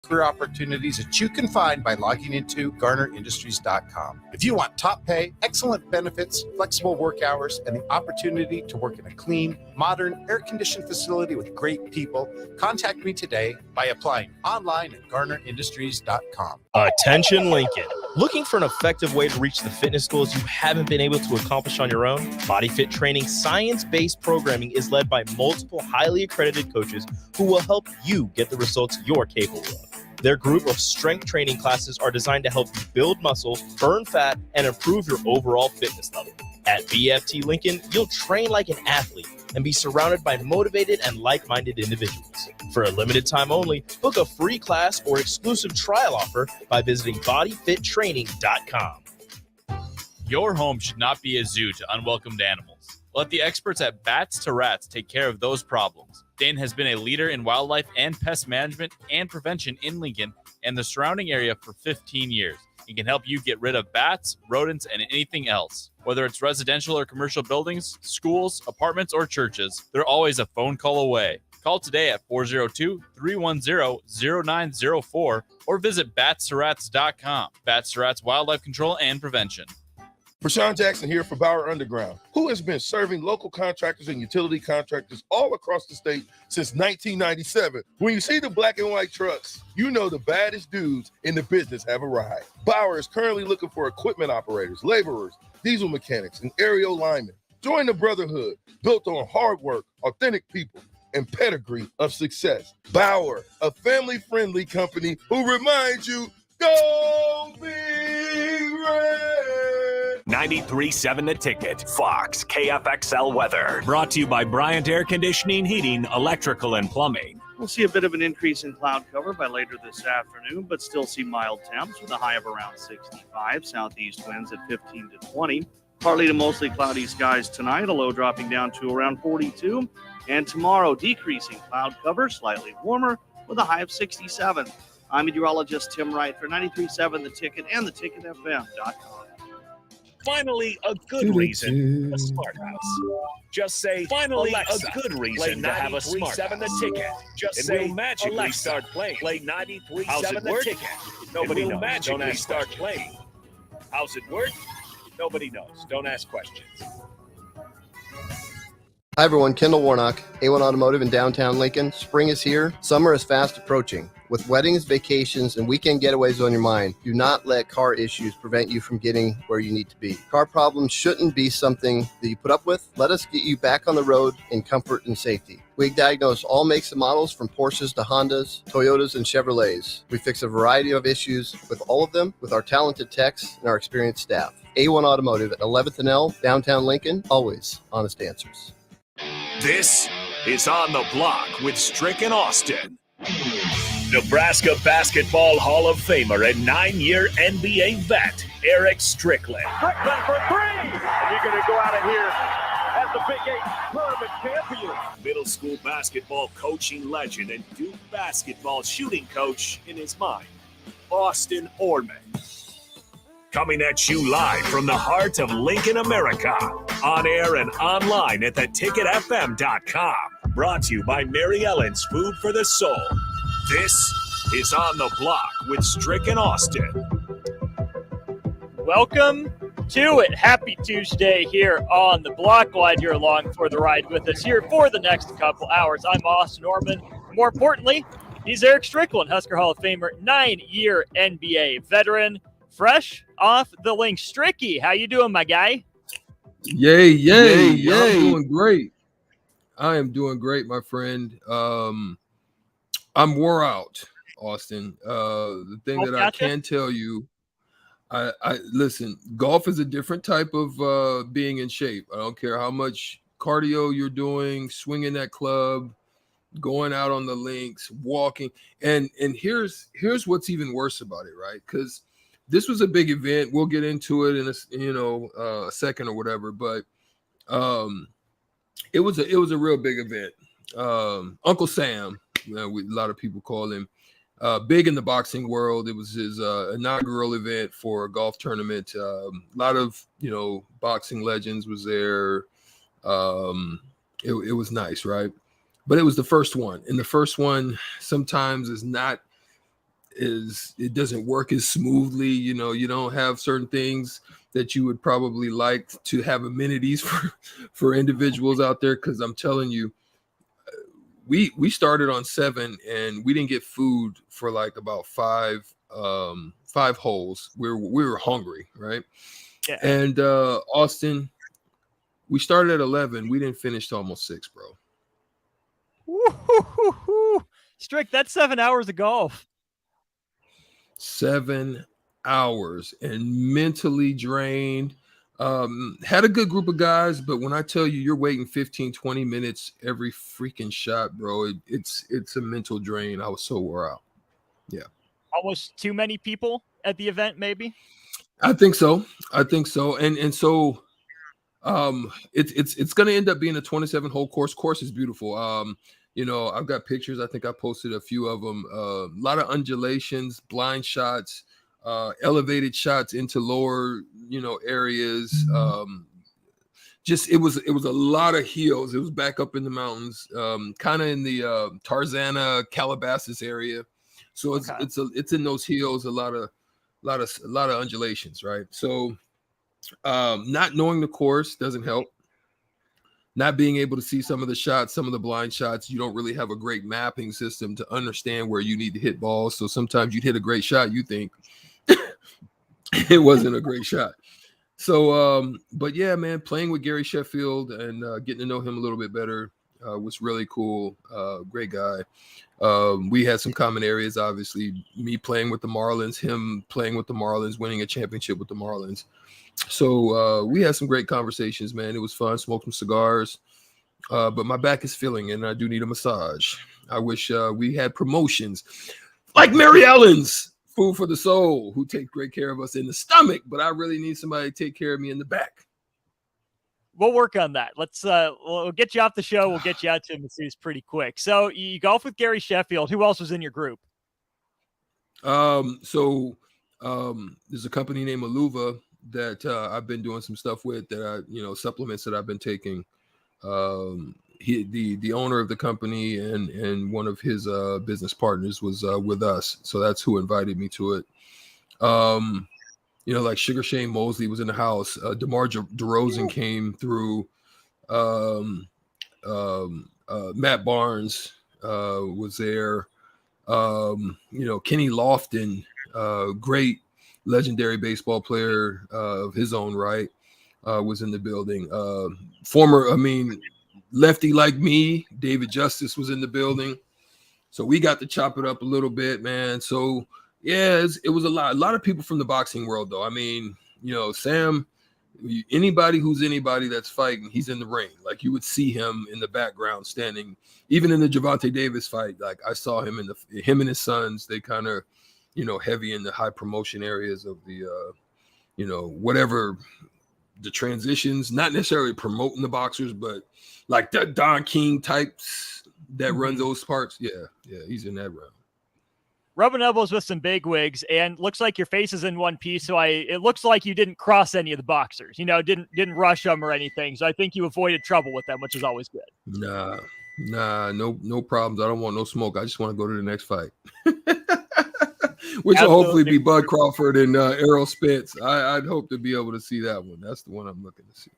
career opportunities that you can find by logging into GarnerIndustries.com. If you want top pay, excellent benefits, flexible work hours, and the opportunity to work in a clean, modern, air-conditioned facility with great people, contact me today by applying online at GarnerIndustries.com. Attention Lincoln. Looking for an effective way to reach the fitness goals you haven't been able to accomplish on your own? Body Fit Training science-based programming is led by multiple highly accredited coaches who will help you get the results you're capable of. Their group of strength training classes are designed to help you build muscle, burn fat, and improve your overall fitness level. At BFT Lincoln, you'll train like an athlete and be surrounded by motivated and like-minded individuals. For a limited time only, book a free class or exclusive trial offer by visiting bodyfittraining.com. Your home should not be a zoo to unwelcomed animals. Let the experts at Bats to Rats take care of those problems. Dane has been a leader in wildlife and pest management and prevention in Lincoln and the surrounding area for 15 years. He can help you get rid of bats, rodents, and anything else. Whether it's residential or commercial buildings, schools, apartments, or churches, they're always a phone call away. Call today at 402-310-0904 or visit batsterats.com. Bats to Rats Wildlife Control and Prevention. Rashawn Jackson here for Bauer Underground, who has been serving local contractors and utility contractors all across the state since 1997. When you see the black and white trucks, you know the baddest dudes in the business have arrived. Bauer is currently looking for equipment operators, laborers, diesel mechanics, and aerial linemen. Join the brotherhood built on hard work, authentic people, and pedigree of success. Bauer, a family-friendly company who reminds you, go Big Red! 93.7 The Ticket, Fox, KFXL weather. Brought to you by Bryant Air Conditioning, Heating, Electrical, and Plumbing. We'll see a bit of an increase in cloud cover by later this afternoon, but still see mild temps with a high of around 65. Southeast winds at 15 to 20. Partly to mostly cloudy skies tonight, a low dropping down to around 42. And tomorrow, decreasing cloud cover, slightly warmer with a high of 67. I'm meteorologist Tim Wright for 93.7 The Ticket and theticketfm.com. Finally, a good reason, a smart house. Just say, finally, Alexa, a good reason to have a smart house. The Ticket. Just say, magically Alexa, start playing. Play 93.7 The Ticket. Nobody knows. Don't ask start playing. How's it work? Nobody knows. Don't ask questions. Hi everyone, Kendall Warnock, A1 Automotive in downtown Lincoln. Spring is here. Summer is fast approaching. With weddings, vacations, and weekend getaways on your mind, do not let car issues prevent you from getting where you need to be. Car problems shouldn't be something that you put up with. Let us get you back on the road in comfort and safety. We diagnose all makes and models from Porsches to Hondas, Toyotas, and Chevrolets. We fix a variety of issues with all of them with our talented techs and our experienced staff. A1 Automotive at 11th and L, downtown Lincoln, always honest answers. This is On the Block with Strick and Austin. Nebraska Basketball Hall of Famer and 9-year NBA vet, Eric Strickland. Strickland for three! And you're going to go out of here as the Big 8 tournament champion. Middle school basketball coaching legend and Duke basketball shooting coach in his mind, Austin Orman. Coming at you live from the heart of Lincoln, America. On air and online at theticketfm.com. Brought to you by Mary Ellen's Food for the Soul. This is On the Block with Strick and Austin. Welcome to it. Happy Tuesday here on the Block. Glad you're along for the ride with us here for the next couple hours. I'm Austin Orman. More importantly, he's Eric Strickland, Husker Hall of Famer, 9-year NBA veteran, fresh off the link. Stricky, how you doing, my guy? Yay. I'm doing great. I am doing great, my friend. I'm wore out, Austin. The thing that I can tell you, I listen, golf is a different type of being in shape. I don't care how much cardio you're doing, swinging that club, going out on the links, walking. And here's what's even worse about it, right? Because this was a big event. We'll get into it in a second or whatever, but it was a real big event. Uncle Sam, a lot of people call him, big in the boxing world. It was his inaugural event for a golf tournament. A lot of boxing legends was there. It was nice, right? But it was the first one, and the first one sometimes is not it doesn't work as smoothly. You don't have certain things that you would probably like to have amenities for individuals out there. Because I'm telling you, we started on 7 and we didn't get food for like about 5 holes. We were hungry, right? Yeah. And Austin, we started at 11. We didn't finish till almost 6, bro. Woo-hoo-hoo-hoo. Strick, that's 7 hours of golf. 7 hours and mentally drained. Had a good group of guys, but when I tell you you're waiting 15, 20 minutes every freaking shot, bro, it's a mental drain. I was so wore out. Yeah. Almost too many people at the event, maybe? I think so. And so it's gonna end up being a 27-hole course. Course is beautiful. I've got pictures. I think I posted a few of them. A lot of undulations, blind shots, elevated shots into lower, areas. Just it was a lot of hills. It was back up in the mountains, kind of in the Tarzana, Calabasas area. So it's in those hills. A lot of undulations, right? So not knowing the course doesn't help. Not being able to see some of the shots, some of the blind shots, you don't really have a great mapping system to understand where you need to hit balls. So sometimes you'd hit a great shot, you think it wasn't a great shot. So, but yeah, man, playing with Gary Sheffield and getting to know him a little bit better was really cool. Great guy. We had some common areas, obviously. Me playing with the Marlins, him playing with the Marlins, winning a championship with the Marlins. So we had some great conversations, man. It was fun. Smoked some cigars. But my back is feeling and I do need a massage. I wish we had promotions like Mary Ellen's Food for the Soul, who take great care of us in the stomach, but I really need somebody to take care of me in the back. We'll work on that. We'll get you off the show. We'll get you out to masseuse pretty quick. So you golf with Gary Sheffield. Who else was in your group? There's a company named Aluva that I've been doing some stuff with that supplements that I've been taking. The owner of the company and one of his business partners was with us. So that's who invited me to it. Like Sugar Shane Mosley was in the house. DeMar DeRozan came through. Matt Barnes was there. Kenny Lofton, great legendary baseball player of his own right, was in the building. Lefty like me, David Justice was in the building. So we got to chop it up a little bit, man. So yeah, it was a lot of people from the boxing world, though. I mean, Sam, anybody that's fighting, he's in the ring. Like you would see him in the background standing, even in the Gervonta Davis fight. Like I saw him him and his sons, they kind of, heavy in the high promotion areas of the, whatever the transitions, not necessarily promoting the boxers, but like the Don King types that runs those parts. Yeah, he's in that round. Rubbing elbows with some big wigs, and looks like your face is in one piece. So it looks like you didn't cross any of the boxers. Didn't rush them or anything. So I think you avoided trouble with them, which is always good. Nah, no problems. I don't want no smoke. I just want to go to the next fight, which will hopefully be Bud Crawford and Errol Spence. I'd hope to be able to see that one. That's the one I'm looking to see.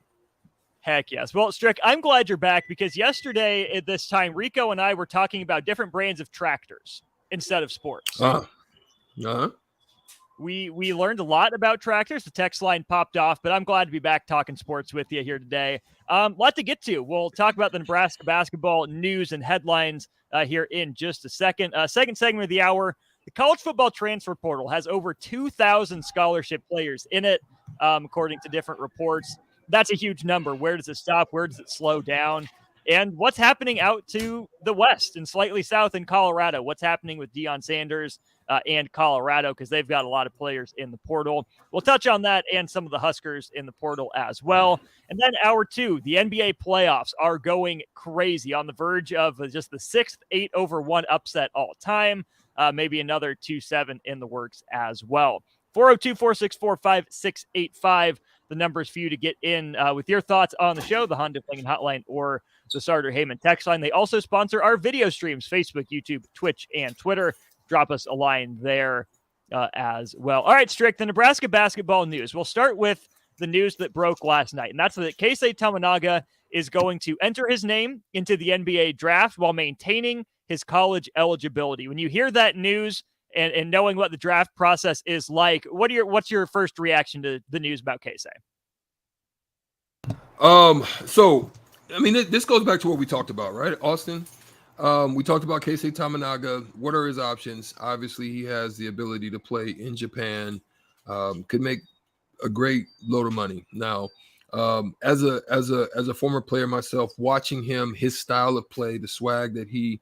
Heck yes. Well, Strick, I'm glad you're back because yesterday at this time, Rico and I were talking about different brands of tractors instead of sports. We learned a lot about tractors. The text line popped off, but I'm glad to be back talking sports with you here today. Lot to get to. We'll talk about the Nebraska basketball news and headlines here in just a second. Second segment of the hour, the college football transfer portal has over 2,000 scholarship players in it, according to different reports. That's a huge number. Where does it stop? Where does it slow down? And what's happening out to the west and slightly south in Colorado? What's happening with Deion Sanders and Colorado? Because they've got a lot of players in the portal. We'll touch on that and some of the Huskers in the portal as well. And then hour two, the NBA playoffs are going crazy, on the verge of just the 6th 8-1 upset all time. Maybe another 2-7 in the works as well. 402-464-5685. The numbers for you to get in with your thoughts on the show, the Honda Flinging Hotline or the Sartor Heyman text line. They also sponsor our video streams, Facebook, YouTube, Twitch, and Twitter. drop us a line there as well. All right, Strick, the Nebraska basketball news. We'll start with the news that broke last night, and that's that Keisei Tominaga is going to enter his name into the NBA draft while maintaining his college eligibility. When you hear that news and knowing what the draft process is like, what's your first reaction to the news about Keisei? So, I mean, this goes back to what we talked about, right, Austin? We talked about Keisei Tominaga. What are his options? Obviously, he has the ability to play in Japan. Could make a great load of money. Now, as a former player myself, watching him, his style of play, the swag that he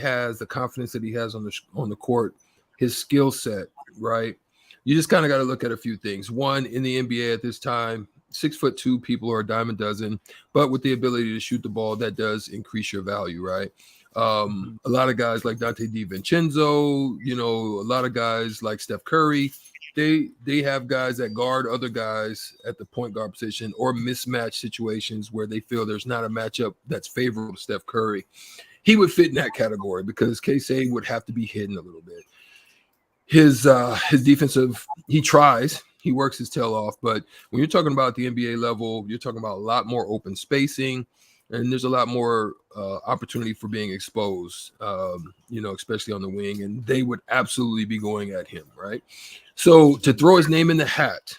has, the confidence that he has on the court, his skill set, right? You just kind of got to look at a few things. One, in the NBA at this time, 6'2" people are a dime a dozen, but with the ability to shoot the ball, that does increase your value, right? A lot of guys like Dante DiVincenzo, a lot of guys like Steph Curry, they have guys that guard other guys at the point guard position or mismatch situations where they feel there's not a matchup that's favorable to Steph Curry. He would fit in that category because Keisei would have to be hidden a little bit. His defensive, he tries, he works his tail off, but when you're talking about the NBA level, you're talking about a lot more open spacing, and there's a lot more opportunity for being exposed, especially on the wing, and they would absolutely be going at him, right? So to throw his name in the hat,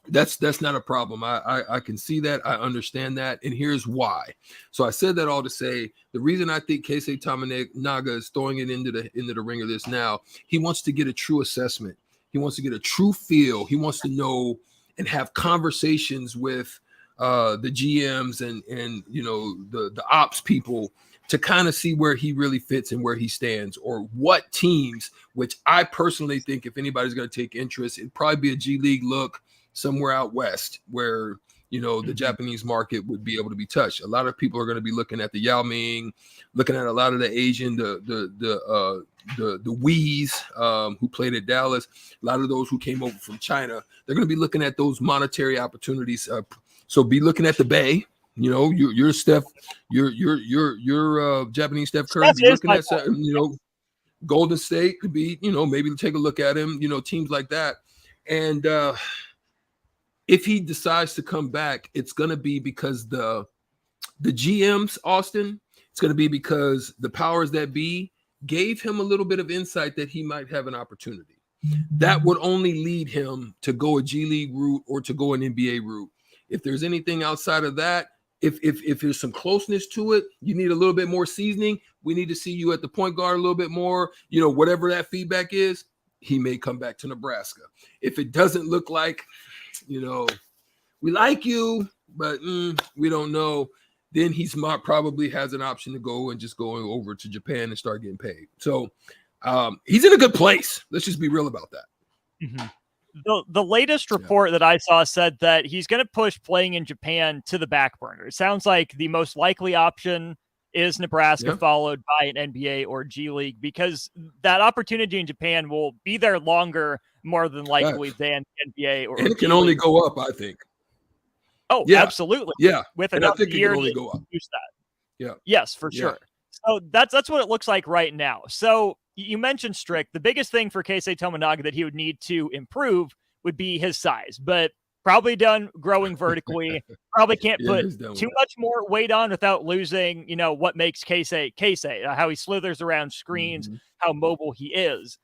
that's not a problem. I can see that. I understand that. And here's why. So I said that all to say the reason I think Keisei Tominaga is throwing it into the ring of this now, he wants to get a true assessment. He wants to get a true feel. He wants to know and have conversations with the GMs and the ops people to kind of see where he really fits and where he stands, or what teams, which I personally think if anybody's going to take interest, it'd probably be a G League look somewhere out west where, the Japanese market would be able to be touched. A lot of people are going to be looking at the Yao Ming, looking at a lot of the Asian, the Wees who played at Dallas, a lot of those who came over from China. They're going to be looking at those monetary opportunities. So be looking at the Bay. You're Steph, you're Japanese Steph Curry. Be looking at Golden State could be, maybe take a look at him. Teams like that, and if he decides to come back, it's going to be because the GMs, Austin, it's going to be because the powers that be gave him a little bit of insight that he might have an opportunity. That would only lead him to go a G League route or to go an NBA route. If there's anything outside of that, if there's some closeness to it, you need a little bit more seasoning. We need to see you at the point guard a little bit more, whatever that feedback is, he may come back to Nebraska. If it doesn't look like, we like you, but we don't know, then he's probably has an option to go and just going over to Japan and start getting paid. So he's in a good place. Let's just be real about that. Mm-hmm. The latest report that I saw said that he's going to push playing in Japan to the back burner. It sounds like the most likely option is Nebraska, followed by an NBA or G League, because that opportunity in Japan will be there longer, more than likely, than NBA or. And it can only go up, I think. Oh, yeah, absolutely. Yeah, with enough year to go up. Use that. Yeah. Yes, for sure. So that's what it looks like right now. So you mentioned Strick. The biggest thing for Keisei Tominaga that he would need to improve would be his size, but probably done growing vertically. Probably can't put too much more weight on without losing, what makes Keisei, how he slithers around screens, how mobile he is.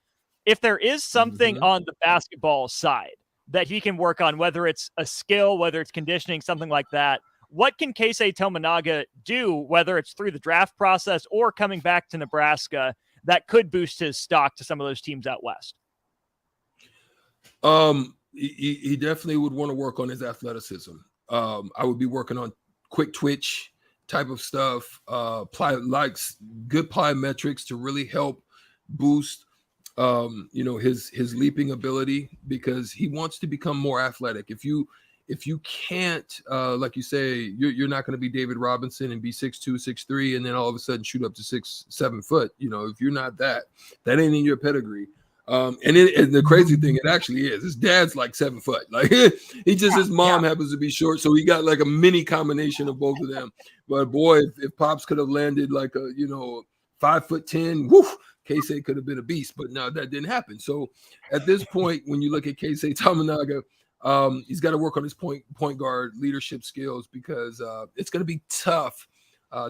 If there is something on the basketball side that he can work on, whether it's a skill, whether it's conditioning, something like that, what can Keisei Tominaga do, whether it's through the draft process or coming back to Nebraska, that could boost his stock to some of those teams out west? He definitely would want to work on his athleticism. I would be working on quick twitch type of stuff, good plyometrics to really help boost, his leaping ability, because he wants to become more athletic. If you can't, like you say, you're not going to be David Robinson and be 6'2", 6'3", and then all of a sudden shoot up to 6-7 foot. If you're not that ain't in your pedigree. And the crazy thing, it actually is. His dad's like 7 foot. Like his mom happens to be short, so he got like a mini combination of both of them. But boy, if Pops could have landed like a 5'10", K-State could have been a beast, but no, that didn't happen. So at this point, when you look at K-State Tamanaga, he's got to work on his point guard leadership skills, because it's going to be tough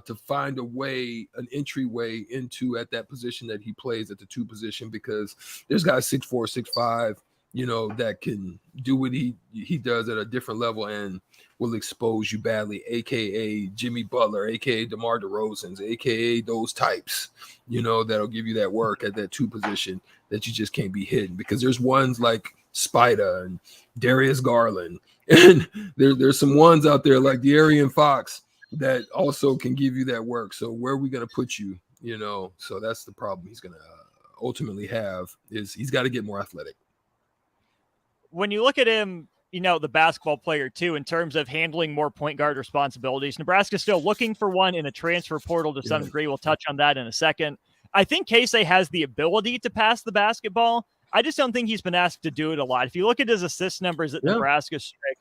to find a way, an entryway into at that position that he plays at the 2 position, because there's guys 6'4", 6'5", that can do what he does at a different level and will expose you badly, aka Jimmy Butler, aka DeMar DeRozan's, aka those types, that'll give you that work at that 2 position that you just can't be hidden, because there's ones like Spida and Darius Garland, and there's some ones out there like De'Aaron Fox that also can give you that work. So where are we going to put you? So that's the problem he's going to ultimately have, is he's got to get more athletic. When you look at him, the basketball player too, in terms of handling more point guard responsibilities, Nebraska's still looking for one in a transfer portal to some degree. We'll touch on that in a second. I think K-State has the ability to pass the basketball. I just don't think he's been asked to do it a lot. If you look at his assist numbers at Nebraska Strick,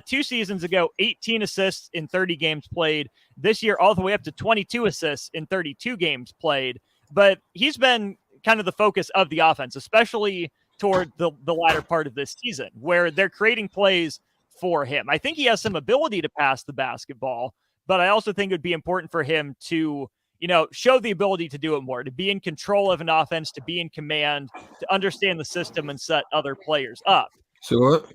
2 seasons ago, 18 assists in 30 games played. This year, all the way up to 22 assists in 32 games played. But he's been kind of the focus of the offense, especially toward the latter part of this season, where they're creating plays for him. I think he has some ability to pass the basketball, but I also think it would be important for him to, show the ability to do it more, to be in control of an offense, to be in command, to understand the system and set other players up. So,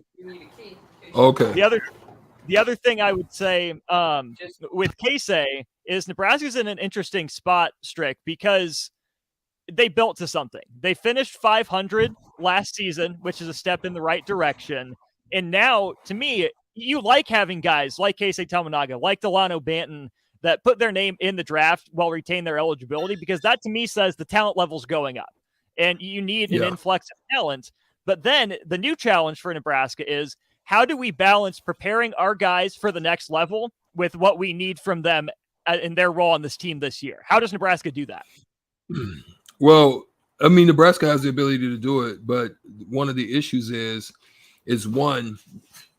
okay. The other thing I would say with K-State is Nebraska's in an interesting spot, Strick, because they built to something. They finished 500 last season, which is a step in the right direction. And now, to me, you like having guys like K-State Tamanaga, like Delano Banton, that put their name in the draft while retain their eligibility, because that to me says the talent level's going up and you need an influx of talent. But then the new challenge for Nebraska is, how do we balance preparing our guys for the next level with what we need from them in their role on this team this year? How does Nebraska do that? Well, I mean, Nebraska has the ability to do it, but one of the issues is one,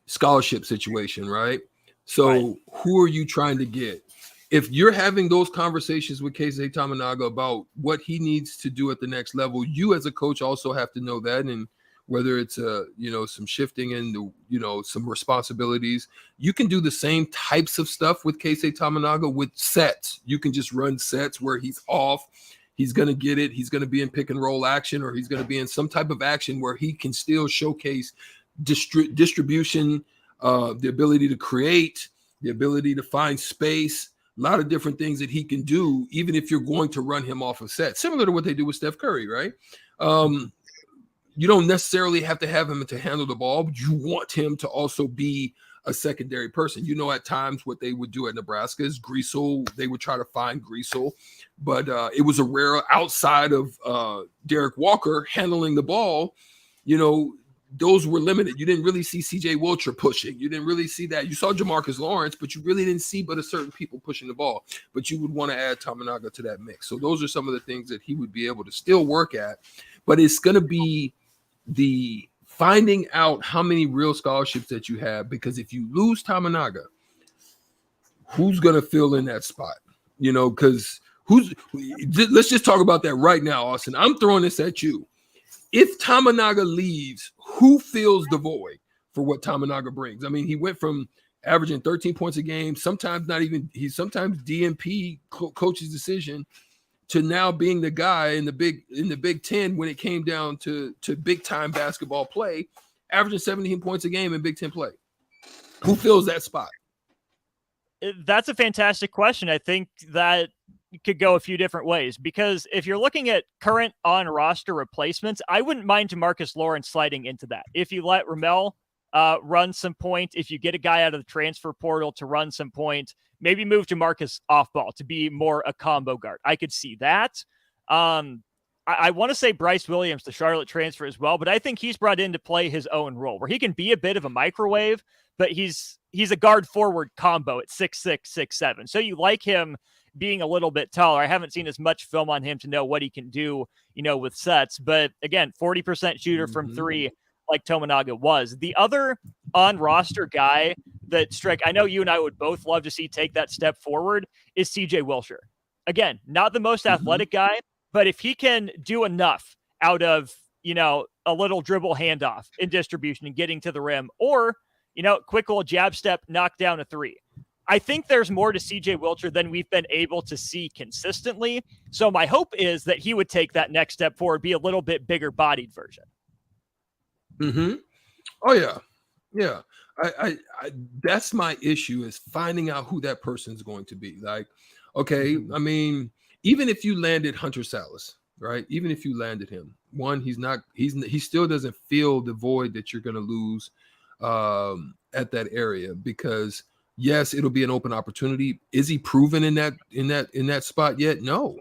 scholarship situation, right? So who are you trying to get? If you're having those conversations with K-State Tamanaga about what he needs to do at the next level, you as a coach also have to know that. And whether it's some shifting in some responsibilities, you can do the same types of stuff with K-State Tamanaga with sets. You can just run sets where he's off. He's going to get it. He's going to be in pick and roll action, or he's going to be in some type of action where he can still showcase distribution, the ability to create, the ability to find space, a lot of different things that he can do, even if you're going to run him off of set, similar to what they do with Steph Curry, right? You don't necessarily have to have him to handle the ball, but you want him to also be a secondary person. At times what they would do at Nebraska is Greasel. They would try to find Greasel, but it was a rare, outside of Derek Walker handling the ball, those were limited. You didn't really see CJ Wilcher pushing. You didn't really see that. You saw Jamarcus Lawrence, but you really didn't see but a certain people pushing the ball. But you would want to add Tamanaga to that mix. So those are some of the things that he would be able to still work at. But it's going to be the finding out how many real scholarships that you have, because if you lose Tamanaga, who's going to fill in that spot? Because let's just talk about that right now, Austin. I'm throwing this at you. If Tamanaga leaves, who fills the void for what Tamanaga brings? I mean, he went from averaging 13 points a game, sometimes sometimes DNP coach's decision, to now being the guy in the Big Ten when it came down to big time basketball play, averaging 17 points a game in Big Ten play. Who fills that spot? That's a fantastic question. I think that could go a few different ways, because if you're looking at current on roster replacements, I wouldn't mind Jamarcus Lawrence sliding into that. If you let Ramel run some point, if you get a guy out of the transfer portal to run some point, maybe move Jamarcus off ball to be more a combo guard. I could see that. I want to say Bryce Williams, the Charlotte transfer as well, but I think he's brought in to play his own role where he can be a bit of a microwave, but he's a guard forward combo at 6'6", 6'7". So you like him being a little bit taller. I haven't seen as much film on him to know what he can do, with sets. But again, 40% shooter from three, like Tamanaga was. The other on-roster guy that, Strick, I know you and I would both love to see take that step forward is CJ Wilcher. Again, not the most athletic guy, But if he can do enough out of, a little dribble handoff in distribution and getting to the rim, or, quick little jab step, knock down a three, I think there's more to CJ Wilcher than we've been able to see consistently. So my hope is that he would take that next step forward, be a little bit bigger bodied version. Mm-hmm. Oh yeah. Yeah. I that's my issue, is finding out who that person's going to be. Like, okay, I mean, even if you landed Hunter Salas, right? Even if you landed him, he still doesn't fill the void that you're going to lose at that area, because yes, it'll be an open opportunity. Is he proven in that spot yet? No.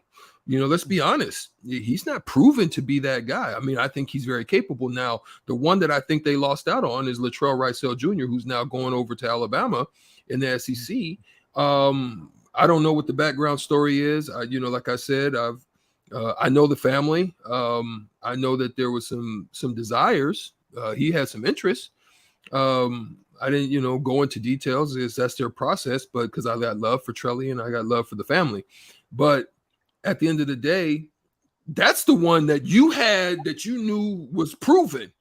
Let's be honest. He's not proven to be that guy. I mean, I think he's very capable. Now, the one that I think they lost out on is Latrell Ricell Jr., who's now going over to Alabama in the SEC. I don't know what the background story is. Like I said, I know the family. I know that there was some desires. He had some interest. I didn't, go into details, is that's their process, but because I got love for Trelly and I got love for the family. But at the end of the day, that's the one that you had that you knew was proven,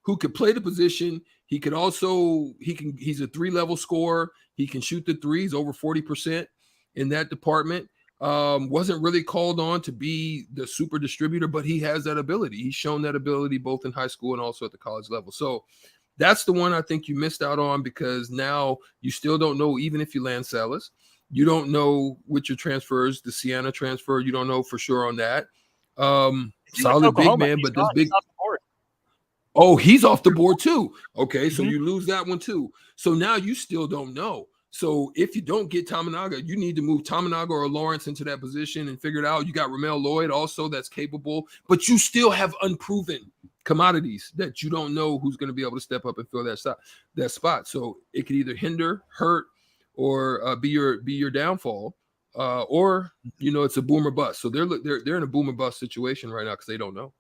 who could play the position. He's a 3-level scorer. He can shoot the threes, over 40% in that department. Wasn't really called on to be the super distributor, but he has that ability. He's shown that ability both in high school and also at the college level. So that's the one I think you missed out on, because now you still don't know, even if you land Salas. You don't know with your transfers, the Sienna transfer, you don't know for sure on that. Solid big man, but this big. Oh, he's off the board too. Okay, so you lose that one too. So now you still don't know. So if you don't get Tominaga, you need to move Tominaga or Lawrence into that position and figure it out. You got Ramel Lloyd also that's capable, but you still have unproven commodities that you don't know who's going to be able to step up and fill that spot. So it could either hinder, hurt, or be your downfall, or it's a boom or bust. So they're in a boom or bust situation right now because they don't know.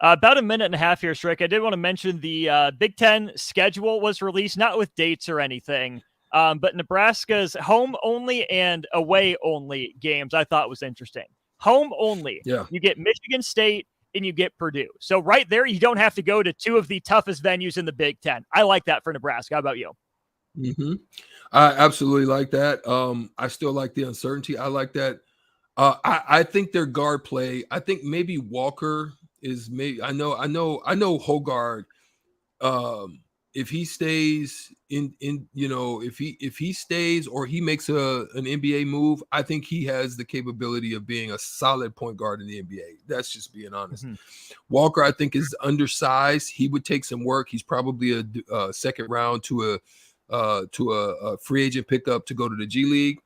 About a minute and a half here, Strick. I did want to mention the Big Ten schedule was released, not with dates or anything, but Nebraska's home only and away only games I thought was interesting. Home only, you get Michigan State and you get Purdue. So right there, you don't have to go to two of the toughest venues in the Big Ten. I like that for Nebraska. How about you? Mm-hmm. I absolutely like that. I still like the uncertainty. I like that. I think their guard play. I think maybe Walker is maybe. I know Hogard. If he stays if he stays or he makes an NBA move, I think he has the capability of being a solid point guard in the NBA. That's just being honest. Mm-hmm. Walker, I think, is undersized. He would take some work. He's probably a second round to a free agent pickup to go to the G League.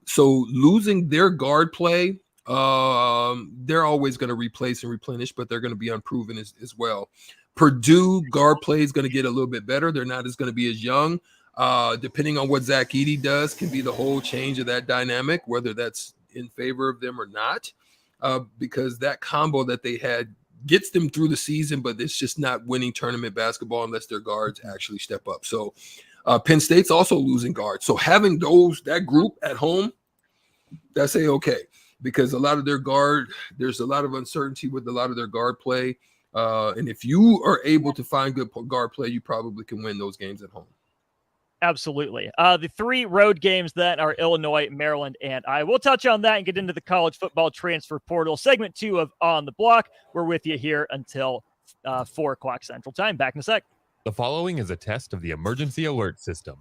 So losing their guard play, they're always going to replace and replenish, but they're going to be unproven as well. Purdue guard play is going to get a little bit better. They're not going to be as young. Depending on what Zach Edey does can be the whole change of that dynamic, whether that's in favor of them or not, because that combo that they had gets them through the season, but it's just not winning tournament basketball unless their guards actually step up. So Penn State's also losing guards. So having that group at home, that's okay, because a lot of their guard, there's a lot of uncertainty with a lot of their guard play. And if you are able to find good guard play, you probably can win those games at home. Absolutely. The three road games then are Illinois, Maryland, and Iowa. We'll touch on that and get into the college football transfer portal. Segment 2 of On the Block. We're with you here until 4 o'clock Central Time. Back in a sec. The following is a test of the emergency alert system.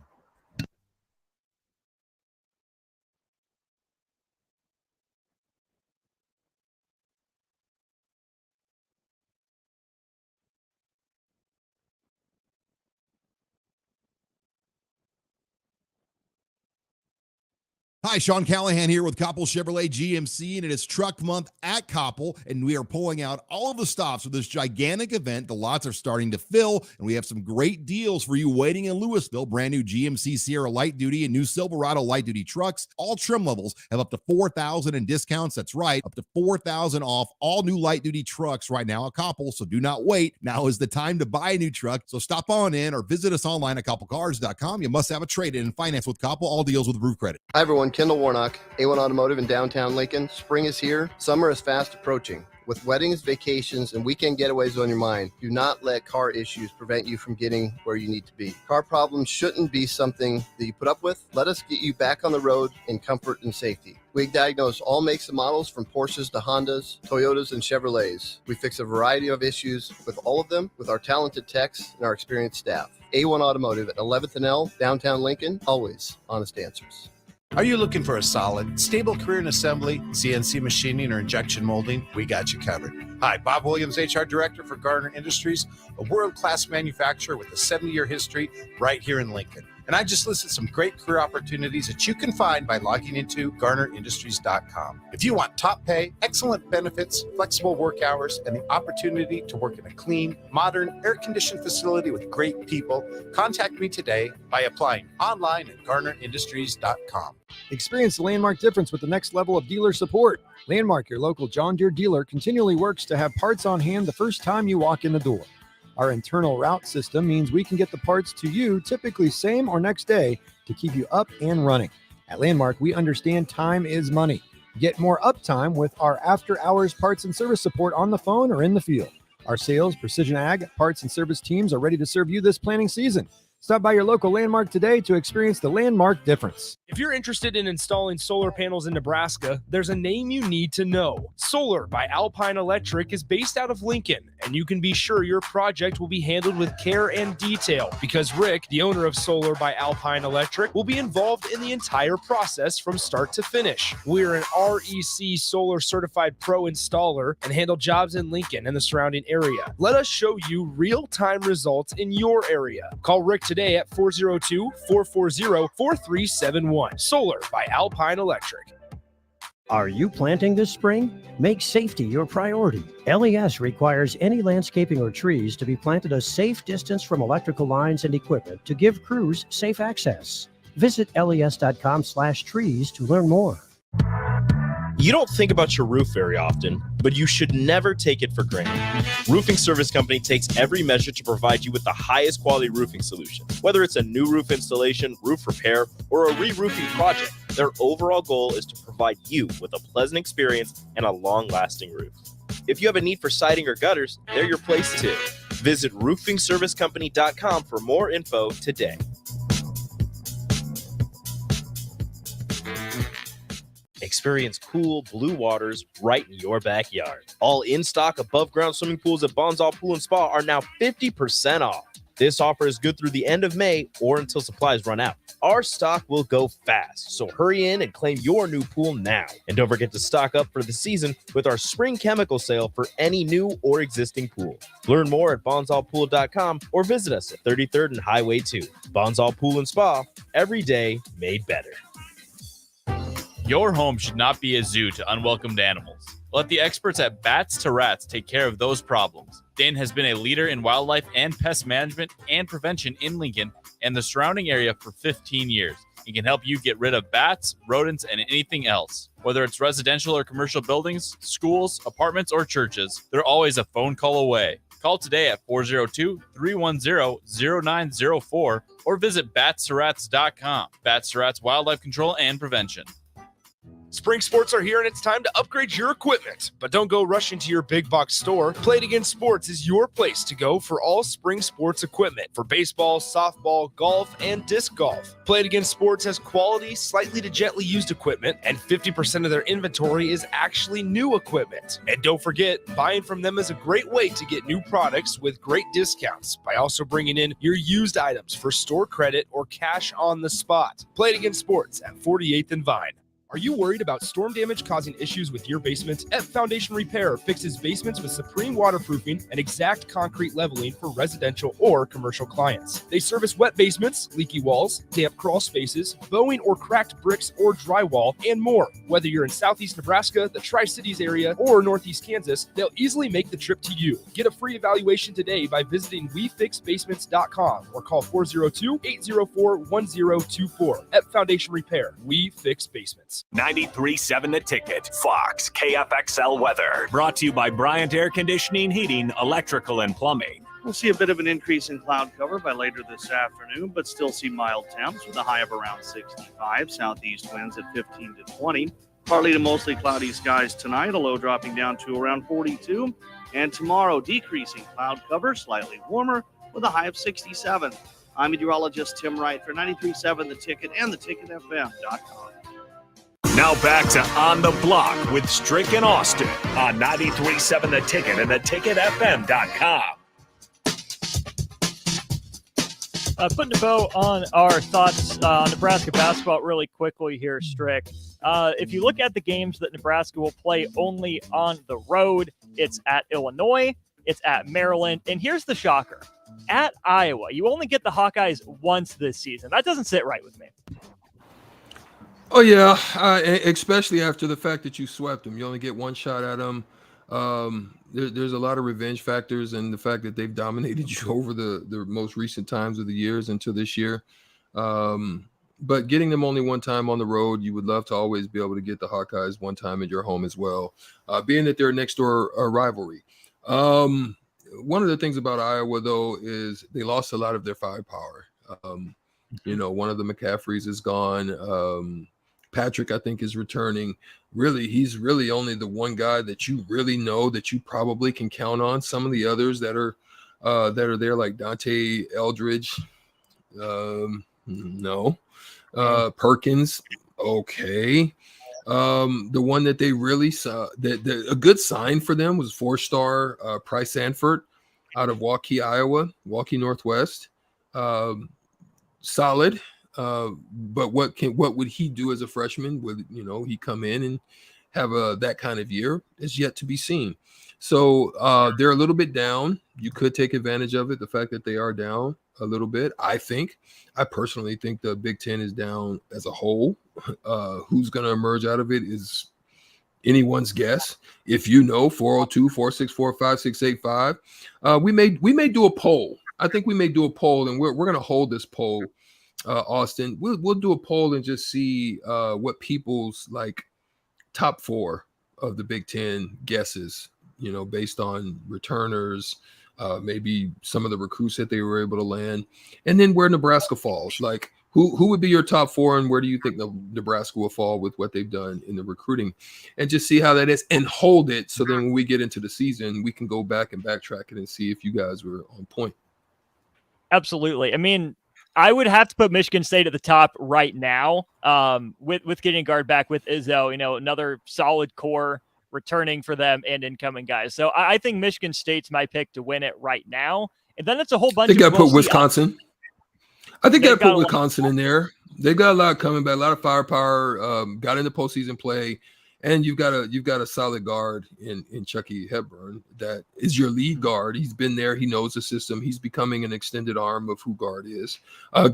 Hi, Sean Callahan here with Koppel Chevrolet GMC, and it is Truck Month at Koppel, and we are pulling out all of the stops for this gigantic event. The lots are starting to fill, and we have some great deals for you waiting in Louisville. Brand new GMC Sierra Light Duty and new Silverado Light Duty trucks. All trim levels have up to $4,000 in discounts. That's right, up to $4,000 off all new light duty trucks right now at Koppel, so do not wait. Now is the time to buy a new truck, so stop on in or visit us online at koppelcars.com. You must have a trade-in and finance with Koppel. All deals with approved credit. Hi, everyone. Kendall Warnock, A1 Automotive in downtown Lincoln. Spring is here. Summer is fast approaching. With weddings, vacations, and weekend getaways on your mind, do not let car issues prevent you from getting where you need to be. Car problems shouldn't be something that you put up with. Let us get you back on the road in comfort and safety. We diagnose all makes and models from Porsches to Hondas, Toyotas, and Chevrolets. We fix a variety of issues with all of them with our talented techs and our experienced staff. A1 Automotive at 11th and L, downtown Lincoln, always honest answers. Are you looking for a solid, stable career in assembly, CNC machining, or injection molding? We got you covered. Hi, Bob Williams, HR Director for Garner Industries, a world-class manufacturer with a 70-year history right here in Lincoln. And I just listed some great career opportunities that you can find by logging into GarnerIndustries.com. If you want top pay, excellent benefits, flexible work hours, and the opportunity to work in a clean, modern, air-conditioned facility with great people, contact me today by applying online at GarnerIndustries.com. Experience the Landmark difference with the next level of dealer support. Landmark, your local John Deere dealer, continually works to have parts on hand the first time you walk in the door. Our internal route system means we can get the parts to you typically same or next day to keep you up and running. At Landmark, we understand time is money. Get more uptime with our after-hours parts and service support on the phone or in the field. Our sales, precision ag, parts, and service teams are ready to serve you this planting season. Stop by your local Landmark today to experience the Landmark difference. If you're interested in installing solar panels in Nebraska, there's a name you need to know. Solar by Alpine Electric is based out of Lincoln, and you can be sure your project will be handled with care and detail because Rick, the owner of Solar by Alpine Electric, will be involved in the entire process from start to finish. We're an REC Solar Certified Pro installer and handle jobs in Lincoln and the surrounding area. Let us show you real-time results in your area. Call Rick today at 402-440-4371. Solar by Alpine Electric. Are you planting this spring? Make safety your priority. LES requires any landscaping or trees to be planted a safe distance from electrical lines and equipment to give crews safe access. Visit les.com/trees to learn more. You don't think about your roof very often, but you should never take it for granted. Roofing Service Company takes every measure to provide you with the highest quality roofing solution. Whether it's a new roof installation, roof repair, or a re-roofing project, their overall goal is to provide you with a pleasant experience and a long-lasting roof. If you have a need for siding or gutters, they're your place too. Visit roofingservicecompany.com for more info today. Experience cool blue waters right in your backyard. All in-stock above-ground swimming pools at Bonsall Pool and Spa are now 50% off. This offer is good through the end of May or until supplies run out. Our stock will go fast, so hurry in and claim your new pool now. And don't forget to stock up for the season with our spring chemical sale for any new or existing pool. Learn more at bonsallpool.com or visit us at 33rd and Highway 2. Bonsall Pool and Spa, every day made better. Your home should not be a zoo to unwelcomed animals. Let the experts at Bats to Rats take care of those problems. Dane has been a leader in wildlife and pest management and prevention in Lincoln and the surrounding area for 15 years. He can help you get rid of bats, rodents, and anything else. Whether it's residential or commercial buildings, schools, apartments, or churches, they're always a phone call away. Call today at 402-310-0904 or visit batsterats.com. Bats to Rats Wildlife Control and Prevention. Spring sports are here and it's time to upgrade your equipment. But don't go rushing to your big box store. Play It Again Sports is your place to go for all spring sports equipment for baseball, softball, golf, and disc golf. Play It Again Sports has quality, slightly to gently used equipment, and 50% of their inventory is actually new equipment. And don't forget, buying from them is a great way to get new products with great discounts by also bringing in your used items for store credit or cash on the spot. Play It Again Sports at 48th and Vine. Are you worried about storm damage causing issues with your basement? F Foundation Repair fixes basements with supreme waterproofing and exact concrete leveling for residential or commercial clients. They service wet basements, leaky walls, damp crawl spaces, bowing or cracked bricks or drywall, and more. Whether you're in Southeast Nebraska, the Tri-Cities area, or Northeast Kansas, they'll easily make the trip to you. Get a free evaluation today by visiting WeFixBasements.com or call 402-804-1024. F Foundation Repair. We Fix Basements. 93.7 The Ticket, Fox, KFXL weather. Brought to you by Bryant Air Conditioning, Heating, Electrical, and Plumbing. We'll see a bit of an increase in cloud cover by later this afternoon, but still see mild temps with a high of around 65. Southeast winds at 15 to 20. Partly to mostly cloudy skies tonight, a low dropping down to around 42. And tomorrow, decreasing cloud cover, slightly warmer with a high of 67. I'm meteorologist Tim Wright for 93.7 The Ticket and theticketfm.com. Now back to On the Block with Strick and Austin on 93.7 The Ticket and theticketfm.com. Putting a bow on our thoughts on Nebraska basketball really quickly here, Strick. If you look at the games that Nebraska will play only on the road, it's at Illinois, it's at Maryland, and here's the shocker. At Iowa, you only get the Hawkeyes once this season. That doesn't sit right with me. Oh, yeah, especially after the fact that you swept them. You only get one shot at them. There's a lot of revenge factors and the fact that they've dominated you over the most recent times of the years until this year. But getting them only one time on the road, you would love to always be able to get the Hawkeyes one time at your home as well, being that they're a next-door rivalry. One of the things about Iowa, though, is they lost a lot of their firepower. One of the McCaffreys is gone. Patrick, I think, is returning. Really, he's really only the one guy that you really know that you probably can count on. Some of the others that are there, like Dante Eldridge, no. Perkins, okay. The one that they really saw, a good sign for them was 4-star Price Sanford out of Waukee, Iowa, Waukee Northwest. Solid. But what would he do as a freshman? Would he come in and have that kind of year? Is yet to be seen. So they're a little bit down. You could take advantage of it. The fact that they are down a little bit, I personally think the Big Ten is down as a whole. Who's going to emerge out of it is anyone's guess. If 402-464-5685, we may do a poll. I think we may do a poll, and we're going to hold this poll. Austin, we'll do a poll and just see what people's top 4 of the Big Ten guesses, based on returners, maybe some of the recruits that they were able to land, and then where Nebraska falls. Who would be your top 4, and where do you think Nebraska will fall with what they've done in the recruiting, and just see how that is and hold it. So then when we get into the season, we can go back and backtrack it and see if you guys were on point. Absolutely. I mean, I would have to put Michigan State at the top right now, with getting guard back with Izzo, another solid core returning for them and incoming guys. So I think Michigan State's my pick to win it right now. And then it's a whole bunch of... I think I put Wisconsin. I think I put Wisconsin in there. They've got a lot coming back, a lot of firepower, got into postseason play. And you've got a solid guard in Chucky Hepburn that is your lead guard. He's been there. He knows the system. He's becoming an extended arm of who guard is.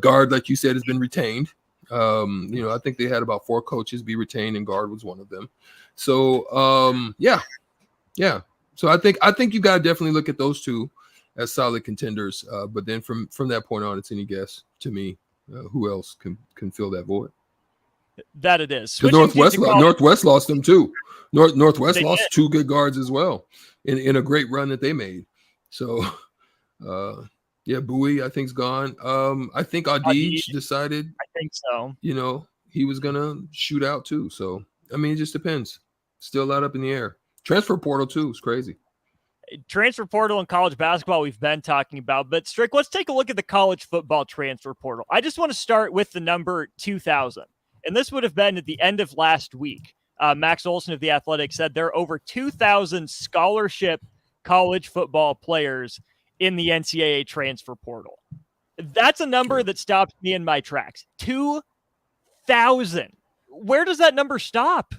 Guard, like you said, has been retained. I think they had about 4 coaches be retained, and guard was one of them. So, yeah. So I think you got to definitely look at those 2 as solid contenders. But then from that point on, it's any guess to me who else can fill that void. That it is. Northwest lost them too. Northwest lost 2 good guards as well in a great run that they made. So, Bowie I think's gone. I think Adij decided. I think so. He was gonna shoot out too. So I mean, it just depends. Still a lot up in the air. Transfer portal too is crazy. Transfer portal and college basketball we've been talking about, but Strick, let's take a look at the college football transfer portal. I just want to start with the number 2,000. And this would have been at the end of last week. Max Olson of The Athletic said there are over 2,000 scholarship college football players in the NCAA transfer portal. That's a number that stops me in my tracks. 2,000. Where does that number stop?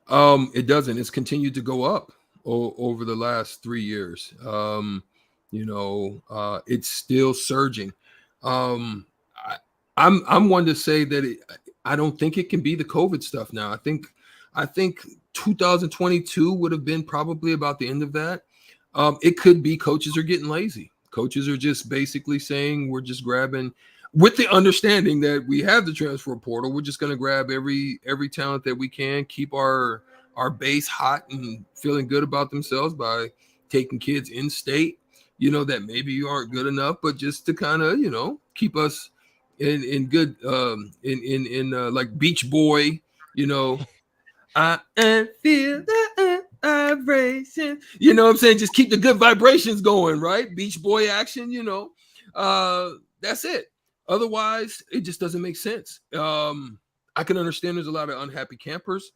It doesn't. It's continued to go up over the last 3 years. It's still surging. I'm one to say that I don't think it can be the COVID stuff now. I think 2022 would have been probably about the end of that. It could be coaches are getting lazy. Coaches are just basically saying we're just grabbing, with the understanding that we have the transfer portal. We're just going to grab every talent that we can, keep our base hot and feeling good about themselves by taking kids in state. that maybe you aren't good enough, but just to kind of, keep us in good, in like Beach Boy, I feel the vibration. You know what I'm saying? Just keep the good vibrations going, right? Beach Boy action, that's it. Otherwise, it just doesn't make sense. I can understand there's a lot of unhappy campers,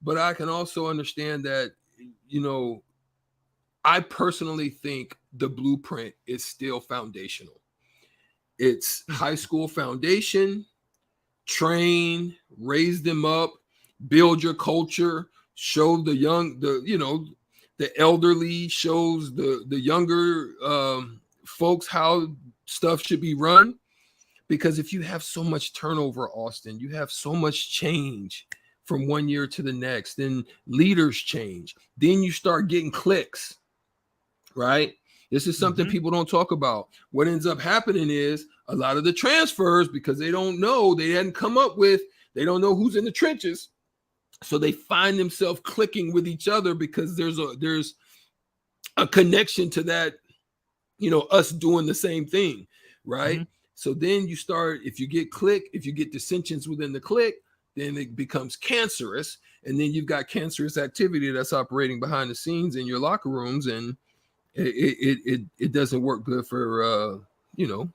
but I can also understand that, I personally think the blueprint is still foundational. It's high school foundation, train, raise them up, build your culture, show the elderly, shows the younger folks how stuff should be run. Because if you have so much turnover, Austin, you have so much change from one year to the next, then leaders change. Then you start getting cliques, right? This is something people don't talk about. What ends up happening is a lot of the transfers, because they don't know, they hadn't come up with, they don't know who's in the trenches. So they find themselves clicking with each other because there's a connection to that, us doing the same thing, right? So then you start, if you get dissensions within the clique, then it becomes cancerous. And then you've got cancerous activity that's operating behind the scenes in your locker rooms. And it doesn't work good for,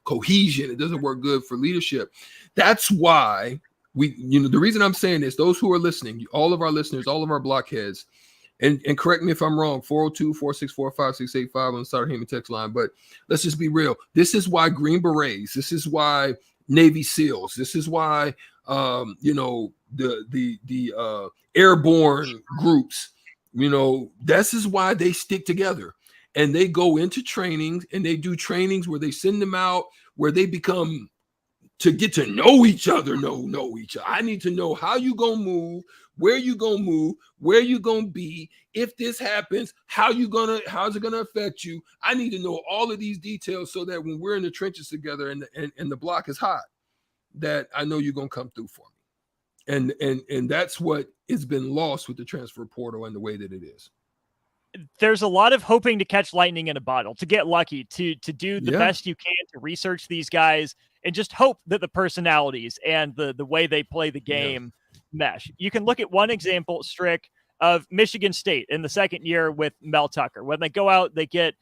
cohesion. It doesn't work good for leadership. That's why the reason I'm saying this, those who are listening, all of our listeners, all of our blockheads, and correct me if I'm wrong, 402-464-5685 on the Starter Heyman text line. But let's just be real. This is why Green Berets, this is why Navy SEALs, this is why the airborne groups, this is why they stick together. And they go into trainings, and they do trainings where they send them out, where they become to get to know each other, know each other. I need to know how you gonna move, where you gonna move, where you gonna be. If this happens, how's it gonna affect you? I need to know all of these details so that when we're in the trenches together and the block is hot, that I know you're gonna come through for me. And that's what has been lost with the transfer portal and the way that it is. There's a lot of hoping to catch lightning in a bottle, to get lucky, to do the best you can to research these guys and just hope that the personalities and the way they play the game mesh. You can look at one example, Strick, of Michigan State in the second year with Mel Tucker. When they go out, they get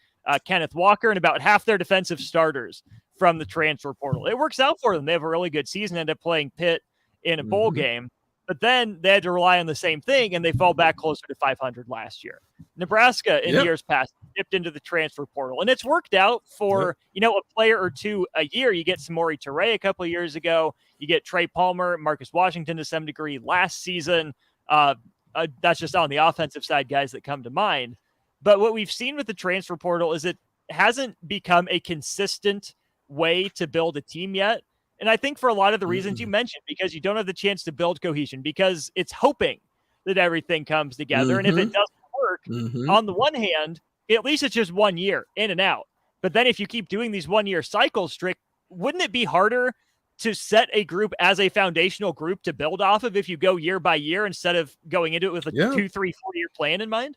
Kenneth Walker and about half their defensive starters from the transfer portal. It works out for them. They have a really good season, end up playing Pitt in a bowl game. But then they had to rely on the same thing, and they fell back closer to 500 last year. Nebraska in years past dipped into the transfer portal, and it's worked out for a player or two a year. You get Samori Toure a couple of years ago. You get Trey Palmer, Marcus Washington to some degree last season. That's just on the offensive side, guys that come to mind. But what we've seen with the transfer portal is it hasn't become a consistent way to build a team yet. And I think for a lot of the reasons you mentioned, because you don't have the chance to build cohesion, because it's hoping that everything comes together. And if it doesn't work, on the one hand, at least it's just 1 year in and out. But then if you keep doing these 1 year cycles, Strick, wouldn't it be harder to set a group as a foundational group to build off of if you go year by year instead of going into it with a 2, 3, 4 year plan in mind?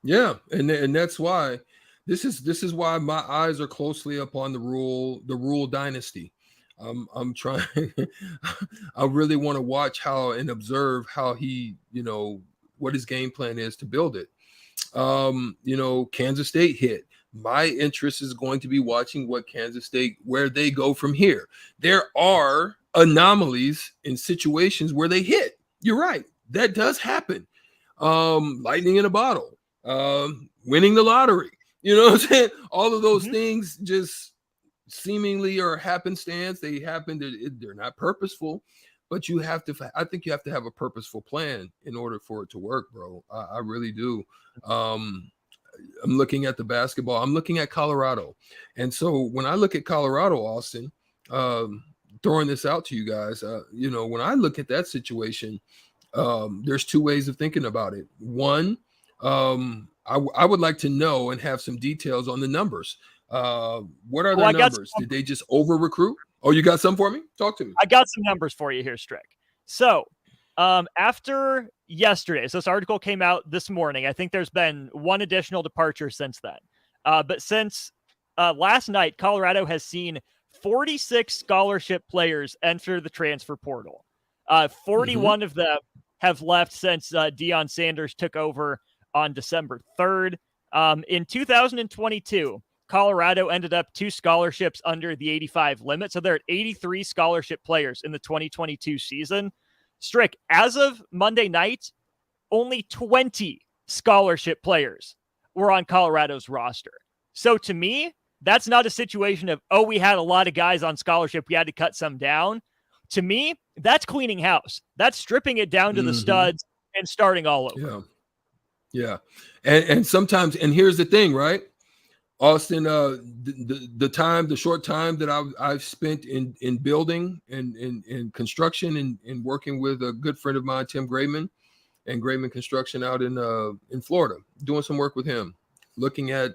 Yeah. And that's why this is why my eyes are closely upon the Rule dynasty. I'm trying. I really want to watch how and observe how he, what his game plan is to build it. Kansas State hit. My interest is going to be watching what Kansas State, where they go from here. There are anomalies in situations where they hit. You're right. That does happen. Lightning in a bottle, winning the lottery. You know what I'm saying? All of those things just seemingly are happenstance. They happen. They're not purposeful, but I think you have to have a purposeful plan in order for it to work, bro. I really do. I'm looking at the basketball. I'm looking at Colorado. And so when I look at Colorado, Austin, throwing this out to you guys, when I look at that situation, there's two ways of thinking about it. One, I would like to know and have some details on the numbers. What are their numbers? Did they just over recruit? Oh, you got some for me? Talk to me. I got some numbers for you here, Strick. So after yesterday, so this article came out this morning. I think there's been one additional departure since then. But since last night, Colorado has seen 46 scholarship players enter the transfer portal. 41 of them have left since Deion Sanders took over on December 3rd. In 2022, Colorado ended up 2 scholarships under the 85 limit. So they're at 83 scholarship players in the 2022 season. Strick, as of Monday night, only 20 scholarship players were on Colorado's roster. So to me, that's not a situation of, oh, we had a lot of guys on scholarship, we had to cut some down. To me, that's cleaning house. That's stripping it down to the studs and starting all over. Yeah. And sometimes, and here's the thing, right? Austin, the short time that I've spent in building and in construction and working with a good friend of mine, Tim Grayman, and Grayman Construction out in Florida, doing some work with him, looking at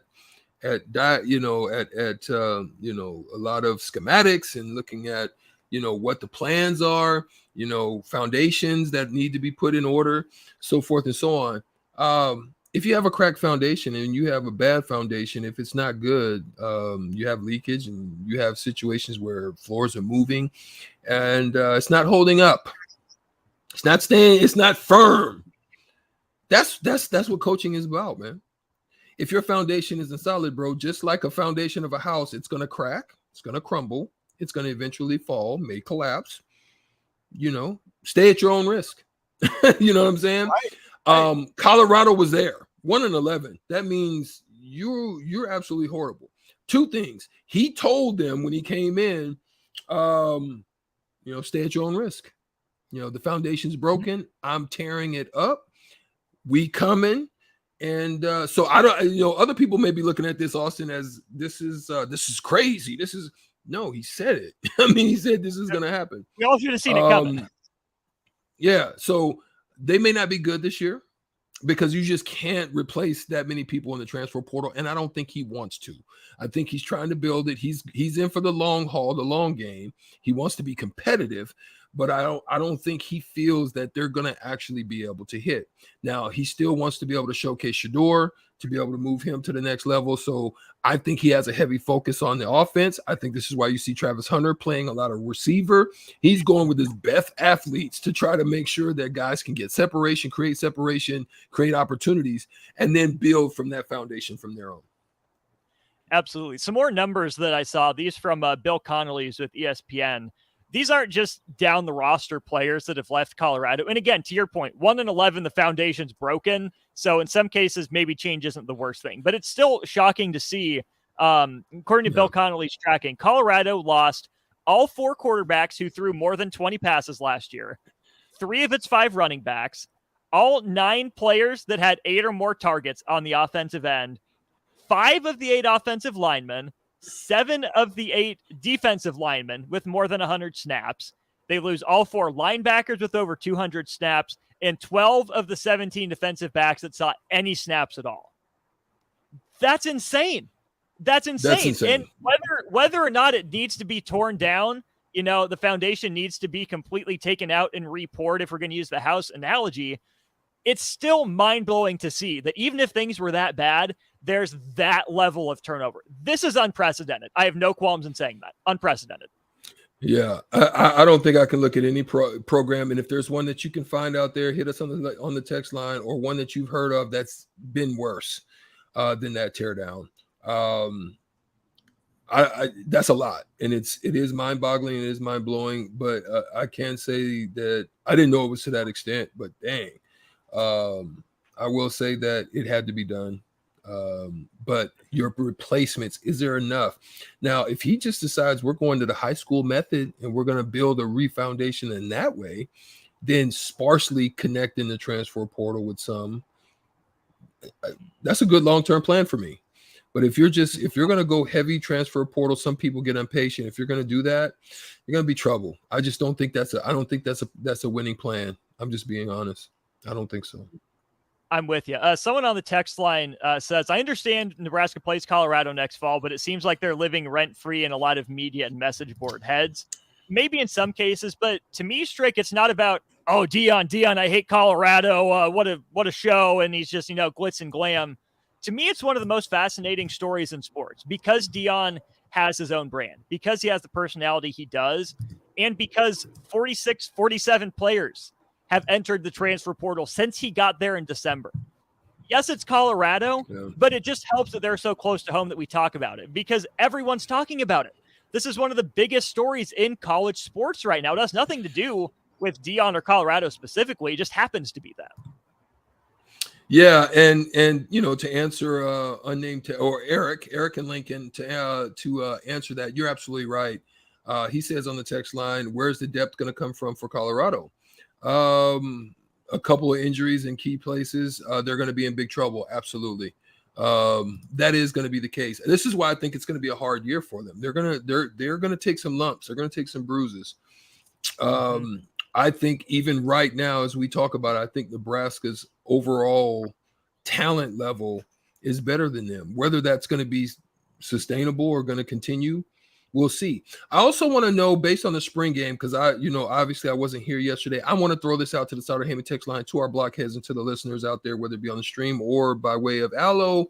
a lot of schematics and looking at, what the plans are, foundations that need to be put in order, so forth and so on. If you have a cracked foundation and you have a bad foundation, if it's not good, you have leakage and you have situations where floors are moving and it's not holding up. It's not staying. It's not firm. That's what coaching is about, man. If your foundation isn't solid, bro, just like a foundation of a house, it's going to crack. It's going to crumble. It's going to eventually fall, may collapse. Stay at your own risk. You know what I'm saying? Right. Colorado was there. 1-11. That means you're absolutely horrible. 2 things. He told them when he came in, stay at your own risk. The foundation's broken. I'm tearing it up. We coming. And so I don't, other people may be looking at this, Austin, as this is crazy. No, he said it. I mean, he said this is going to happen. We all should have seen it coming. Yeah. So they may not be good this year, because you just can't replace that many people in the transfer portal. And I don't think he wants to. I think he's trying to build it. He's in for the long haul, the long game. He wants to be competitive, but I don't think he feels that they're going to actually be able to hit. Now, he still wants to be able to showcase Shador, to be able to move him to the next level. So I think he has a heavy focus on the offense. I think this is why you see Travis Hunter playing a lot of receiver. He's going with his best athletes to try to make sure that guys can get separation, create opportunities, and then build from that foundation from their own. Absolutely. Some more numbers that I saw, these from Bill Connolly's with ESPN. These aren't just down the roster players that have left Colorado. And again, to your point, 1-11, the foundation's broken. So in some cases, maybe change isn't the worst thing, but it's still shocking to see. According to Bill Connolly's tracking, Colorado lost all 4 quarterbacks who threw more than 20 passes last year, 3 of its 5 running backs, all 9 players that had 8 or more targets on the offensive end, 5 of the 8 offensive linemen, 7 of the 8 defensive linemen with more than 100 snaps. They lose all 4 linebackers with over 200 snaps and 12 of the 17 defensive backs that saw any snaps at all. That's insane. That's insane. And whether or not it needs to be torn down, the foundation needs to be completely taken out and repoured, if we're going to use the house analogy, it's still mind-blowing to see that even if things were that bad, there's that level of turnover. This is unprecedented. I have no qualms in saying that. Unprecedented. Yeah, I don't think I can look at any program, and if there's one that you can find out there, hit us on the text line, or one that you've heard of that's been worse than that teardown. That's a lot, and it is mind-boggling, it is mind-blowing. But I can say that I didn't know it was to that extent. But dang, I will say that it had to be done. But your replacements, is there enough? Now, if he just decides we're going to the high school method and we're going to build a refoundation in that way, then sparsely connecting the transfer portal with some, that's a good long-term plan for me. But if you're going to go heavy transfer portal, some people get impatient. If you're going to do that, you're going to be trouble. I just don't think that's a winning plan. I'm just being honest. I don't think so. I'm with you. Someone on the text line says, I understand Nebraska plays Colorado next fall, but it seems like they're living rent-free in a lot of media and message board heads. Maybe in some cases, but to me, Strick, it's not about, Deion, I hate Colorado. What a show. And he's just, glitz and glam. To me, it's one of the most fascinating stories in sports because Dion has his own brand, because he has the personality he does, and because 46, 47 players have entered the transfer portal since he got there in December. Yes, it's Colorado, but it just helps that they're so close to home that we talk about it because everyone's talking about it. This is one of the biggest stories in college sports right now. It has nothing to do with Dion or Colorado specifically. It just happens to be that. Yeah, and to answer unnamed or Eric and Lincoln to answer that, you're absolutely right. He says on the text line, where's the depth going to come from for Colorado? A couple of injuries in key places. They're going to be in big trouble. Absolutely. That is going to be the case. This is why I think it's going to be a hard year for them. They're going to take some lumps. They're going to take some bruises. I think even right now, as we talk about it, I think Nebraska's overall talent level is better than them. Whether that's going to be sustainable or going to continue, we'll see. I also want to know, based on the spring game, because obviously I wasn't here yesterday. I want to throw this out to the Starter Heyman text line, to our blockheads and to the listeners out there, whether it be on the stream or by way of Allo.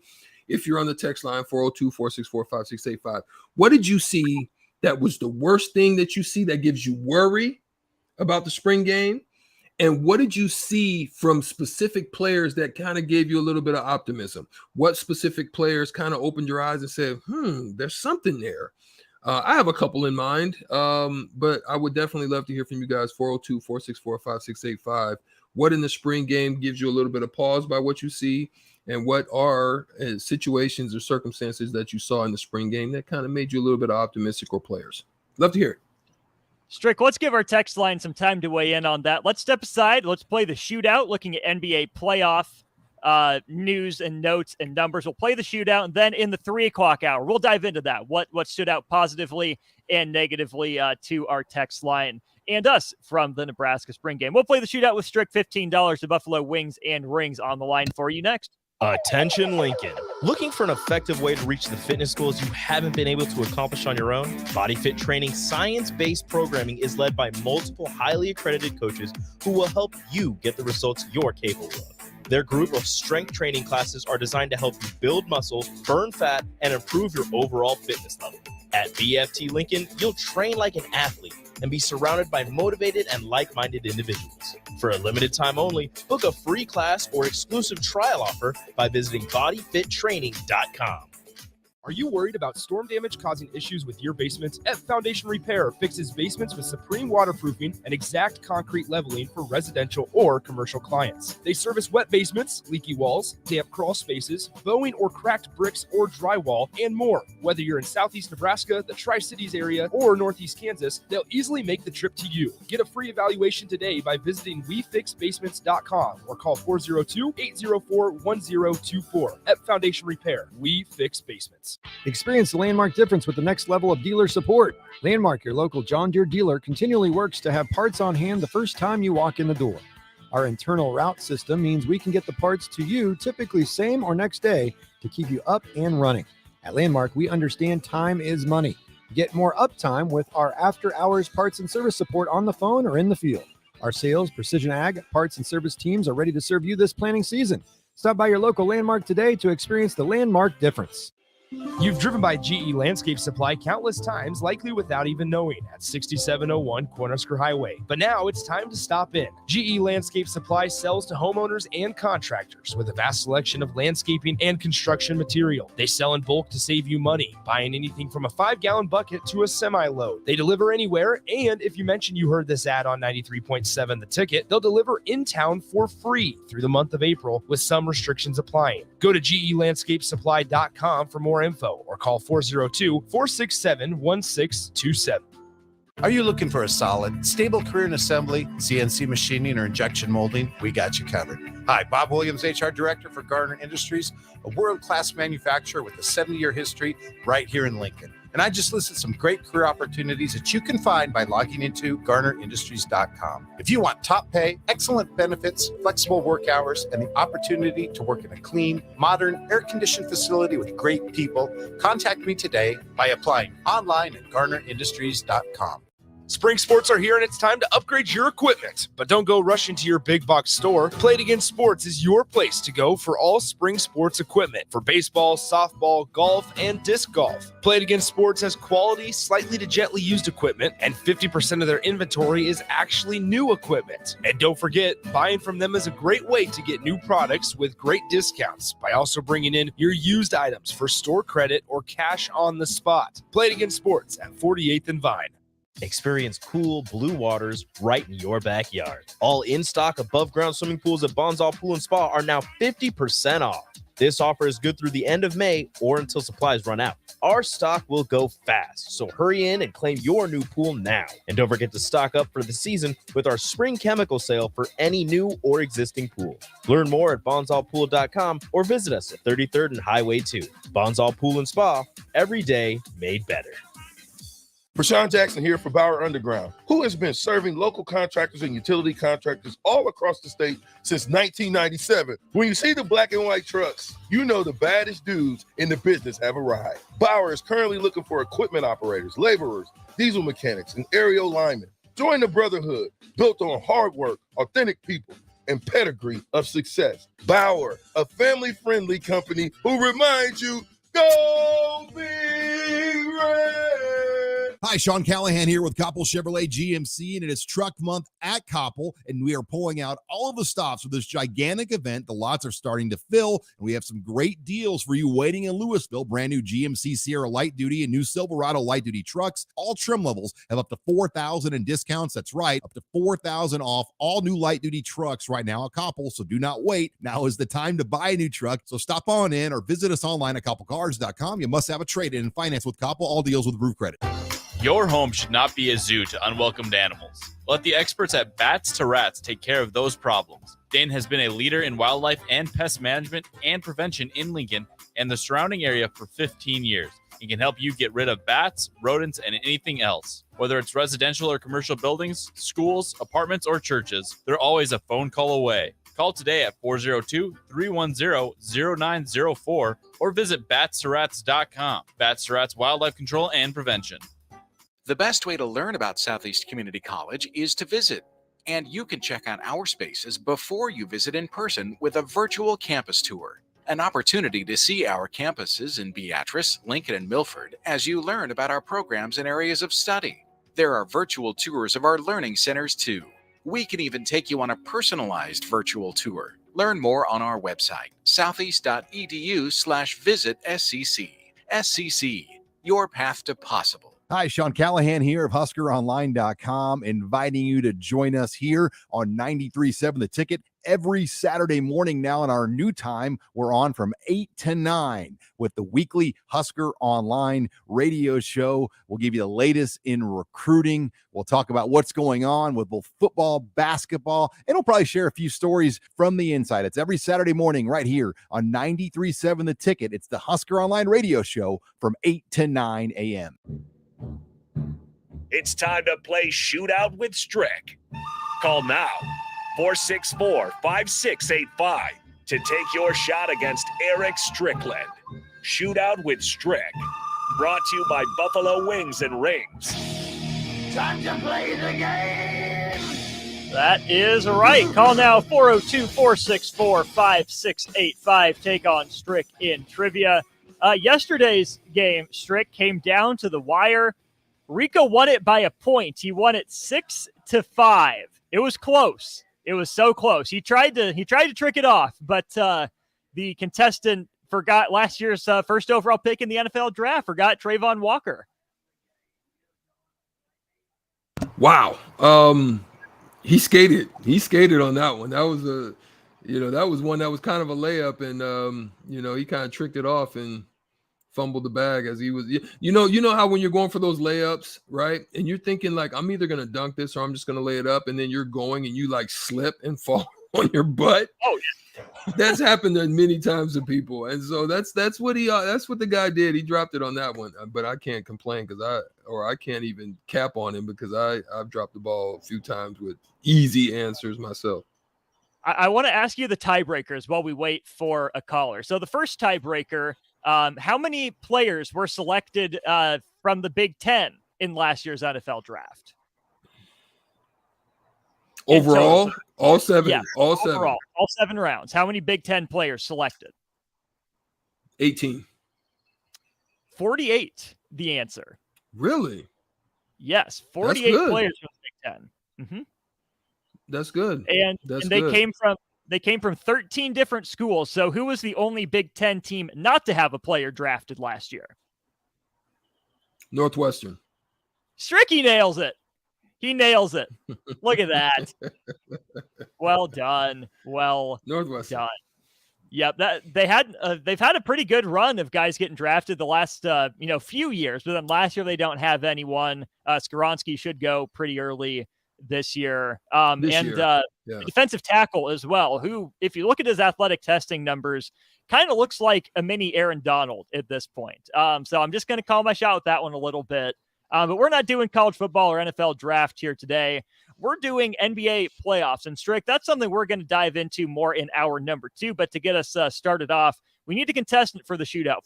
If you're on the text line, 402-464-5685. What did you see that was the worst thing that you see that gives you worry about the spring game? And what did you see from specific players that kind of gave you a little bit of optimism? What specific players kind of opened your eyes and said, there's something there? I have a couple in mind, but I would definitely love to hear from you guys, 402-464-5685. What in the spring game gives you a little bit of pause by what you see? And what are situations or circumstances that you saw in the spring game that kind of made you a little bit optimistic, or players? Love to hear it. Strick, let's give our text line some time to weigh in on that. Let's step aside. Let's play the shootout, looking at NBA playoff news and notes and numbers. We'll play the shootout, and then in the 3 o'clock hour, we'll dive into that. What stood out positively and negatively to our text line and us from the Nebraska spring game. We'll play the shootout with Strick, $15 to Buffalo Wings and Rings on the line for you next. Attention Lincoln. Looking for an effective way to reach the fitness goals you haven't been able to accomplish on your own? Body Fit Training science-based programming is led by multiple highly accredited coaches who will help you get the results you're capable of. Their group of strength training classes are designed to help you build muscle, burn fat, and improve your overall fitness level. At BFT Lincoln, you'll train like an athlete and be surrounded by motivated and like-minded individuals. For a limited time only, book a free class or exclusive trial offer by visiting bodyfittraining.com. Are you worried about storm damage causing issues with your basement? F Foundation Repair fixes basements with supreme waterproofing and exact concrete leveling for residential or commercial clients. They service wet basements, leaky walls, damp crawl spaces, bowing or cracked bricks or drywall, and more. Whether you're in Southeast Nebraska, the Tri-Cities area, or Northeast Kansas, they'll easily make the trip to you. Get a free evaluation today by visiting WeFixBasements.com or call 402-804-1024. F Foundation Repair. We fix basements. Experience the Landmark difference with the next level of dealer support. Landmark, your local John Deere dealer, continually works to have parts on hand the first time you walk in the door. Our internal route system means we can get the parts to you typically same or next day to keep you up and running. At Landmark, we understand time is money. Get more uptime with our after-hours parts and service support on the phone or in the field. Our sales, precision ag, parts and service teams are ready to serve you this planting season. Stop by your local Landmark today to experience the Landmark difference. You've driven by GE Landscape Supply countless times, likely without even knowing, at 6701 Cornhusker Highway. But now it's time to stop in. GE Landscape Supply sells to homeowners and contractors with a vast selection of landscaping and construction material. They sell in bulk to save you money, buying anything from a 5-gallon bucket to a semi-load. They deliver anywhere, and if you mention you heard this ad on 93.7 The Ticket, they'll deliver in town for free through the month of April, with some restrictions applying. Go to GELandscapesupply.com for more info or call 402-467-1627. Are you looking for a solid, stable career in assembly, CNC machining, or injection molding? We got you covered. Hi, Bob Williams, HR Director for Garner Industries, a world-class manufacturer with a 70-year history right here in Lincoln. And I just listed some great career opportunities that you can find by logging into GarnerIndustries.com. If you want top pay, excellent benefits, flexible work hours, and the opportunity to work in a clean, modern, air-conditioned facility with great people, contact me today by applying online at GarnerIndustries.com. Spring sports are here and it's time to upgrade your equipment. But don't go rushing to your big box store. Play It Again Sports is your place to go for all spring sports equipment for baseball, softball, golf, and disc golf. Play It Again Sports has quality, slightly to gently used equipment, and 50% of their inventory is actually new equipment. And don't forget, buying from them is a great way to get new products with great discounts by also bringing in your used items for store credit or cash on the spot. Play It Again Sports at 48th and Vine. Experience cool blue waters right in your backyard. All in-stock above-ground swimming pools at Bonsall Pool and Spa are now 50% off. This offer is good through the end of May or until supplies run out. Our stock will go fast, so hurry in and claim your new pool now. And don't forget to stock up for the season with our spring chemical sale for any new or existing pool. Learn more at bonsallpool.com or visit us at 33rd and Highway 2. Bonsall Pool and Spa, every day made better. Rashawn Jackson here for Bauer Underground, who has been serving local contractors and utility contractors all across the state since 1997. When you see the black and white trucks, you know the baddest dudes in the business have arrived. Bauer is currently looking for equipment operators, laborers, diesel mechanics, and aerial linemen. Join the brotherhood built on hard work, authentic people, and pedigree of success. Bauer, a family-friendly company who reminds you, go Big Red! Hi, Sean Callahan here with Koppel Chevrolet GMC, and it is Truck Month at Koppel, and we are pulling out all of the stops for this gigantic event. The lots are starting to fill, and we have some great deals for you waiting in Louisville. Brand new GMC Sierra Light Duty and new Silverado Light Duty trucks. All trim levels have up to $4,000 in discounts. That's right, up to $4,000 off all new light duty trucks right now at Koppel, so do not wait. Now is the time to buy a new truck, so stop on in or visit us online at koppelcars.com. You must have a trade-in and finance with Koppel. All deals with approved credit. Your home should not be a zoo to unwelcomed animals. Let the experts at Bats to Rats take care of those problems. Dane has been a leader in wildlife and pest management and prevention in Lincoln and the surrounding area for 15 years. He can help you get rid of bats, rodents, and anything else. Whether it's residential or commercial buildings, schools, apartments, or churches, they're always a phone call away. Call today at 402-310-0904 or visit batsterats.com. Bats to Rats Wildlife Control and Prevention. The best way to learn about Southeast Community College is to visit, and you can check out our spaces before you visit in person with a virtual campus tour, an opportunity to see our campuses in Beatrice, Lincoln, and Milford as you learn about our programs and areas of study. There are virtual tours of our learning centers too. We can even take you on a personalized virtual tour. Learn more on our website, southeast.edu/visit SCC. SCC, your path to possible. Hi, Sean Callahan here of HuskerOnline.com, inviting you to join us here on 93.7 The Ticket every Saturday morning now. In our new time, we're on from 8 to 9 with the weekly Husker Online radio show. We'll give you the latest in recruiting. We'll talk about what's going on with both football, basketball, and we'll probably share a few stories from the inside. It's every Saturday morning right here on 93.7 The Ticket. It's the Husker Online radio show from 8 to 9 a.m. It's time to play Shootout with Strick. Call now, 464-5685, to take your shot against Eric Strickland. Shootout with Strick, brought to you by Buffalo Wings and Rings. Time to play the game! That is right. Call now, 402-464-5685. Take on Strick in trivia. Yesterday's game, Strick, came down to the wire. Rico won it by a point. He won it 6-5. It was close. It was so close. He tried to trick it off, but the contestant forgot last year's first overall pick in the NFL draft. Forgot Trayvon Walker. Wow. He skated. He skated on that one. That was that was one that was kind of a layup, and he kind of tricked it off and fumbled the bag as he was. You know how when you're going for those layups, right? And you're thinking like, I'm either gonna dunk this or I'm just gonna lay it up, and then you're going and you like slip and fall on your butt. Oh yeah. That's happened many times to people, and so that's what the guy did. He dropped it on that one, but I can't complain because I can't even cap on him because I've dropped the ball a few times with easy answers myself. I want to ask you the tiebreakers while we wait for a caller. So the first tiebreaker, how many players were selected from the Big Ten in last year's NFL draft? Overall, all seven. Yes, all overall, seven. all 7 rounds. How many Big Ten players selected? 18. 48, the answer. Really? Yes, That's 48 good. players from the Big Ten. Mm-hmm. That's good. And they good. came from 13 different schools. So who was the only Big Ten team not to have a player drafted last year? Northwestern. Stricky nails it. He nails it. Look at that. Well done. Well Northwestern. done. Yep, they've had a pretty good run of guys getting drafted the last few years, but then last year they don't have anyone. Skoronsky should go pretty early this year. Defensive tackle as well, who, if you look at his athletic testing numbers, kind of looks like a mini Aaron Donald at this point. So I'm just going to call my shot with that one a little bit. But we're not doing college football or NFL draft here today. We're doing NBA playoffs. And Strick, that's something we're going to dive into more in hour number 2. But to get us started off, we need a contestant for the shootout,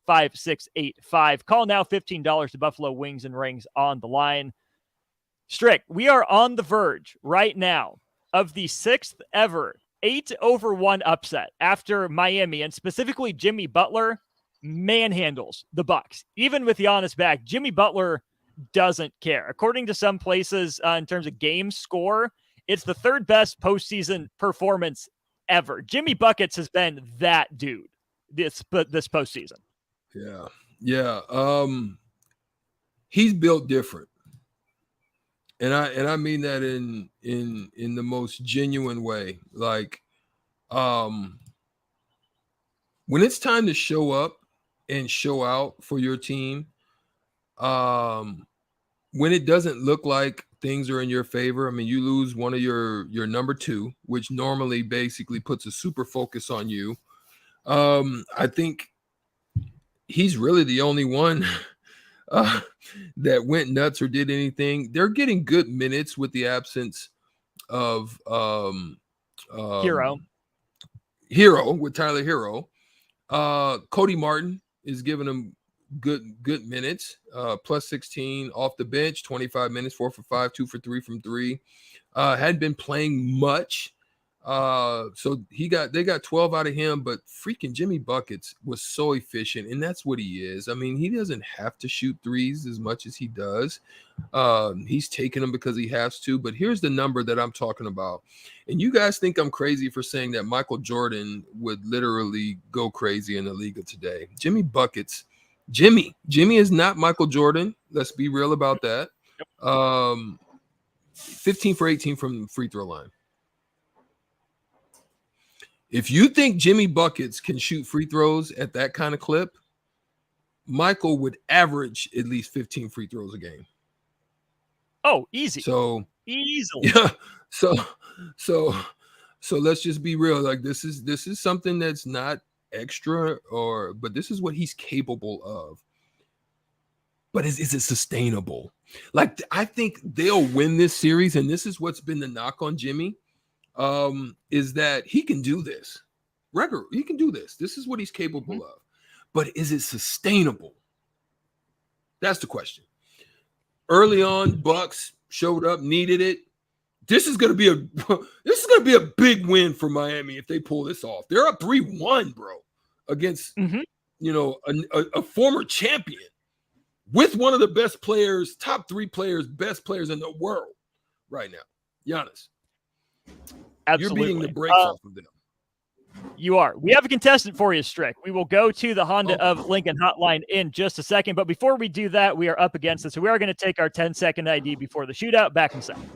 402-464-5685. Call now, $15 to Buffalo Wings and Rings on the line. Strick, we are on the verge right now of the 6th ever 8-1 upset after Miami, and specifically Jimmy Butler manhandles the Bucks. Even with Giannis back, Jimmy Butler doesn't care. According to some places, in terms of game score, it's the 3rd best postseason performance ever. Jimmy Buckets has been that dude this postseason. Yeah. He's built different, and I mean that in the most genuine way. Like, when it's time to show up and show out for your team, when it doesn't look like things are in your favor, I mean, you lose one of your number 2, which normally basically puts a super focus on you. I think he's really the only one that went nuts or did anything. They're getting good minutes with the absence of Hero with Tyler Hero. Cody Martin is giving him good minutes, plus 16 off the bench, 25 minutes, 4 for 5, 2 for 3 from 3. Hadn't been playing much, so they got 12 out of him. But freaking Jimmy Buckets was so efficient, and that's what he is. I mean, he doesn't have to shoot threes as much as he does. He's taking them because he has to. But here's the number that I'm talking about. And you guys think I'm crazy for saying that Michael Jordan would literally go crazy in the league of today. Jimmy Buckets. Jimmy is not Michael Jordan. Let's be real about that. 15 for 18 from the free throw line. If you think Jimmy Buckets can shoot free throws at that kind of clip, Michael would average at least 15 free throws a game. Oh, easy. So easily. Yeah. So let's just be real. Like, this is something that's not extra, but this is what he's capable of. But is it sustainable? Like, I think they'll win this series, and this is what's been the knock on Jimmy, is that he can do this. He can do this. This is what he's capable of. But is it sustainable? That's the question. Early on, Bucks showed up, needed it. This is gonna be a big win for Miami if they pull this off. They're up 3-1, bro, against a former champion with one of the best players, top 3 players, best players in the world right now. Giannis. Absolutely. You're beating the brakes off of them. You are. We have a contestant for you, Strick. We will go to the Honda of Lincoln hotline in just a second. But before we do that, we are up against it. So we are going to take our 10-second ID before the shootout. Back in a second.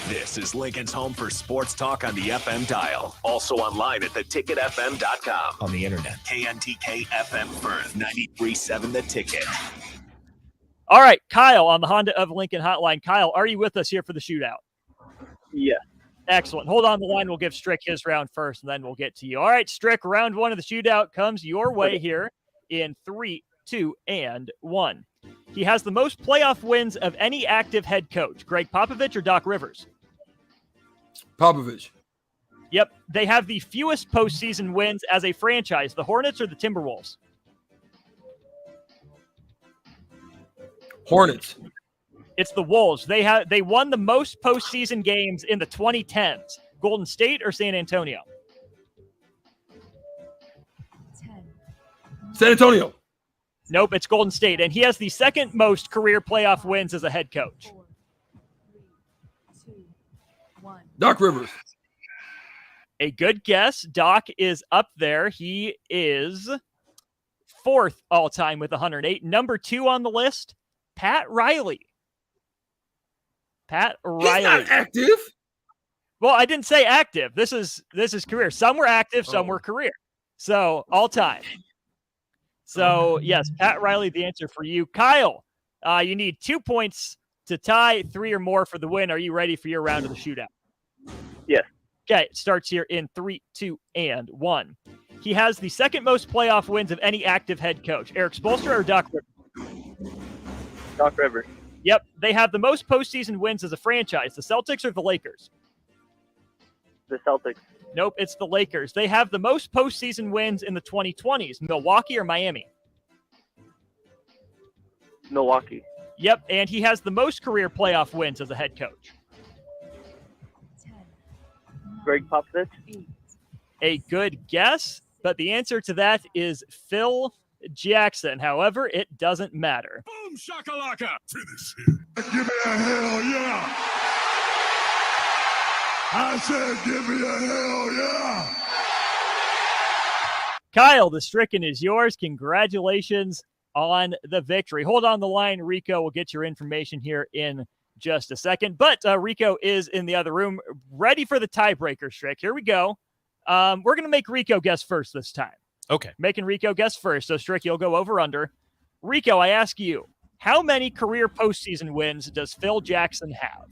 This is Lincoln's home for sports talk on the FM dial. Also online at theticketfm.com. On the internet. KNTK FM Firth, 93.7 The Ticket. All right, Kyle on the Honda of Lincoln hotline. Kyle, are you with us here for the shootout? Yeah. Excellent. Hold on the line. We'll give Strick his round first, and then we'll get to you. All right, Strick, round 1 of the shootout comes your way here in 3, 2, and 1. He has the most playoff wins of any active head coach. Greg Popovich or Doc Rivers? Popovich. Yep. They have the fewest postseason wins as a franchise. The Hornets or the Timberwolves? Hornets. It's the Wolves. They won the most postseason games in the 2010s. Golden State or San Antonio? San Antonio. Nope, it's Golden State. And he has the second most career playoff wins as a head coach. Doc Rivers. A good guess. Doc is up there. He is fourth all-time with 108. Number 2 on the list, Pat Riley. Pat Riley. He's not active. Well, I didn't say active. This is career. Some were active, some were career. So all-time. So, yes, Pat Riley, the answer for you. Kyle, you need 2 points to tie, 3 or more for the win. Are you ready for your round of the shootout? Yes. Okay, it starts here in 3, 2, and 1. He has the second most playoff wins of any active head coach. Eric Spoelstra or Doc Rivers? Doc Rivers. Yep, they have the most postseason wins as a franchise. The Celtics or the Lakers? The Celtics. Nope, it's the Lakers. They have the most postseason wins in the 2020s. Milwaukee or Miami? Milwaukee. Yep, and he has the most career playoff wins as a head coach. Greg Popovich. A good guess, but the answer to that is Phil Jackson. However, it doesn't matter. Boom shakalaka. Finish him. Give me a hell yeah. I said give me a hell yeah. Kyle, the stricken is yours. Congratulations on the victory. Hold on the line. Rico will get your information here in just a second. But Rico is in the other room, ready for the tiebreaker, Strick. Here we go. We're going to make Rico guess first this time. Okay. Making Rico guess first. So, Strick, you'll go over under. Rico, I ask you, how many career postseason wins does Phil Jackson have?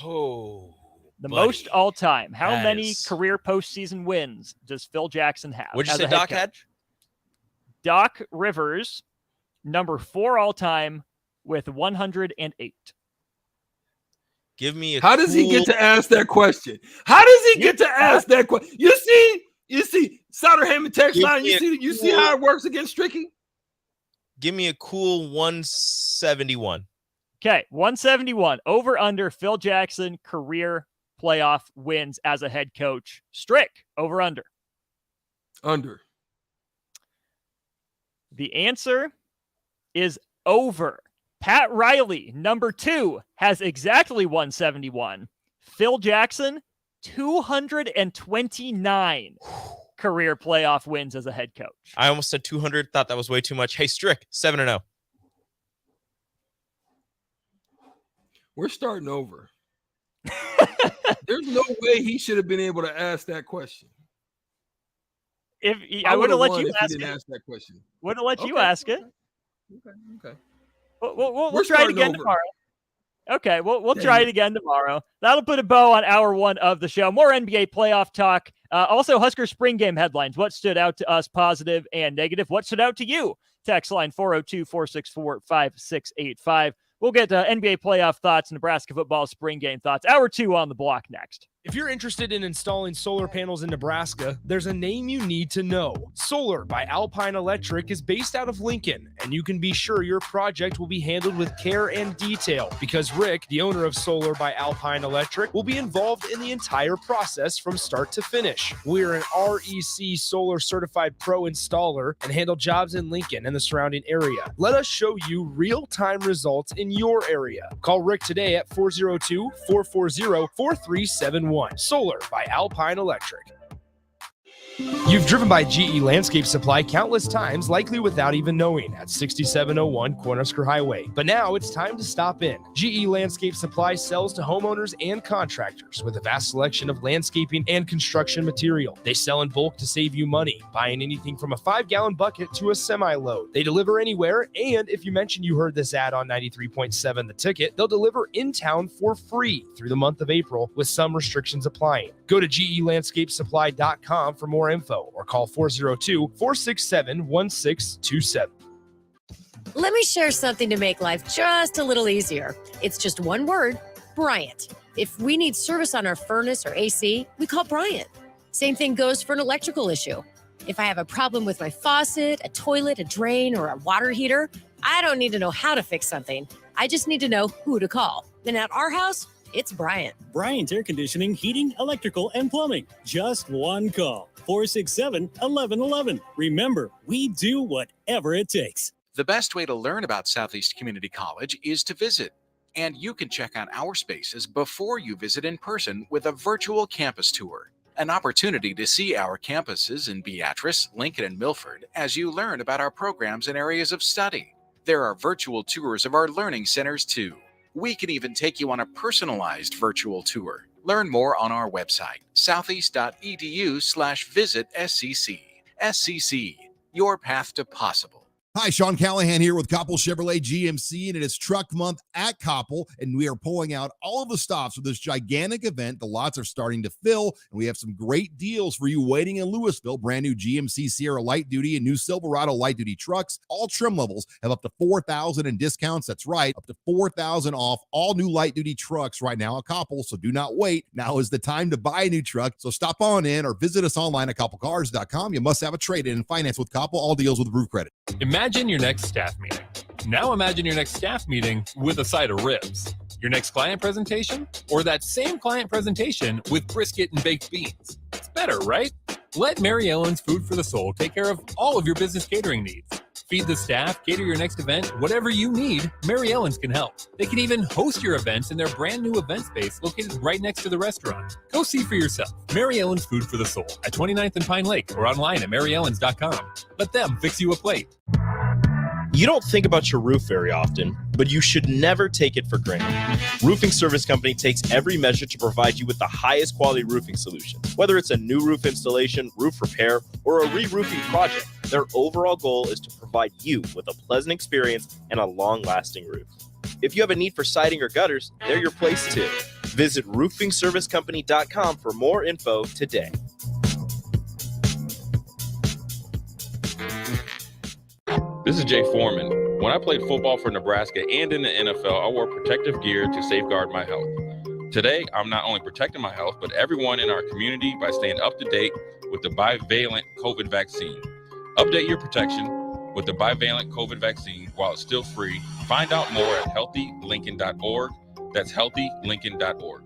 Oh, the buddy. most all time. How That many is- career postseason wins does Phil Jackson have? What'd you as say a head Doc coach? had? Doc Rivers, number 4 all time with 108. Give me a How does he get to ask that question? How does he get to ask that question? You see, Souderham text Give line. me You see how it works against Stricky? Give me a cool 171. Okay, 171. Over under Phil Jackson career playoff wins as a head coach. Strick, over under. Under. The answer is over. Pat Riley, number 2, has exactly 171. Phil Jackson, 229 career playoff wins as a head coach. I almost said 200. Thought that was way too much. Hey, Strick, 7-0. We're starting over. There's no way he should have been able to ask that question. If I would have let you ask didn't it. ask that question. Would have let you Okay, ask it. Okay. We'll try it starting again over. tomorrow. Okay, we'll Dang try it. it again tomorrow. That'll put a bow on hour 1 of the show. More NBA playoff talk. Also, Husker spring game headlines. What stood out to us, positive and negative? What stood out to you? Text line 402-464-5685. We'll get NBA playoff thoughts, Nebraska football spring game thoughts. Hour 2 on the block next. If you're interested in installing solar panels in Nebraska, there's a name you need to know. Solar by Alpine Electric is based out of Lincoln, and you can be sure your project will be handled with care and detail because Rick, the owner of Solar by Alpine Electric, will be involved in the entire process from start to finish. We're an REC Solar Certified Pro installer and handle jobs in Lincoln and the surrounding area. Let us show you real-time results in your area. Call Rick today at 402-440-4371. Solar by Alpine Electric. You've driven by GE Landscape Supply countless times, likely without even knowing, at 6701 Cornhusker Highway. But now it's time to stop in. GE Landscape Supply sells to homeowners and contractors with a vast selection of landscaping and construction material. They sell in bulk to save you money, buying anything from a 5-gallon bucket to a semi-load. They deliver anywhere, and if you mention you heard this ad on 93.7 The Ticket, they'll deliver in town for free through the month of April with some restrictions applying. Go to GELandscapesupply.com for more info or call 402-467-1627. Let me share something to make life just a little easier. It's just one word, Bryant. If we need service on our furnace or AC, we call Bryant. Same thing goes for an electrical issue. If I have a problem with my faucet, a toilet, a drain, or a water heater, I don't need to know how to fix something. I just need to know who to call. And at our house, it's Bryant. Bryant Air Conditioning, Heating, Electrical, and Plumbing. Just one call. 467-1111. Remember, we do whatever it takes. The best way to learn about Southeast Community College is to visit. And you can check out our spaces before you visit in person with a virtual campus tour. An opportunity to see our campuses in Beatrice, Lincoln, and Milford as you learn about our programs and areas of study. There are virtual tours of our learning centers too. We can even take you on a personalized virtual tour. Learn more on our website, southeast.edu/visit SCC. SCC, your path to possible. Hi, Sean Callahan here with Koppel Chevrolet GMC, and it is Truck Month at Koppel, and we are pulling out all of the stops for this gigantic event. The lots are starting to fill, and we have some great deals for you waiting in Louisville. Brand new GMC Sierra Light Duty and new Silverado Light Duty trucks. All trim levels have up to $4,000 in discounts. That's right, up to $4,000 off all new light duty trucks right now at Koppel, so do not wait. Now is the time to buy a new truck, so stop on in or visit us online at KoppelCars.com. You must have a trade-in and finance with Koppel. All deals with approved credit. Imagine your next staff meeting. Now imagine your next staff meeting with a side of ribs. Your next client presentation, or that same client presentation with brisket and baked beans. It's better, right? Let Mary Ellen's Food for the Soul take care of all of your business catering needs. Feed the staff, cater your next event, whatever you need, Mary Ellen's can help. They can even host your events in their brand new event space located right next to the restaurant. Go see for yourself. Mary Ellen's Food for the Soul at 29th and Pine Lake or online at maryellens.com. Let them fix you a plate. You don't think about your roof very often, but you should never take it for granted. Roofing Service Company takes every measure to provide you with the highest quality roofing solution. Whether it's a new roof installation, roof repair, or a re-roofing project, their overall goal is to provide you with a pleasant experience and a long-lasting roof. If you have a need for siding or gutters, they're your place too. Visit roofingservicecompany.com for more info today. This is Jay Foreman. When I played football for Nebraska and in the NFL, I wore protective gear to safeguard my health. Today, I'm not only protecting my health, but everyone in our community by staying up to date with the bivalent COVID vaccine. Update your protection with the bivalent COVID vaccine while it's still free. Find out more at healthylincoln.org. That's healthylincoln.org.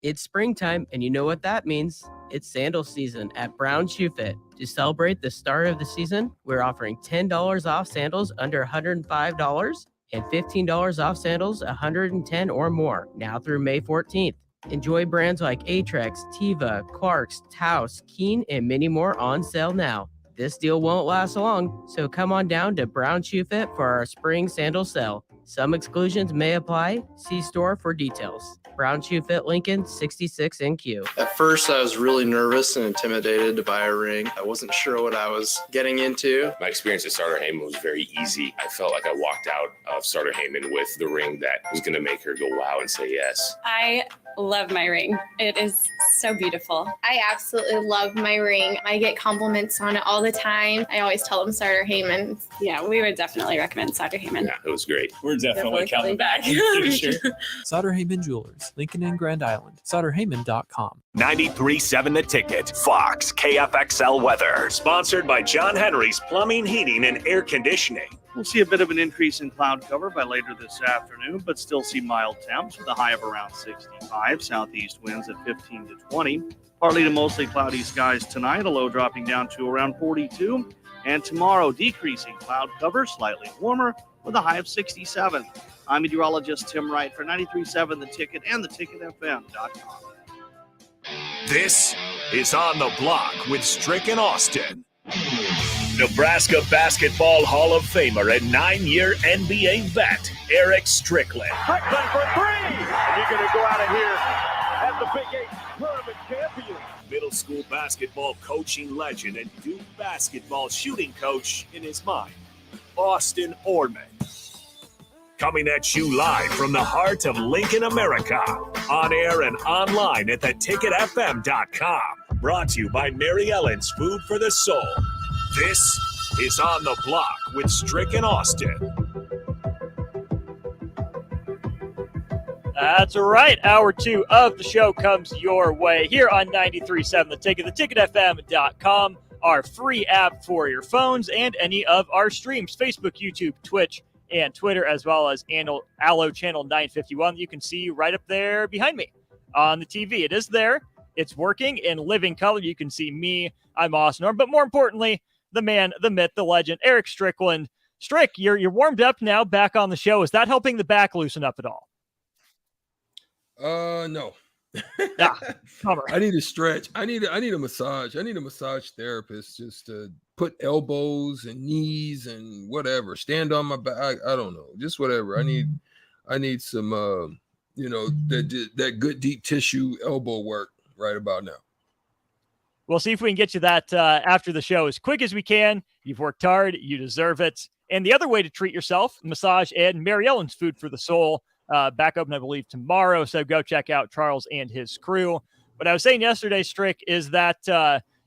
It's springtime, and you know what that means. It's sandal season at Brown Shoe Fit. To celebrate the start of the season, we're offering $10 off sandals under $105 and $15 off sandals $110 or more, now through May 14th. Enjoy brands like Atrex, Tiva, Clarks, Taos, Keen, and many more on sale now. This deal won't last long, so come on down to Brown Shoe Fit for our spring sandal sale. Some exclusions may apply. See store for details. Brown Shoe Fit Lincoln, 66 NQ. At first, I was really nervous and intimidated to buy a ring. I wasn't sure what I was getting into. My experience at Starter Heyman was very easy. I felt like I walked out of Starter Heyman with the ring that was going to make her go wow and say yes. I love my ring. It is so beautiful. I absolutely love my ring. I get compliments on it all the time. I always tell them Starter Heyman. Yeah, we would definitely recommend Starter Heyman. Yeah, it was great. We're definitely coming back. Sure. Sauter Heyman Jewelers, Lincoln and Grand Island. SauterHeyman.com. 93.7 The Ticket, Fox, KFXL weather. Sponsored by John Henry's Plumbing, Heating, and Air Conditioning. We'll see a bit of an increase in cloud cover by later this afternoon, but still see mild temps with a high of around 65. Southeast winds at 15 to 20. Partly to mostly cloudy skies tonight, a low dropping down to around 42. And tomorrow, decreasing cloud cover, slightly warmer with a high of 67. I'm meteorologist Tim Wright for 93.7 The Ticket and theticketfm.com. This is On the Block with Strick and Austin. Nebraska Basketball Hall of Famer and 9-year NBA vet, Eric Strickland. Strickland for three! And you're going to go out of here as the Big 8 tournament champion. Middle school basketball coaching legend and Duke basketball shooting coach in his mind, Austin Orman. Coming at you live from the heart of Lincoln, America. On air and online at theticketfm.com. Brought to you by Mary Ellen's Food for the Soul. This is On the Block with Strick and Austin. That's right. Hour 2 of the show comes your way here on 93.7 The Ticket, theticketfm.com. our free app for your phones and any of our streams, Facebook, YouTube, Twitch, and Twitter, as well as Allo Channel 951. You can see right up there behind me on the TV. It is there. It's working in living color. You can see me. I'm Austin Norm. But more importantly, the man, the myth, the legend, Eric Strickland. Strick, you're warmed up now, back on the show. Is that helping the back loosen up at all? No. I need a stretch. I need a massage. I need a massage therapist just to put elbows and knees and whatever. Stand on my back. I don't know. Just whatever. I need some that good deep tissue elbow work right about now. We'll see if we can get you that after the show as quick as we can. You've worked hard. You deserve it. And the other way to treat yourself, massage and Mary Ellen's Food for the Soul. Back open, I believe, tomorrow. So go check out Charles and his crew. What I was saying yesterday, Strick, is that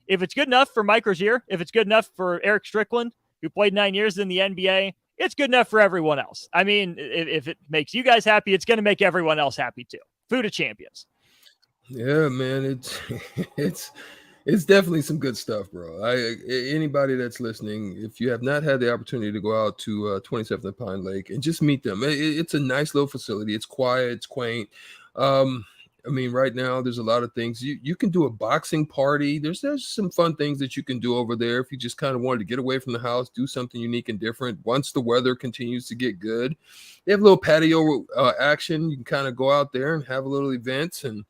if it's good enough for Mike Rozier, if it's good enough for Eric Strickland, who played 9 years in the NBA, it's good enough for everyone else. I mean, if it makes you guys happy, it's going to make everyone else happy too. Food of champions. Yeah, man, it's definitely some good stuff, bro. Anybody that's listening, if you have not had the opportunity to go out to 27th and Pine Lake and just meet them, it's a nice little facility. It's quiet, it's quaint. I mean, right now there's a lot of things you can do. A boxing party. There's some fun things that you can do over there if you just kind of wanted to get away from the house, do something unique and different. Once the weather continues to get good, they have a little patio action. You can kind of go out there and have a little events and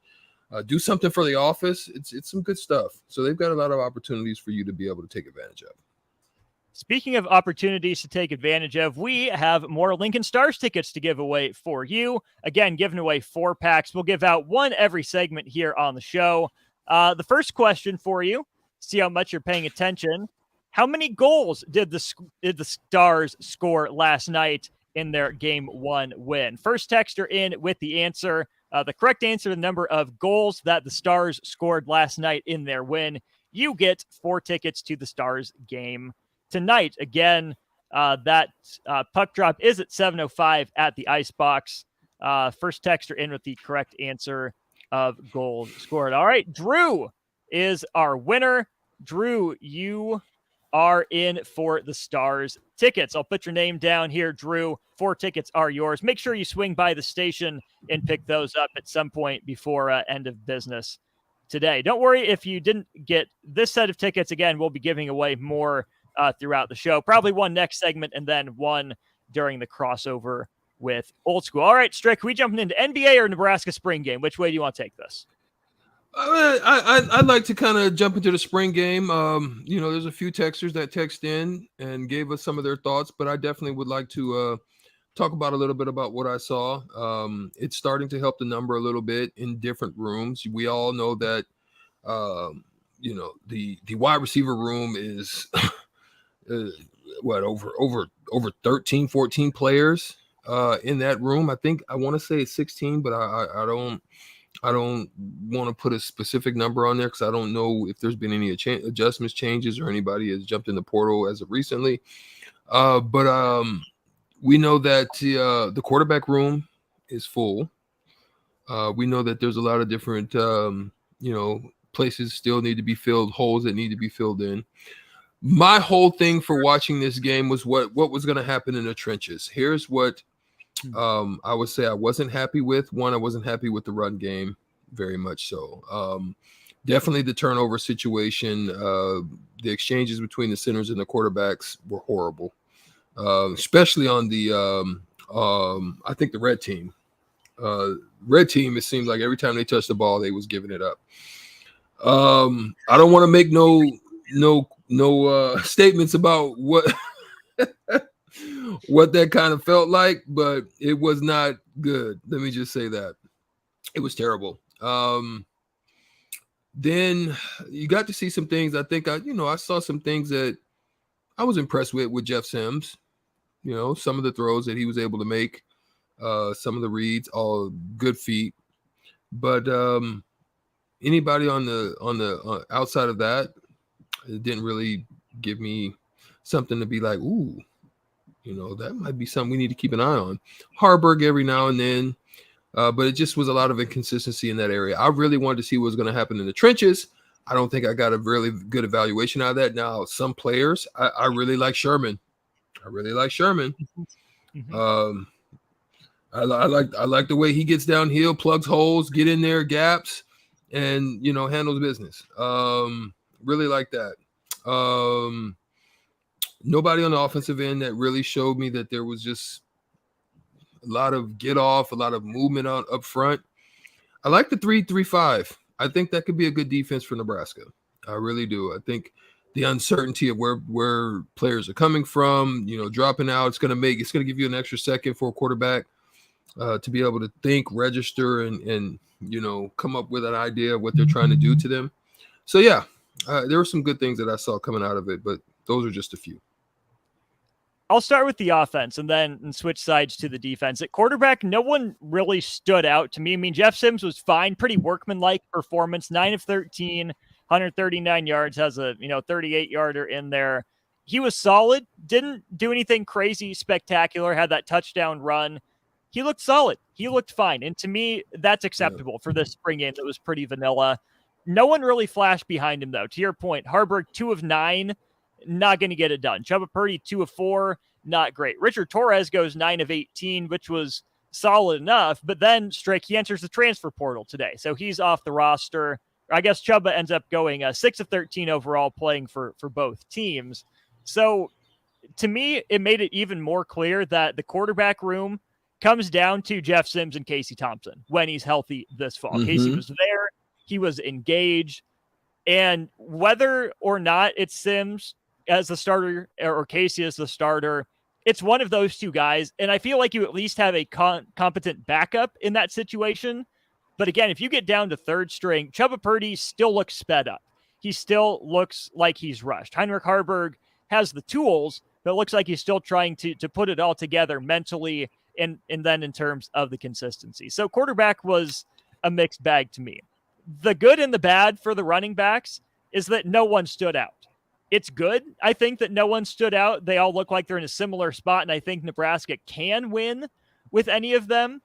do something for the office. It's some good stuff. So they've got a lot of opportunities for you to be able to take advantage of. Speaking of opportunities to take advantage of, we have more Lincoln Stars tickets to give away for you. Again, giving away 4 packs. We'll give out one every segment here on the show. The first question for you, see how much you're paying attention. How many goals did the Stars score last night in their Game 1 win? First texter in with the answer. The correct answer, the number of goals that the Stars scored last night in their win. You get 4 tickets to the Stars game tonight. Again, that puck drop is at 7:05 at the Icebox. First texter in with the correct answer of goals scored. All right, Drew is our winner. Drew, you are in for the Stars tickets. I'll put your name down here, Drew. 4 tickets are yours. Make sure you swing by the station and pick those up at some point before end of business today. Don't worry if you didn't get this set of tickets. Again, we'll be giving away more throughout the show. Probably one next segment and then one during the crossover with Old School. All right, Strick, we jumping into NBA or Nebraska spring game? Which way do you want to take this? I'd like to kind of jump into the spring game. There's a few texters that text in and gave us some of their thoughts, but I definitely would like to talk about a little bit about what I saw. It's starting to help the number a little bit in different rooms. We all know that, the wide receiver room is over 13, 14 players in that room. I want to say it's 16, but I don't want to put a specific number on there because I don't know if there's been any adjustments, changes, or anybody has jumped in the portal as of recently. But we know that the quarterback room is full. We know that there's a lot of different, places still need to be filled, holes that need to be filled in. My whole thing for watching this game was what was going to happen in the trenches. Here's what I would say I wasn't happy with. One, I wasn't happy with the run game, very much so. Definitely the turnover situation. The exchanges between the centers and the quarterbacks were horrible, especially on the I think the red team. Red team, it seemed like every time they touched the ball, they was giving it up. I don't want to make no statements about what what that kind of felt like, but it was not good. Let me just say that it was terrible. Then you got to see some things. I think I saw some things that I was impressed with Jeff Sims. Some of the throws that he was able to make, some of the reads, all good feet. But anybody on the outside of that, it didn't really give me something to be like, ooh, that might be something we need to keep an eye on. Harburg every now and then, but it just was a lot of inconsistency in that area. I really wanted to see what was going to happen in the trenches. I don't think I got a really good evaluation out of that. Now, some players, I really like Sherman. I really like Sherman. Mm-hmm. I like the way he gets downhill, plugs holes, get in there, gaps, and handles business. Really like that. Nobody on the offensive end that really showed me that there was just a lot of get off, a lot of movement up front. I like the 3-3-5. I think that could be a good defense for Nebraska. I really do. I think the uncertainty of where players are coming from, dropping out, it's going to give you an extra second for a quarterback to be able to think, register, and come up with an idea of what they're trying to do to them. So yeah, there were some good things that I saw coming out of it, but those are just a few. I'll start with the offense and then switch sides to the defense. At quarterback, no one really stood out to me. I mean, Jeff Sims was fine, pretty workmanlike performance, 9 of 13, 139 yards, has a 38-yarder in there. He was solid, didn't do anything crazy spectacular, had that touchdown run. He looked solid. He looked fine. And to me, that's acceptable for this spring game that was pretty vanilla. No one really flashed behind him, though. To your point, Harburg, 2 of 9. Not going to get it done. Chubba Purdy, 2 of 4, not great. Richard Torres goes 9 of 18, which was solid enough. But then Strick, he enters the transfer portal today, so he's off the roster. I guess Chubba ends up going 6 of 13 overall, playing for both teams. So to me, it made it even more clear that the quarterback room comes down to Jeff Sims and Casey Thompson when he's healthy this fall. Mm-hmm. Casey was there. He was engaged. And whether or not it's Sims as the starter or Casey as the starter, it's one of those two guys. And I feel like you at least have a competent backup in that situation. But again, if you get down to third string, Chubba Purdy still looks sped up. He still looks like he's rushed. Heinrich Harburg has the tools, but it looks like he's still trying to put it all together mentally and then in terms of the consistency. So quarterback was a mixed bag to me. The good and the bad for the running backs is that no one stood out. It's good, I think, that no one stood out. They all look like they're in a similar spot, and I think Nebraska can win with any of them,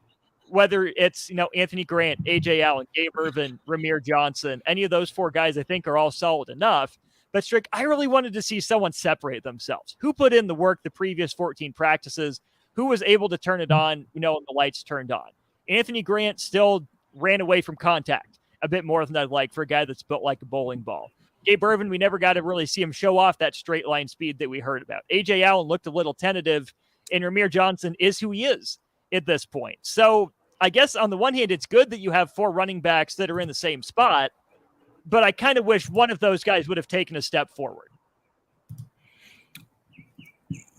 whether it's, Anthony Grant, A.J. Allen, Gabe Irvin, Ramir Johnson. Any of those 4 guys I think are all solid enough. But, Strick, I really wanted to see someone separate themselves. Who put in the work the previous 14 practices? Who was able to turn it on, when the lights turned on? Anthony Grant still ran away from contact a bit more than I'd like for a guy that's built like a bowling ball. Gabe Irvin, we never got to really see him show off that straight line speed that we heard about. A.J. Allen looked a little tentative, and Ramir Johnson is who he is at this point. So I guess on the one hand, it's good that you have 4 running backs that are in the same spot, but I kind of wish one of those guys would have taken a step forward.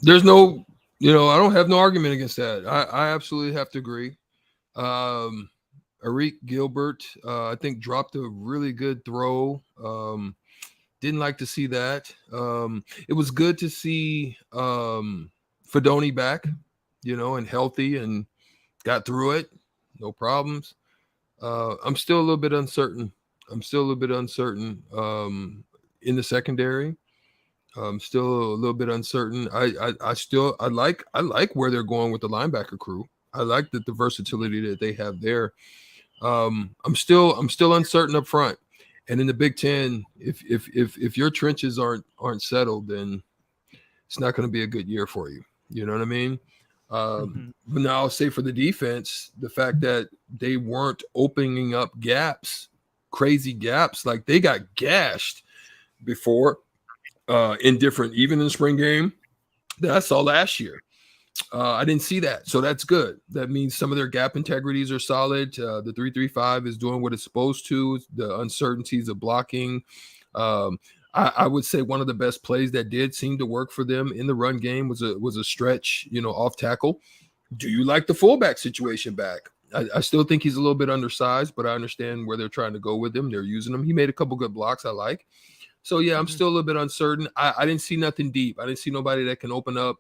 There's no, I don't have no argument against that. I absolutely have to agree. Arik Gilbert, I think, dropped a really good throw. Didn't like to see that. It was good to see Fedoni back, and healthy and got through it. No problems. I'm still a little bit uncertain. In the secondary. I'm still a little bit uncertain. I like where they're going with the linebacker crew. I like the versatility that they have there. I'm still uncertain up front. And in the Big Ten, if your trenches aren't settled, then it's not going to be a good year for you. You know what I mean? But now I'll say for the defense, the fact that they weren't opening up gaps, crazy gaps, like they got gashed before in different, even in the spring game that I saw last year. I didn't see that. So that's good. That means some of their gap integrities are solid. The 3-3-5 is doing what it's supposed to. The uncertainties of blocking. I would say one of the best plays that did seem to work for them in the run game was a stretch, off tackle. Do you like the fullback situation back? I still think he's a little bit undersized, but I understand where they're trying to go with him. They're using him. He made a couple good blocks I like. So, yeah, I'm still a little bit uncertain. I didn't see nothing deep. I didn't see nobody that can open up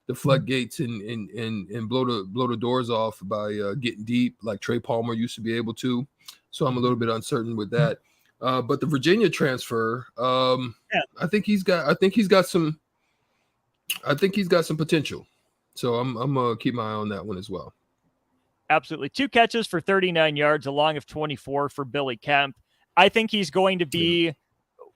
the floodgates and blow the doors off by getting deep like Trey Palmer used to be able to. So I'm a little bit uncertain with that. But the Virginia transfer, I think he's got some potential. So I'm gonna keep my eye on that one as well. Absolutely. 2 catches for 39 yards, a long of 24 for Billy Kemp. I think he's going to be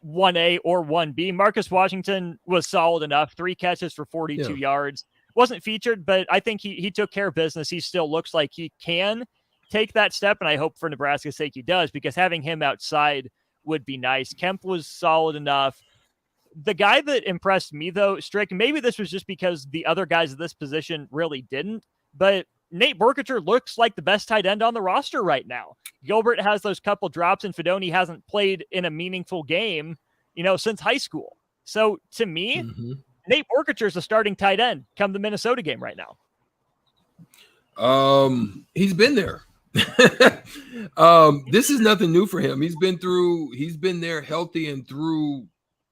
1A or 1B. Marcus Washington was solid enough. 3 catches for 42 yards. Wasn't featured, but I think he took care of business. He still looks like he can take that step, and I hope for Nebraska's sake he does, because having him outside would be nice. Kemp was solid enough. The guy that impressed me, though, Strick, maybe this was just because the other guys at this position really didn't, but Nate Borkacher looks like the best tight end on the roster right now. Gilbert has those couple drops, and Fedoni hasn't played in a meaningful game, since high school. So to me, Nate Borkacher is a starting tight end come the Minnesota game right now. He's been there. This is nothing new for him. He's been there healthy and through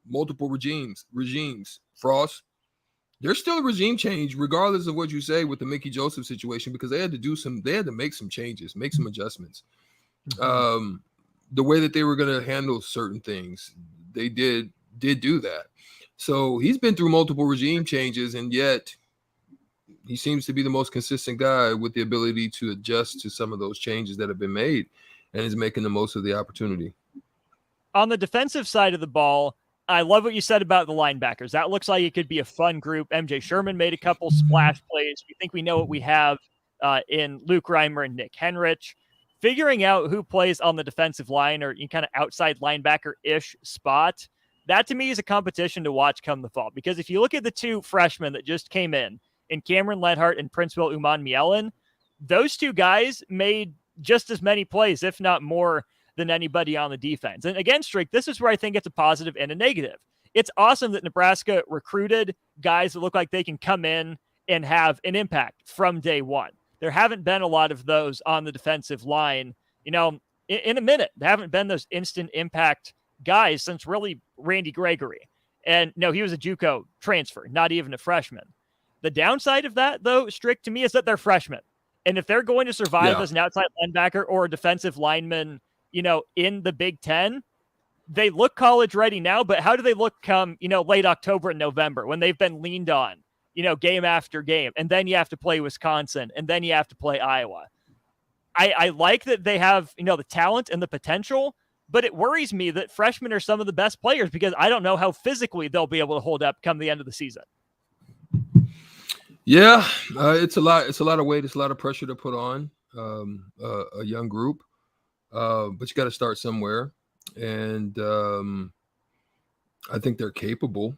multiple regimes. Frost, there's still a regime change, regardless of what you say with the Mickey Joseph situation, because they had to make some changes, make some adjustments. The way that they were going to handle certain things, they did do that. So he's been through multiple regime changes, and yet he seems to be the most consistent guy with the ability to adjust to some of those changes that have been made, and is making the most of the opportunity. On the defensive side of the ball, I love what you said about the linebackers. That looks like it could be a fun group. MJ Sherman made a couple splash plays. We think we know what we have in Luke Reimer and Nick Henrich. Figuring out who plays on the defensive line or kind of outside linebacker-ish spot, that to me is a competition to watch come the fall. Because if you look at the 2 freshmen that just came in Cameron Lenhart and Princeville Uman-Mielen, those 2 guys made just as many plays, if not more, than anybody on the defense. And again, Strick, this is where I think it's a positive and a negative. It's awesome that Nebraska recruited guys that look like they can come in and have an impact from day one. There haven't been a lot of those on the defensive line, in a minute. There haven't been those instant impact guys since really Randy Gregory. And no, he was a JUCO transfer, not even a freshman. The downside of that, though, Strick, to me, is that they're freshmen. And if they're going to survive as an outside linebacker or a defensive lineman, in the Big Ten, they look college ready now, but how do they look come, late October and November when they've been leaned on, game after game, and then you have to play Wisconsin, and then you have to play Iowa. I like that they have, the talent and the potential, but it worries me that freshmen are some of the best players because I don't know how physically they'll be able to hold up come the end of the season. Yeah, it's a lot. It's a lot of weight. It's a lot of pressure to put on a young group. But you got to start somewhere, and I think they're capable.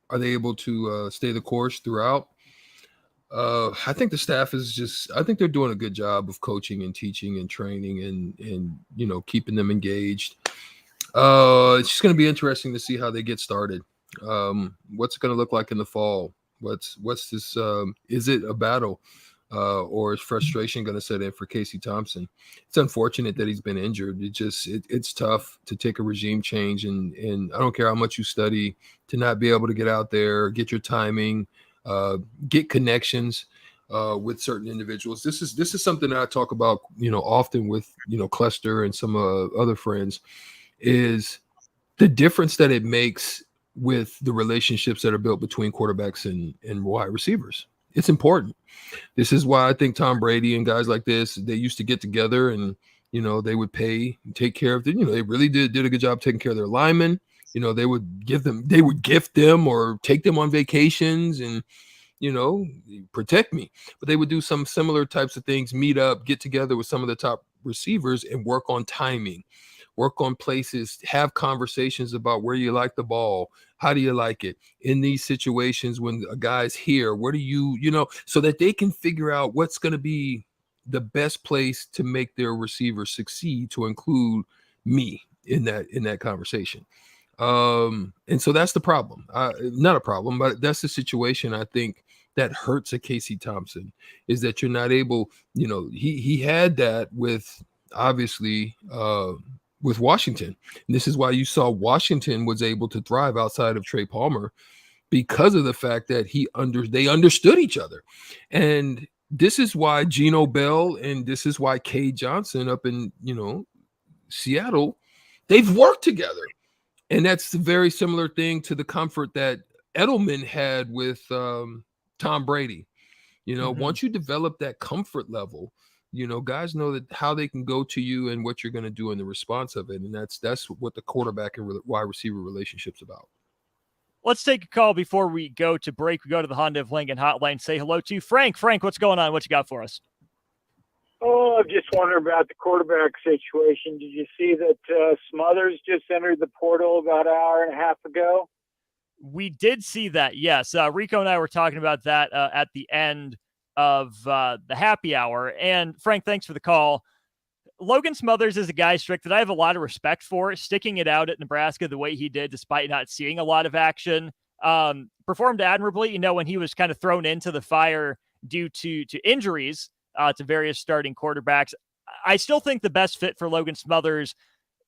Are they able to stay the course throughout? I think the staff I think they're doing a good job of coaching and teaching and training and keeping them engaged. It's just going to be interesting to see how they get started. What's it going to look like in the fall? What's this? Is it a battle? Or is frustration going to set in for Casey Thompson? It's unfortunate that he's been injured. It's tough to take a regime change, and I don't care how much you study to not be able to get out there, get your timing, get connections with certain individuals. This is something that I talk about, often with Cluster and some other friends, is the difference that it makes with the relationships that are built between quarterbacks and wide receivers. It's important. This is why I think Tom Brady and guys like this, they used to get together and, they would pay and take care of them. They really did a good job taking care of their linemen. They would gift them or take them on vacations and, protect me. But they would do some similar types of things, meet up, get together with some of the top receivers and work on timing, work on places, have conversations about where you like the ball. How do you like it in these situations when a guy's here? Where do you, so that they can figure out what's going to be the best place to make their receiver succeed, to include me in that conversation. And so that's the problem. Not a problem, but that's the situation I think that hurts a Casey Thompson, is that you're not able, he had that with obviously with Washington. And this is why you saw Washington was able to thrive outside of Trey Palmer, because of the fact that they understood each other. And this is why Geno Bell and this is why Cade Johnson up in, Seattle, they've worked together. And that's a very similar thing to the comfort that Edelman had with Tom Brady. Once you develop that comfort level, Guys know that how they can go to you and what you're going to do in the response of it. And that's what the quarterback and wide receiver relationship's about. Let's take a call before we go to break. We go to the Honda of Lincoln hotline. Say hello to Frank. Frank, what's going on? What you got for us? Oh, I'm just wondering about the quarterback situation. Did you see that Smothers just entered the portal about an hour and a half ago? We did see that, yes. Rico and I were talking about that at the end of the happy hour. And Frank, thanks for the call. Logan Smothers is a guy, Strick, that I have a lot of respect for, sticking it out at Nebraska the way he did, despite not seeing a lot of action. Performed admirably, when he was kind of thrown into the fire due to injuries to various starting quarterbacks. I still think the best fit for Logan Smothers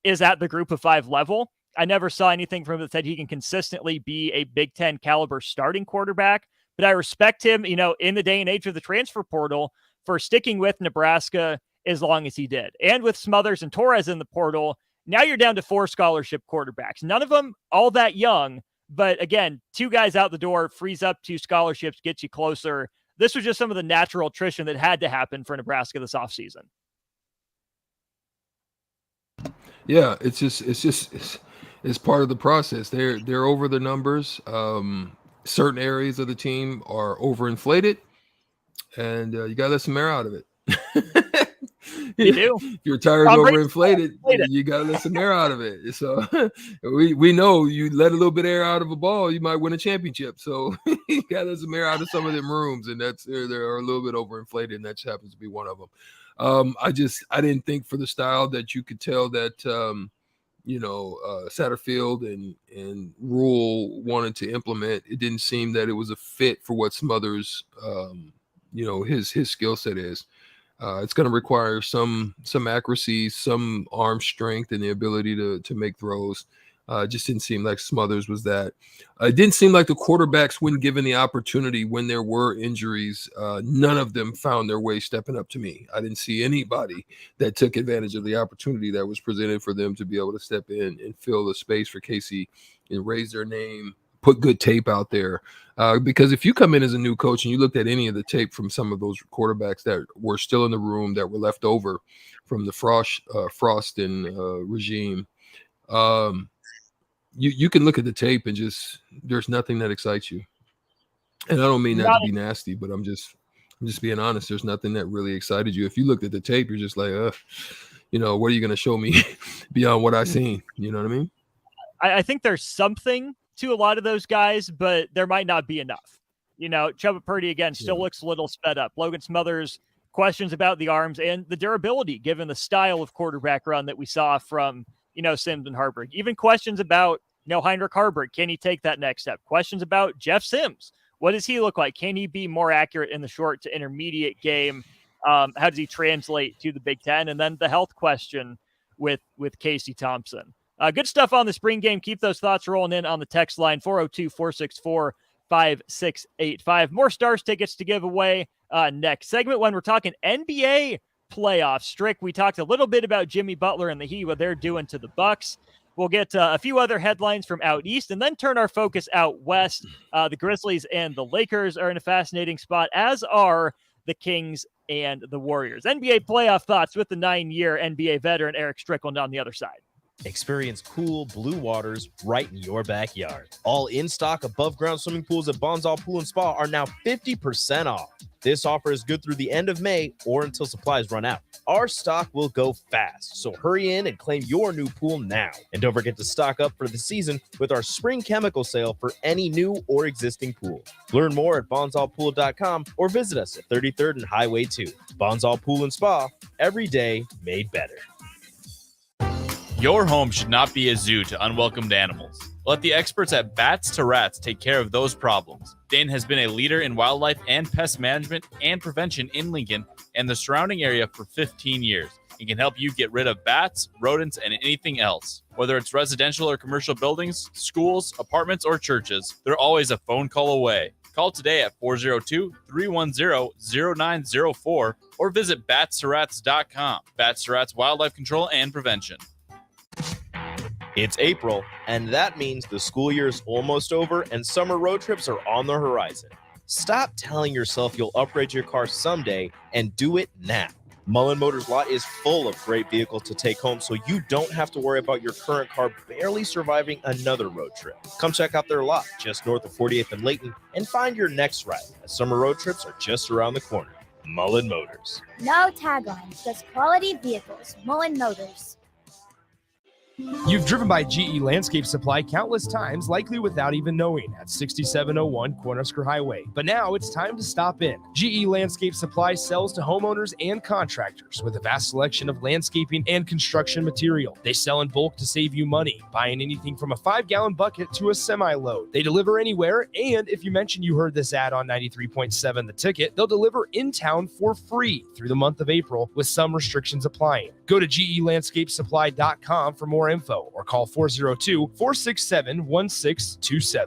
is at the group of 5 level. I never saw anything from him that said he can consistently be a Big Ten caliber starting quarterback, but I respect him, in the day and age of the transfer portal for sticking with Nebraska as long as he did. And with Smothers and Torres in the portal, now you're down to 4 scholarship quarterbacks. None of them all that young, but again, 2 guys out the door frees up 2 scholarships, gets you closer. This was just some of the natural attrition that had to happen for Nebraska this offseason. Yeah, it's part of the process. They're over the numbers. Certain areas of the team are overinflated, and you got to let some air out of it. You do. If your tires overinflated, you got to let some air out of it. So we know you let a little bit of air out of a ball, you might win a championship. So you got to let some air out of some of them rooms, and they're a little bit overinflated, and that just happens to be one of them. I didn't think for the style that you could tell that Satterfield and Rule wanted to implement. It didn't seem that it was a fit for what Smothers his skill set is. It's going to require some accuracy, some arm strength, and the ability to make throws. Just didn't seem like Smothers was that. It didn't seem like the quarterbacks, when given the opportunity, when there were injuries, none of them found their way stepping up to me. I didn't see anybody that took advantage of the opportunity that was presented for them to be able to step in and fill the space for Casey and raise their name, put good tape out there. Because if you come in as a new coach and you looked at any of the tape from some of those quarterbacks that were still in the room that were left over from the Frost and regime, you can look at the tape and just there's nothing that excites you. And I don't mean that to be nasty, but I'm just being honest. There's nothing that really excited you. If you looked at the tape, you're just like, what are you going to show me beyond what I've seen? You know what I mean? I think there's something to a lot of those guys, but there might not be enough. Chuba Purdy, again, still looks a little sped up. Logan Smothers, questions about the arms and the durability, given the style of quarterback run that we saw from, Sims and Harburg. Even questions about, Heinrich Harburg. Can he take that next step? Questions about Jeff Sims. What does he look like? Can he be more accurate in the short to intermediate game? How does he translate to the Big Ten? And then the health question with Casey Thompson. Good stuff on the spring game. Keep those thoughts rolling in on the text line, 402-464-5685. More Stars tickets to give away next segment when we're talking NBA playoffs. Strick, we talked a little bit about Jimmy Butler and the Heat, what they're doing to the Bucks. We'll get a few other headlines from out east and then turn our focus out west. The Grizzlies and the Lakers are in a fascinating spot, as are the Kings and the Warriors. NBA playoff thoughts with the 9-year NBA veteran Eric Strickland on the other side. Experience cool blue waters right in your backyard. All in-stock above-ground swimming pools at Bonsall Pool & Spa are now 50% off. This offer is good through the end of May or until supplies run out. Our stock will go fast, so hurry in and claim your new pool now. And don't forget to stock up for the season with our spring chemical sale for any new or existing pool. Learn more at bonsallpool.com or visit us at 33rd and Highway 2. Bonsall Pool & Spa, every day made better. Your home should not be a zoo to unwelcomed animals. Let the experts at Bats to Rats take care of those problems. Dane has been a leader in wildlife and pest management and prevention in Lincoln and the surrounding area for 15 years. He can help you get rid of bats, rodents, and anything else. Whether it's residential or commercial buildings, schools, apartments, or churches, they're always a phone call away. Call today at 402-310-0904 or visit batstoRats.com. Bats to Rats Wildlife Control and Prevention. It's April, and that means the school year is almost over and summer road trips are on the horizon. Stop telling yourself you'll upgrade your car someday and do it now. Mullen Motors lot is full of great vehicles to take home, so you don't have to worry about your current car barely surviving another road trip. Come check out their lot just north of 48th and Layton and find your next ride, as summer road trips are just around the corner. Mullen Motors. No taglines, just quality vehicles. Mullen Motors. You've driven by GE Landscape Supply countless times, likely without even knowing, at 6701 Cornhusker Highway. But now it's time to stop in. GE Landscape Supply sells to homeowners and contractors with a vast selection of landscaping and construction material. They sell in bulk to save you money, buying anything from a 5-gallon bucket to a semi-load. They deliver anywhere, and if you mention you heard this ad on 93.7 The Ticket, they'll deliver in town for free through the month of April, with some restrictions applying. Go to GELandscapesupply.com for more info or call 402-467-1627.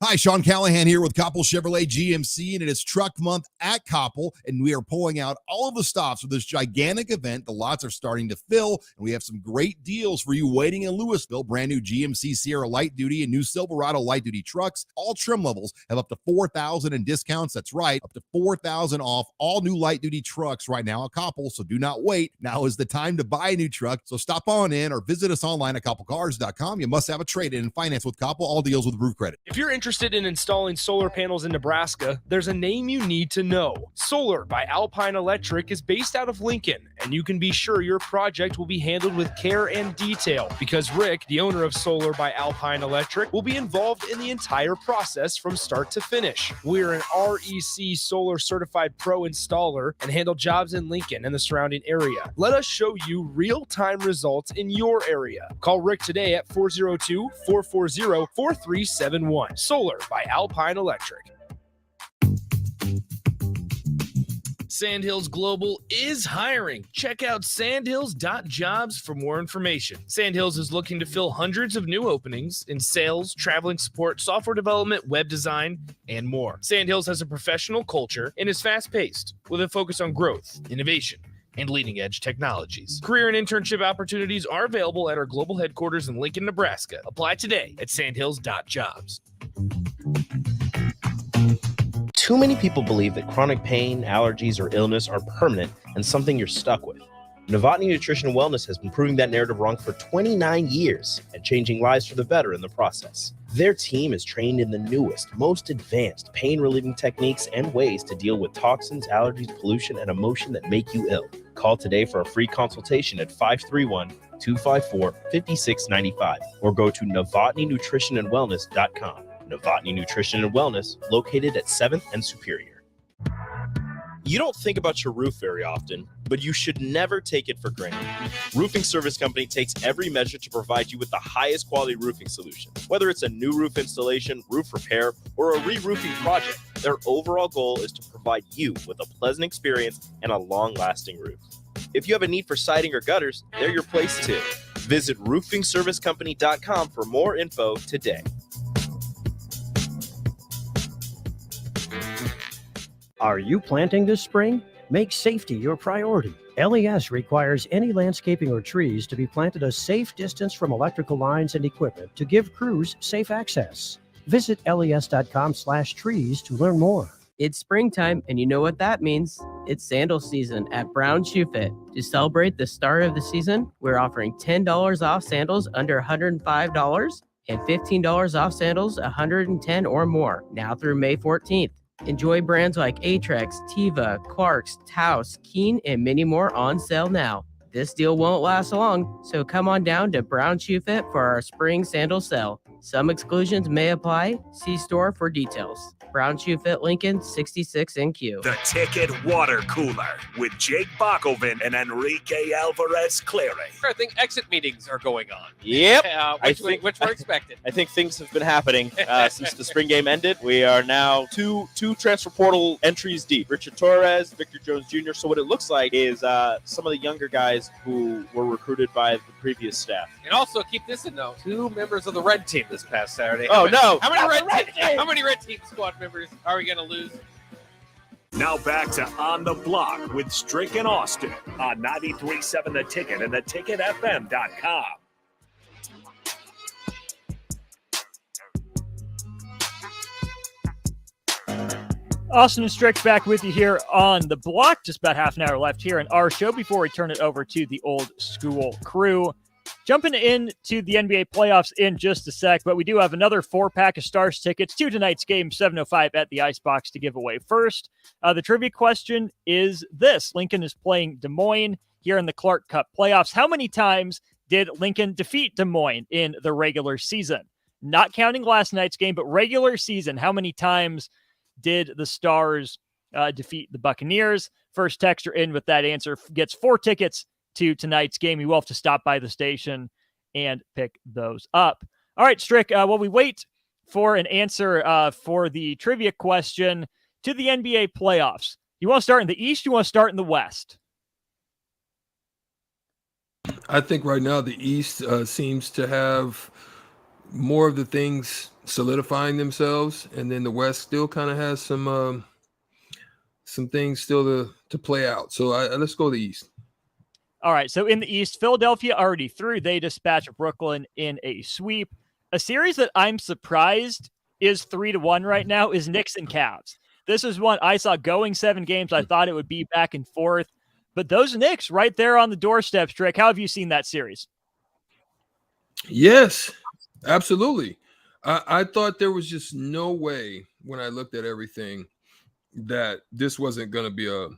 Hi, Sean Callahan here with Koppel Chevrolet GMC, and it is Truck Month at Koppel, and we are pulling out all of the stops for this gigantic event. The lots are starting to fill, and we have some great deals for you waiting in Louisville. Brand new GMC Sierra Light Duty and new Silverado Light Duty trucks. All trim levels have up to $4,000 in discounts. That's right, up to $4,000 off all new light duty trucks right now at Koppel, so do not wait. Now is the time to buy a new truck, so stop on in or visit us online at koppelcars.com. You must have a trade-in and finance with Koppel. All deals with approved credit. If you're interested in installing solar panels in Nebraska, there's a name you need to know. Solar by Alpine Electric is based out of Lincoln, and you can be sure your project will be handled with care and detail, because Rick, the owner of Solar by Alpine Electric, will be involved in the entire process from start to finish. We're an REC Solar Certified Pro installer and handle jobs in Lincoln and the surrounding area. Let us show you real-time results in your area. Call Rick today at 402-440-4371. Solar by Alpine Electric. Sandhills Global is hiring. Check out sandhills.jobs for more information. Sandhills is looking to fill hundreds of new openings in sales, traveling support, software development, web design, and more. Sandhills has a professional culture and is fast-paced with a focus on growth, innovation, and leading-edge technologies. Career and internship opportunities are available at our global headquarters in Lincoln, Nebraska. Apply today at sandhills.jobs. Too many people believe that chronic pain, allergies, or illness are permanent and something you're stuck with. Novotny Nutrition and Wellness has been proving that narrative wrong for 29 years and changing lives for the better in the process. Their team is trained in the newest, most advanced pain-relieving techniques and ways to deal with toxins, allergies, pollution, and emotion that make you ill. Call today for a free consultation at 531-254-5695 or go to novotnynutritionandwellness.com. Novotny Nutrition and Wellness, located at 7th and Superior. You don't think about your roof very often, but you should never take it for granted. Roofing Service Company takes every measure to provide you with the highest quality roofing solution. Whether it's a new roof installation, roof repair, or a re-roofing project, their overall goal is to provide you with a pleasant experience and a long-lasting roof. If you have a need for siding or gutters, they're your place too. Visit roofingservicecompany.com for more info today. Are you planting this spring? Make safety your priority. LES requires any landscaping or trees to be planted a safe distance from electrical lines and equipment to give crews safe access. Visit les.com/trees to learn more. It's springtime, and you know what that means. It's sandal season at Brown Shoe Fit. To celebrate the start of the season, we're offering $10 off sandals under $105 and $15 off sandals $110 or more, now through May 14th. Enjoy brands like Atrex, Teva, Clarks, Taos, Keen, and many more on sale now. This deal won't last long, so come on down to Brown Shoe Fit for our spring sandal sale. Some exclusions may apply. See store for details. Brown Shoe Fit Lincoln, 66 NQ. The Ticket Water Cooler with Jake Bakoven and Enrique Alvarez Clary. I think exit meetings are going on. Yep. Which we're expected. I think things have been happening since the spring game ended. We are now two transfer portal entries deep. Richard Torres, Victor Jones Jr. So what it looks like is some of the younger guys who were recruited by the previous staff. And also keep this in note: 2 members of the red team this past Saturday. Oh, no. How many red team squad members are we going to lose? Now back to On the Block with Strick and Austin on 93.7 The Ticket and theticketfm.com. Austin and Strick back with you here on the block. Just about half an hour left here in our show before we turn it over to the old school crew. Jumping into the NBA playoffs in just a sec, but we do have another 4-pack of Stars tickets to tonight's game, 7:05 at the Icebox to give away. First, the trivia question is this. Lincoln is playing Des Moines here in the Clark Cup playoffs. How many times did Lincoln defeat Des Moines in the regular season? Not counting last night's game, but regular season, how many times did the Stars defeat the Buccaneers? First texter in with that answer gets 4 tickets to tonight's game. You will have to stop by the station and pick those up. All right, Strick, while we wait for an answer for the trivia question to the NBA playoffs, you want to start in the East? You want to start in the West? I think right now the East seems to have more of the things solidifying themselves, and then the West still kind of has some things still to play out. So let's go to the East. All right, so in the East, Philadelphia already through. They dispatched Brooklyn in a sweep. A series that I'm surprised is 3-1 right now is Knicks and Cavs. This is one I saw going 7 games. I thought it would be back and forth. But those Knicks right there on the doorstep, Strick, how have you seen that series? Yes, absolutely. I thought there was just no way when I looked at everything that this wasn't going to be a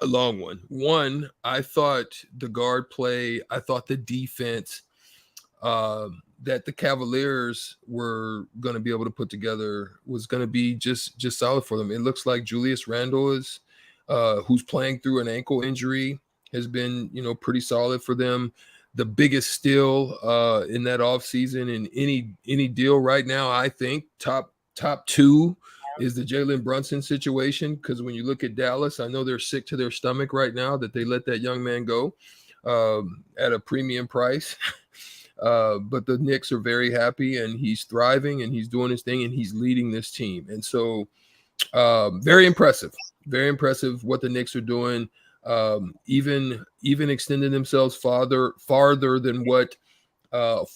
long one. One, I thought the guard play, I thought the defense that the Cavaliers were going to be able to put together was going to be just solid for them. It looks like Julius Randle is who's playing through an ankle injury has been, pretty solid for them. The biggest steal in that offseason in any deal right now, I think top 2 is the Jalen Brunson situation, because when you look at Dallas, I know they're sick to their stomach right now that they let that young man go at a premium price. But the Knicks are very happy, and he's thriving, and he's doing his thing, and he's leading this team. And so very impressive what the Knicks are doing, even extending themselves farther than what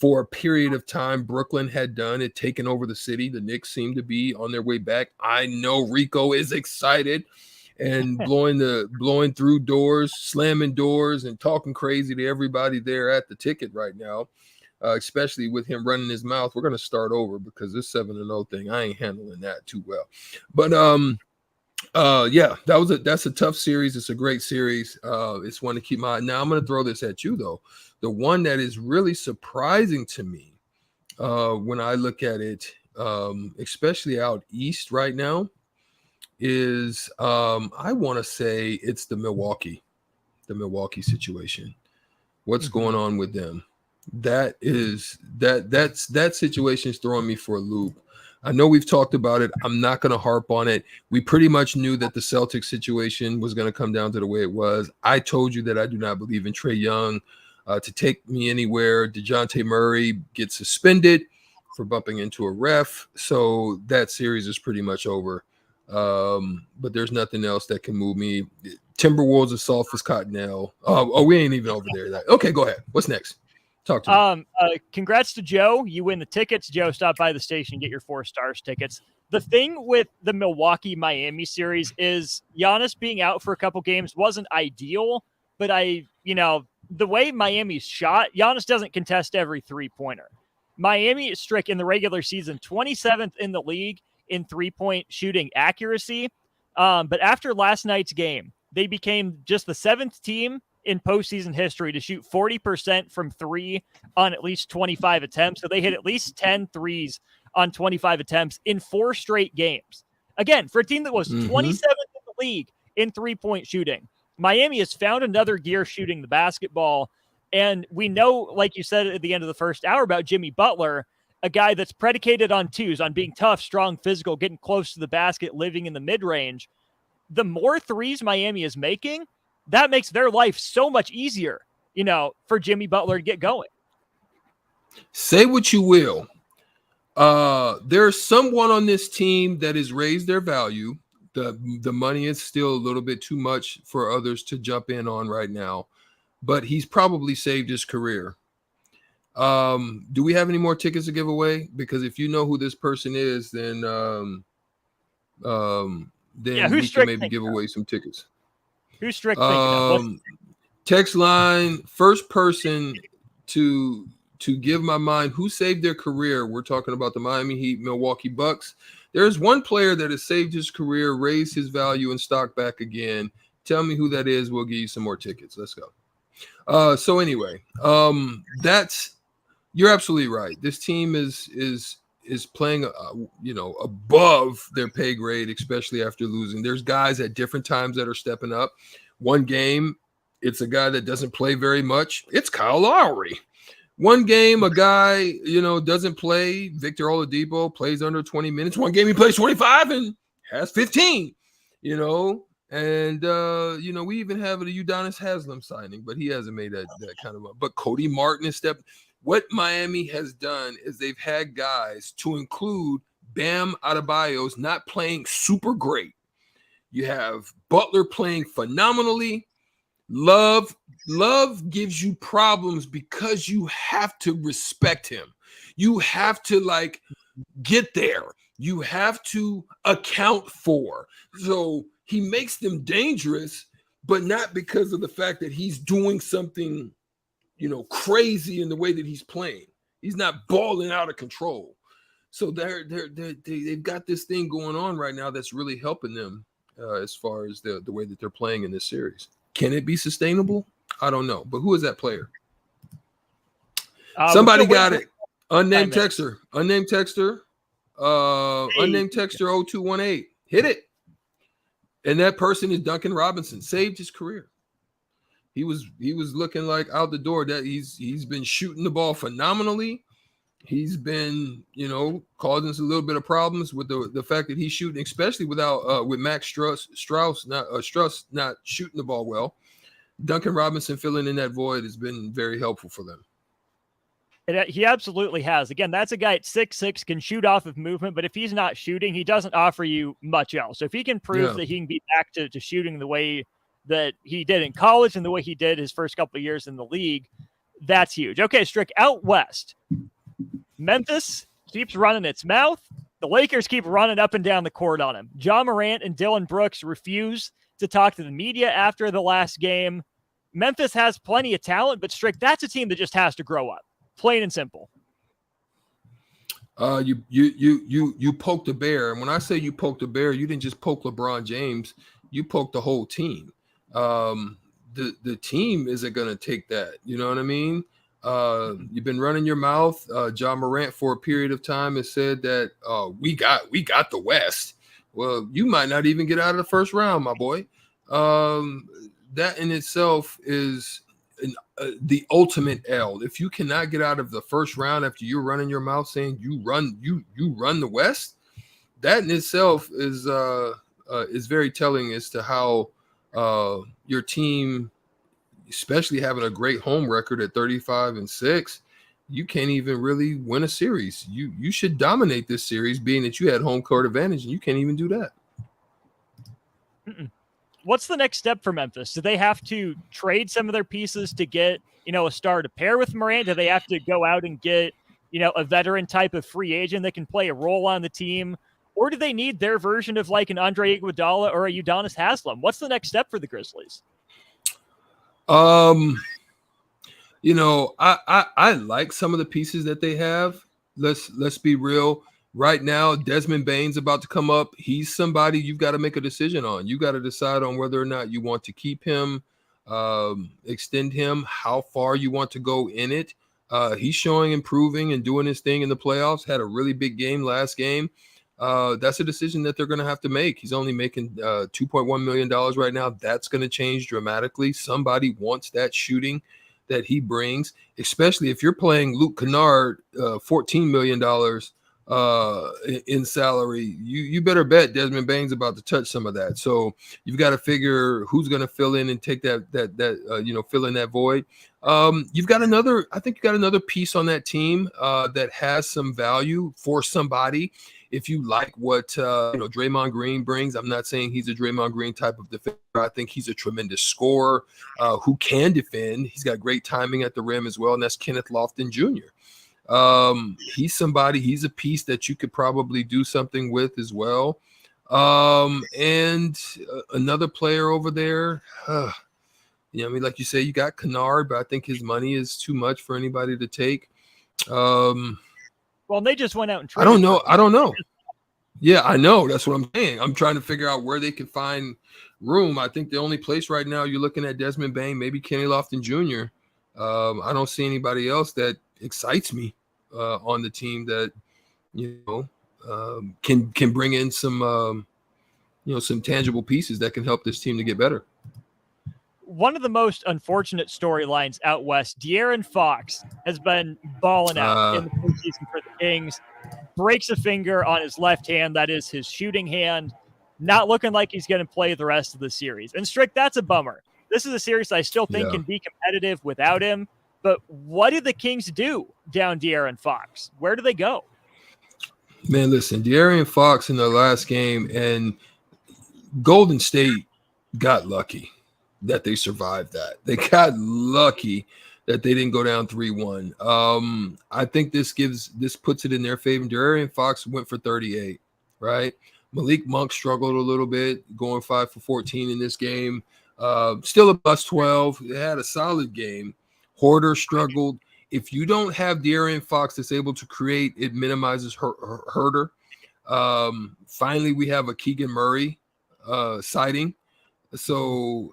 for a period of time Brooklyn had done it, taken over the city. The Knicks seem to be on their way back. I know Rico is excited and blowing through doors, slamming doors, and talking crazy to everybody there at the ticket right now, especially with him running his mouth. We're going to start over because this 7-0 thing, I ain't handling that too well. But yeah, that's a tough series. It's a great series. It's one to keep my eye. Now I'm going to throw this at you though. The one that is really surprising to me when I look at it, especially out east right now, is I want to say it's the Milwaukee situation. What's going on with them? That situation is throwing me for a loop. I know we've talked about it. I'm not going to harp on it. We pretty much knew that the Celtics situation was going to come down to the way it was. I told you that I do not believe in Trae Young to take me anywhere. DeJounte Murray gets suspended for bumping into a ref. So that series is pretty much over. But there's nothing else that can move me. Timberwolves are soft as cottonelle. Oh, we ain't even over there. Okay, go ahead. What's next? Talk to me. Congrats to Joe. You win the tickets. Joe, stop by the station, get your 4 Stars tickets. The thing with the Milwaukee-Miami series is Giannis being out for a couple games wasn't ideal, but the way Miami's shot, Giannis doesn't contest every 3-pointer. Miami is strict in the regular season, 27th in the league in 3-point shooting accuracy. But after last night's game, they became just the 7th team in postseason history to shoot 40% from 3 on at least 25 attempts. So they hit at least 10 threes on 25 attempts in 4 straight games. Again, for a team that was 27th in the league in 3-point shooting, Miami has found another gear shooting the basketball. And we know, like you said at the end of the first hour, about Jimmy Butler, a guy that's predicated on twos, on being tough, strong, physical, getting close to the basket, living in the mid-range. The more threes Miami is making, that makes their life so much easier, for Jimmy Butler to get going. Say what you will. There's someone on this team that has raised their value. The money is still a little bit too much for others to jump in on right now, but he's probably saved his career. Do we have any more tickets to give away? Because if you know who this person is, then then who's we Strick can maybe thinking give away some tickets. Who's Strick thinking of? Text line, first person to give my mind who saved their career. We're talking about the Miami Heat, Milwaukee Bucks. There's one player that has saved his career, raised his value and stock back again. Tell me who that is. We'll give you some more tickets. Let's go. So anyway, you're absolutely right. This team is playing, above their pay grade, especially after losing. There's guys at different times that are stepping up. One game, it's a guy that doesn't play very much. It's Kyle Lowry. One game, a guy, doesn't play. Victor Oladipo plays under 20 minutes. One game, he plays 25 and has 15, And, we even have a Udonis Haslem signing, but he hasn't made that kind of – but Cody Martin is stepping – what Miami has done is they've had guys to include Bam Adebayo's not playing super great. You have Butler playing phenomenally. Love gives you problems because you have to respect him. You have to get there. You have to account for. So he makes them dangerous, but not because of the fact that he's doing something crazy in the way that he's playing. He's not balling out of control. So they've got this thing going on right now that's really helping them as far as the way that they're playing in this series. Can it be sustainable? I don't know. But who is that player? Somebody got it. Unnamed texter. Unnamed texter 0218. Hit it. And that person is Duncan Robinson. Saved his career. He was looking like out the door. That he's been shooting the ball phenomenally. He's been, causing us a little bit of problems with the fact that he's shooting, especially with Max Strauss not shooting the ball well. Duncan Robinson filling in that void has been very helpful for them. He absolutely has. Again, that's a guy at 6'6", can shoot off of movement, but if he's not shooting, he doesn't offer you much else. So if he can prove that he can be back to shooting the way that he did in college and the way he did his first couple of years in the league, that's huge. Okay, Strick, out west, Memphis keeps running its mouth. The Lakers keep running up and down the court on him. Ja Morant and Dillon Brooks refuse to talk to the media after the last game. Memphis has plenty of talent, but Strick, that's a team that just has to grow up. Plain and simple. You poked a bear. And when I say you poked a bear, you didn't just poke LeBron James. You poked the whole team. The team isn't going to take that. You know what I mean? You've been running your mouth. Ja Morant for a period of time has said that we got the West. Well, you might not even get out of the first round, my boy. That in itself is the ultimate L. If you cannot get out of the first round after you're running your mouth saying you run the West, that in itself is very telling as to how your team, especially having a great home record at 35-6, you can't even really win a series. You should dominate this series, being that you had home court advantage, and you can't even do that. What's the next step for Memphis? Do they have to trade some of their pieces to get, a star to pair with Morant? Do they have to go out and get, a veteran type of free agent that can play a role on the team? Or do they need their version of like an Andre Iguodala or a Udonis Haslem? What's the next step for the Grizzlies? I like some of the pieces that they have. Let's be real. Right now, Desmond Bane's about to come up. He's somebody you've got to make a decision on. You got to decide on whether or not you want to keep him, extend him, how far you want to go in it. He's showing improving and doing his thing in the playoffs. Had a really big game last game. That's a decision that they're going to have to make. He's only making $2.1 million right now. That's going to change dramatically. Somebody wants that shooting that he brings, especially if you're playing Luke Kennard $14 million in salary. You better bet Desmond Bane's about to touch some of that. So you've got to figure who's going to fill in and take that fill in that void. You've got another piece on that team that has some value for somebody. If you like what Draymond Green brings, I'm not saying he's a Draymond Green type of defender. I think he's a tremendous scorer who can defend. He's got great timing at the rim as well, and that's Kenneth Lofton Jr. He's a piece that you could probably do something with as well. And another player over there. I mean, like you say, you got Kennard, but I think his money is too much for anybody to take. Well, they just went out and I don't know. Yeah, I know. That's what I'm saying. I'm trying to figure out where they can find room. I think the only place right now you're looking at Desmond Bain, maybe Kenny Lofton Jr. I don't see anybody else that excites me on the team that can bring in some some tangible pieces that can help this team to get better. One of the most unfortunate storylines out west, De'Aaron Fox has been balling out in the postseason for the Kings. Breaks a finger on his left hand. That is his shooting hand. Not looking like he's going to play the rest of the series. And Strick, that's a bummer. This is a series I still think can be competitive without him. But what did the Kings do down De'Aaron Fox? Where do they go? Man, listen, De'Aaron Fox in the last game, and Golden State got lucky that they survived that. They got lucky that they didn't go down 3-1. I think this puts it in their favor. De'Aaron Fox went for 38, right? Malik Monk struggled a little bit, going 5 for 14 in this game. Still a plus 12. They had a solid game. Horder struggled. If you don't have De'Aaron Fox that's able to create, it minimizes Herder. Finally, we have a Keegan Murray sighting. So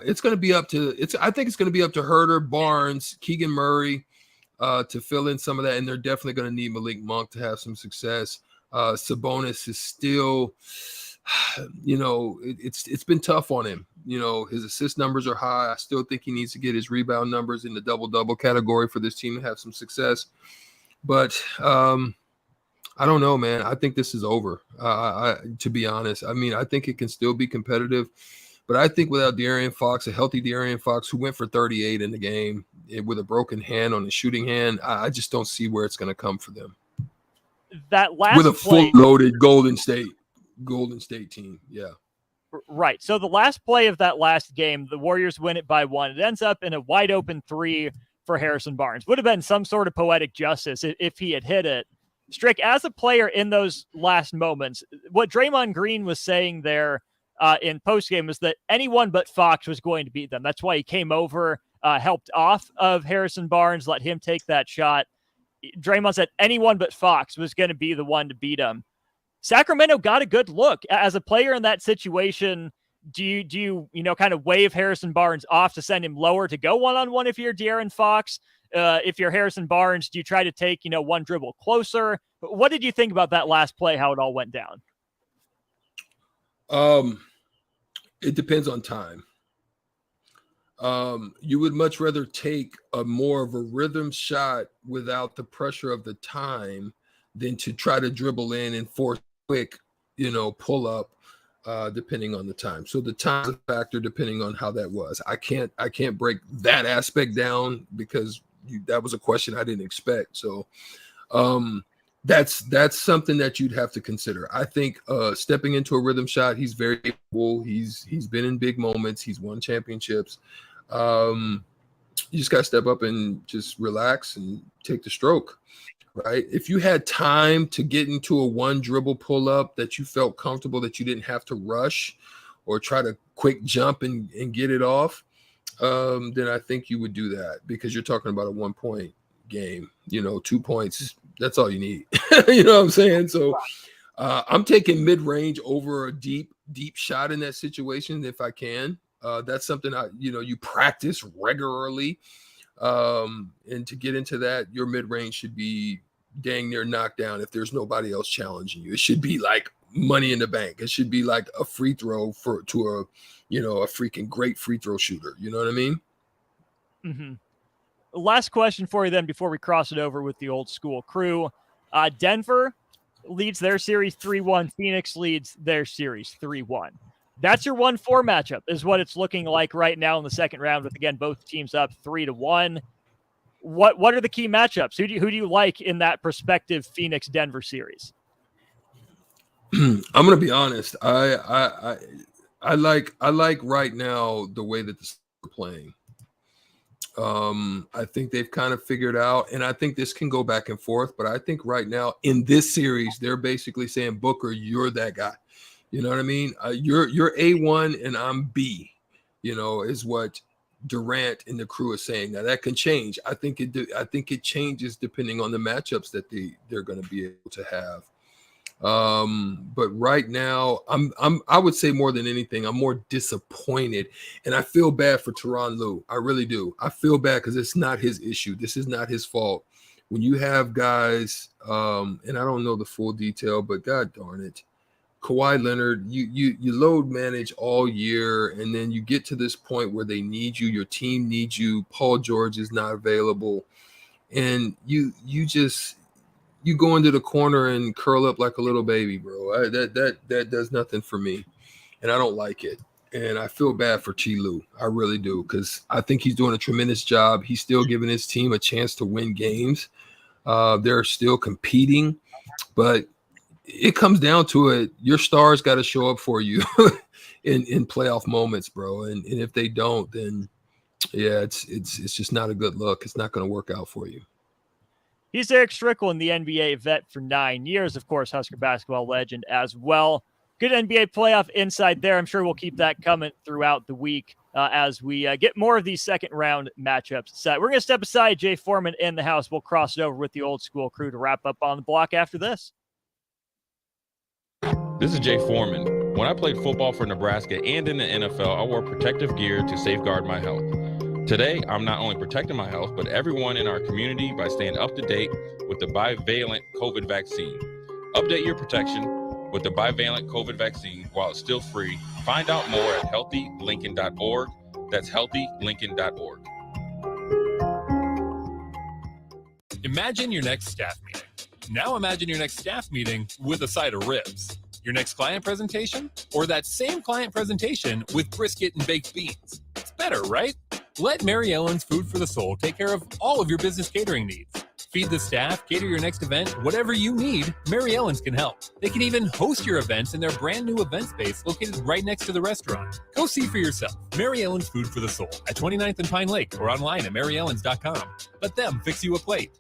it's going to be up to I think it's going to be up to Herder, Barnes, Keegan Murray to fill in some of that, and they're definitely going to need Malik Monk to have some success. Sabonis is still, it's been tough on him. His assist numbers are high. I still think he needs to get his rebound numbers in the double-double category for this team to have some success. But I don't know, man. I think this is over. To be honest, I mean, I think it can still be competitive. But I think without De'Aaron Fox, a healthy De'Aaron Fox who went for 38 in the game with a broken hand on his shooting hand, I just don't see where it's going to come for them. That last with a play, full loaded Golden State team. Yeah. Right. So the last play of that last game, the Warriors win it by 1. It ends up in a wide open 3 for Harrison Barnes. Would have been some sort of poetic justice if he had hit it. Strick, as a player in those last moments, what Draymond Green was saying there in postgame was that anyone but Fox was going to beat them. That's why he came over, helped off of Harrison Barnes, let him take that shot. Draymond said anyone but Fox was going to be the one to beat him. Sacramento got a good look. As a player in that situation, do you kind of wave Harrison Barnes off to send him lower to go one-on-one if you're De'Aaron Fox? If you're Harrison Barnes, do you try to take, one dribble closer? What did you think about that last play, how it all went down? It depends on time. You would much rather take a more of a rhythm shot without the pressure of the time than to try to dribble in and force quick, pull up, depending on the time. So the time is a factor depending on how that was. I can't break that aspect down because that was a question I didn't expect. So that's something that you'd have to consider. I think stepping into a rhythm shot, he's very capable. He's been in big moments. He's won championships. You just got to step up and just relax and take the stroke, right? If you had time to get into a one dribble pull up that you felt comfortable, that you didn't have to rush or try to quick jump and get it off, then I think you would do that because you're talking about a 1 point game, 2 points. That's all you need. You know what I'm saying? So I'm taking mid-range over a deep shot in that situation if I can. That's something you practice regularly. And to get into that, your mid-range should be dang near knocked down if there's nobody else challenging you. It should be like money in the bank. It should be like a free throw to a freaking great free throw shooter. You know what I mean? Mm-hmm. Last question for you then before we cross it over with the old school crew. Denver leads their series 3-1. Phoenix leads their series 3-1. That's your 1-4 matchup is what it's looking like right now in the second round with, again, both teams up 3-1. What are the key matchups? Who do you like in that prospective Phoenix-Denver series? I'm going to be honest. I like right now the way that the Suns are playing. I think they've kind of figured out, and I think this can go back and forth, but I think right now in this series, they're basically saying, Booker, you're that guy. You know what I mean? You're A1 and I'm B, is what Durant and the crew are saying. Now that can change. I think it changes depending on the matchups that they're going to be able to have. But right now, I would say more than anything, I'm more disappointed, and I feel bad for Tyronn Lue. I really do. I feel bad because it's not his issue. This is not his fault. When you have guys, and I don't know the full detail, but God darn it, Kawhi Leonard, you load manage all year, and then you get to this point where they need you, your team needs you. Paul George is not available, and you go into the corner and curl up like a little baby, bro. That does nothing for me, and I don't like it. And I feel bad for T. Lue. I really do, because I think he's doing a tremendous job. He's still giving his team a chance to win games. They're still competing, but it comes down to it. Your stars got to show up for you in playoff moments, bro. And if they don't, then yeah, it's just not a good look. It's not going to work out for you. He's Eric Strickland, the NBA vet for 9 years, of course, Husker basketball legend as well. Good NBA playoff insight there. I'm sure we'll keep that coming throughout the week as we get more of these second-round matchups set. We're going to step aside. Jay Foreman in the house. We'll cross it over with the old school crew to wrap up on the block after this. This is Jay Foreman. When I played football for Nebraska and in the NFL, I wore protective gear to safeguard my health. Today, I'm not only protecting my health, but everyone in our community by staying up to date with the bivalent COVID vaccine. Update your protection with the bivalent COVID vaccine while it's still free. Find out more at healthylincoln.org. That's healthylincoln.org. Imagine your next staff meeting. Now imagine your next staff meeting with a side of ribs. Your next client presentation, or that same client presentation with brisket and baked beans. It's better, right? Let Mary Ellen's Food for the Soul take care of all of your business catering needs. Feed the staff, cater your next event, whatever you need, Mary Ellen's can help. They can even host your events in their brand new event space located right next to the restaurant. Go see for yourself. Mary Ellen's Food for the Soul at 29th and Pine Lake or online at maryellens.com. Let them fix you a plate.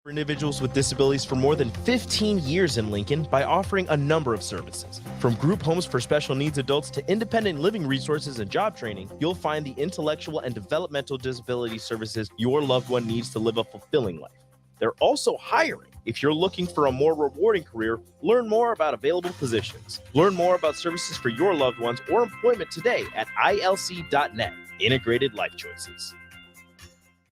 For individuals with disabilities for more than 15 years in Lincoln by offering a number of services. From group homes for special needs adults to independent living resources and job training, you'll find the intellectual and developmental disability services your loved one needs to live a fulfilling life. They're also hiring. If you're looking for a more rewarding career, learn more about available positions. Learn more about services for your loved ones or employment today at ilc.net. Integrated Life Choices.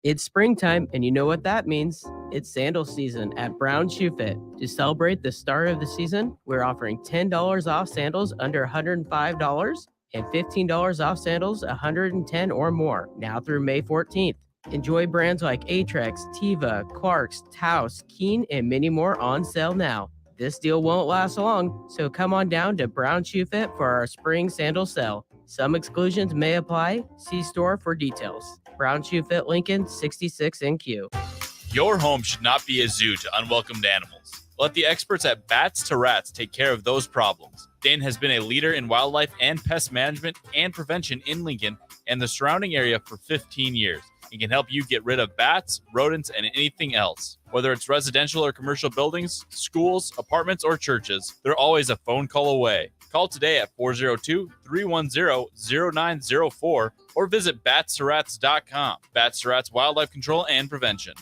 It's springtime, and you know what that means. It's sandal season at Brown Shoe Fit. To celebrate the start of the season, we're offering $10 off sandals under $105 and $15 off sandals $110 or more, now through May 14th. Enjoy brands like Atrex, Teva, Clarks, Taos, Keen, and many more on sale now. This deal won't last long, so come on down to Brown Shoe Fit for our spring sandal sale. Some exclusions may apply. See store for details. Brown Shoe Fit Lincoln, 66 NQ. Your home should not be a zoo to unwelcomed animals. Let the experts at Bats to Rats take care of those problems. Dane has been a leader in wildlife and pest management and prevention in Lincoln and the surrounding area for 15 years. He can help you get rid of bats, rodents, and anything else. Whether it's residential or commercial buildings, schools, apartments, or churches, they're always a phone call away. Call today at 402-310-0904 or visit batstorats.com. Bats to Rats Wildlife Control and Prevention.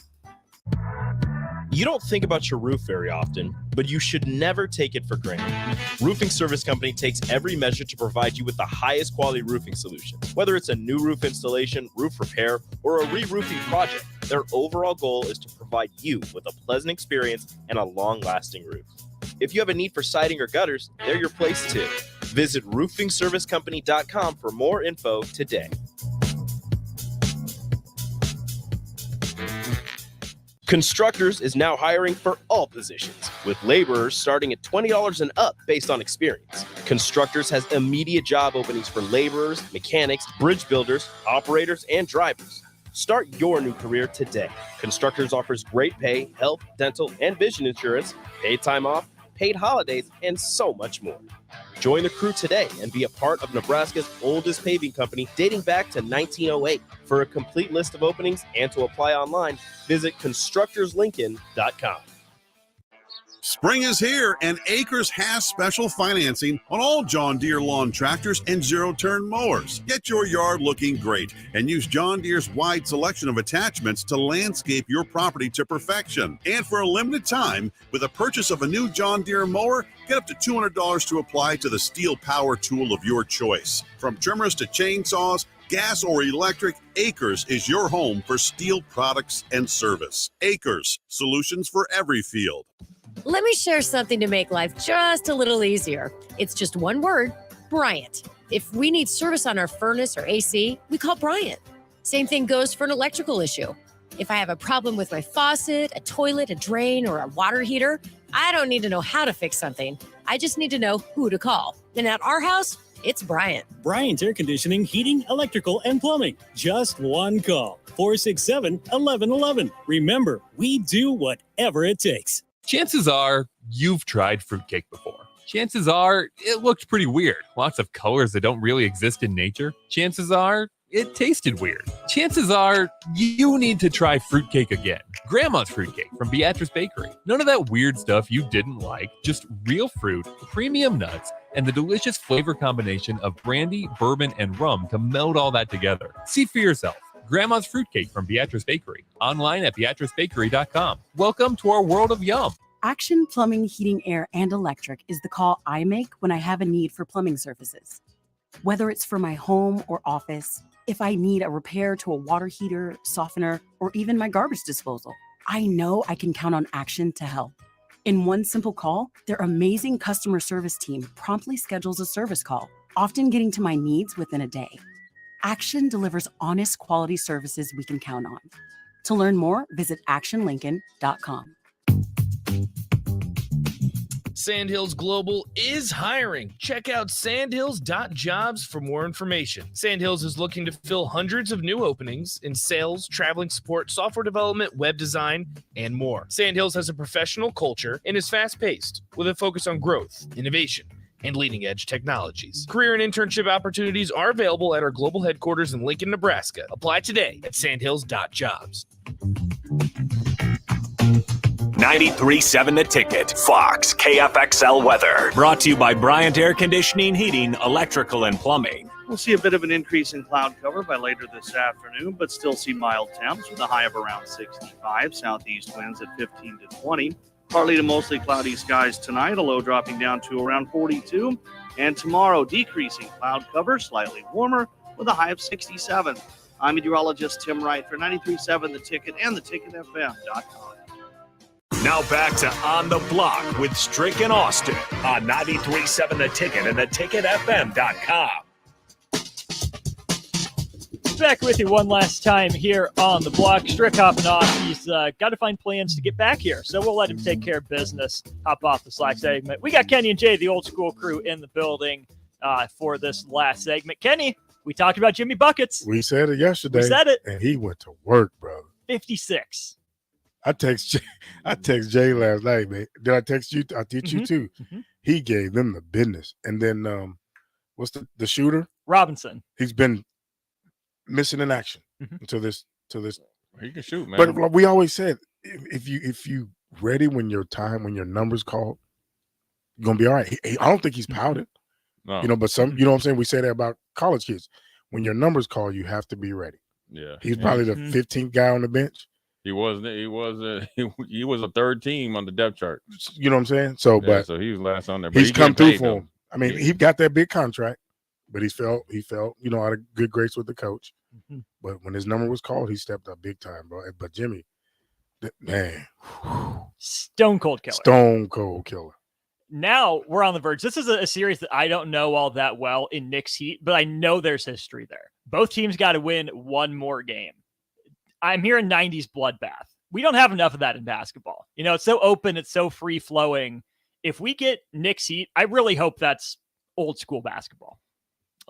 You don't think about your roof very often, but you should never take it for granted. Roofing Service Company takes every measure to provide you with the highest quality roofing solution. Whether it's a new roof installation, roof repair, or a re-roofing project, their overall goal is to provide you with a pleasant experience and a long-lasting roof. If you have a need for siding or gutters, they're your place too. Visit roofingservicecompany.com for more info today. Constructors is now hiring for all positions, with laborers starting at $20 and up based on experience. Constructors has immediate job openings for laborers, mechanics, bridge builders, operators, and drivers. Start your new career today. Constructors offers great pay, health, dental, and vision insurance, paid time off, paid holidays, and so much more. Join the crew today and be a part of Nebraska's oldest paving company dating back to 1908. For a complete list of openings and to apply online, visit constructorslincoln.com. Spring is here, and Acres has special financing on all John Deere lawn tractors and zero-turn mowers. Get your yard looking great and use John Deere's wide selection of attachments to landscape your property to perfection. And for a limited time, with a purchase of a new John Deere mower, get up to $200 to apply to the steel power tool of your choice. From trimmers to chainsaws, gas or electric, Acres is your home for steel products and service. Acres, solutions for every field. Let me share something to make life just a little easier. It's just one word, Bryant. If we need service on our furnace or AC, we call Bryant. Same thing goes for an electrical issue. If I have a problem with my faucet, a toilet, a drain, or a water heater, I don't need to know how to fix something. I just need to know who to call. And at our house, it's Bryant. Bryant Air Conditioning, Heating, Electrical, and Plumbing. Just one call. 467-1111. Remember, we do whatever it takes. Chances are you've tried fruitcake before. Chances are it looked pretty weird. Lots of colors that don't really exist in nature. Chances are it tasted weird. Chances are you need to try fruitcake again. Grandma's fruitcake from Beatrice Bakery. None of that weird stuff you didn't like, just real fruit, premium nuts, and the delicious flavor combination of brandy, bourbon, and rum to meld all that together. See for yourself. Grandma's Fruitcake from Beatrice Bakery. Online at beatricebakery.com. Welcome to our world of yum. Action Plumbing, Heating, Air, and Electric is the call I make when I have a need for plumbing services. Whether it's for my home or office, if I need a repair to a water heater, softener, or even my garbage disposal, I know I can count on Action to help. In one simple call, their amazing customer service team promptly schedules a service call, often getting to my needs within a day. Action delivers honest quality services we can count on. To learn more, visit actionlincoln.com. Sandhills Global is hiring. Check out sandhills.jobs for more information. Sandhills is looking to fill hundreds of new openings in sales, traveling support, software development, web design, and more. Sandhills has a professional culture and is fast-paced with a focus on growth, innovation, and leading-edge technologies. Career and internship opportunities are available at our global headquarters in Lincoln, Nebraska. Apply today at sandhills.jobs. 93.7 The Ticket, Fox, KFXL weather. Brought to you by Bryant Air Conditioning, Heating, Electrical, and Plumbing. We'll see a bit of an increase in cloud cover by later this afternoon, but still see mild temps with a high of around 65. Southeast winds at 15 to 20. Partly to mostly cloudy skies tonight, a low dropping down to around 42. And tomorrow, decreasing cloud cover, slightly warmer with a high of 67. I'm meteorologist Tim Wright for 93.7 The Ticket and theticketfm.com. Now back to On the Block with Strick and Austin on 93.7 The Ticket and theticketfm.com. Back with you one last time here on the block. Strick hopping off. He's got to find plans to get back here, so we'll let him take care of business. Hop off the Slack segment. We got Kenny and Jay, the old school crew, in the building for this last segment. Kenny, we talked about Jimmy Buckets. We said it yesterday. We said it. And he went to work, brother. 56. I text Jay last night, man. Did I text you? I text you too. Mm-hmm. He gave them the business. And then what's the shooter? Robinson. He's been missing in action until this. He can shoot, man. But like we always said, if you ready when your number's called, you're gonna be all right. I don't think he's pouted. No. But some, you know what I'm saying? We say that about college kids. When your number's called, you have to be ready. Yeah. He's probably the 15th guy on the bench. He was a third team on the depth chart. You know what I'm saying? So, yeah, but so he was last on there. But he's come through for though. him. I mean, he got that big contract, but he felt, out of good grace with the coach. Mm-hmm. But when his number was called, he stepped up big time, bro. But Jimmy, man, stone cold killer. Stone cold killer. Now we're on the verge. This is a series that I don't know all that well in Knicks Heat, but I know there's history there. Both teams got to win one more game. I'm hearing 90s bloodbath. We don't have enough of that in basketball. It's so open. It's so free flowing. If we get Knicks Heat, I really hope that's old school basketball.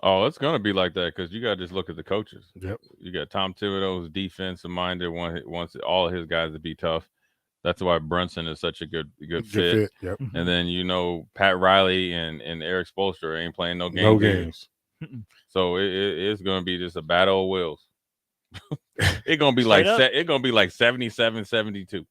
Oh, it's going to be like that because you got to just look at the coaches. Yep. You got Tom Thibodeau's defensive minded, wants all of his guys to be tough. That's why Brunson is such a good fit. Yep. And then, Pat Riley and Eric Spoelstra ain't playing no games. No games. So it's going to be just a battle of wills. It's gonna be like 77-72.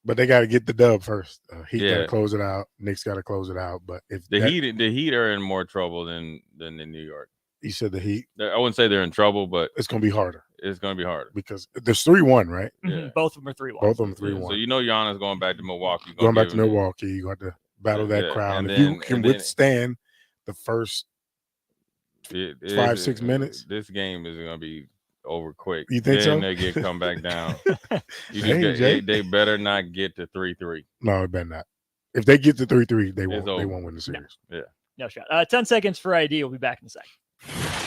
But they got to get the dub first. Heat got Yeah. to close it out. Knicks got to close it out. But if The Heat are in more trouble than in New York. you said the Heat, I wouldn't say they're in trouble, but it's going to be harder. It's going to be harder because there's 3-1, right? Yeah. Both of them are 3-1. Both of them 3-1. So you know Giannis going back to Milwaukee. Going back to Milwaukee, you got to battle that Yeah, crowd. and If then- you can and then- withstand the first 5-6 minutes, this game is going to be over quick. You think then so? they get come back down. Dang, Jay. They better not get to 3-3. no, it better not. If they get to 3-3, they It's won't. They over. won't win the series. Yeah. No shot. 10 seconds for ID. We'll be back in a sec.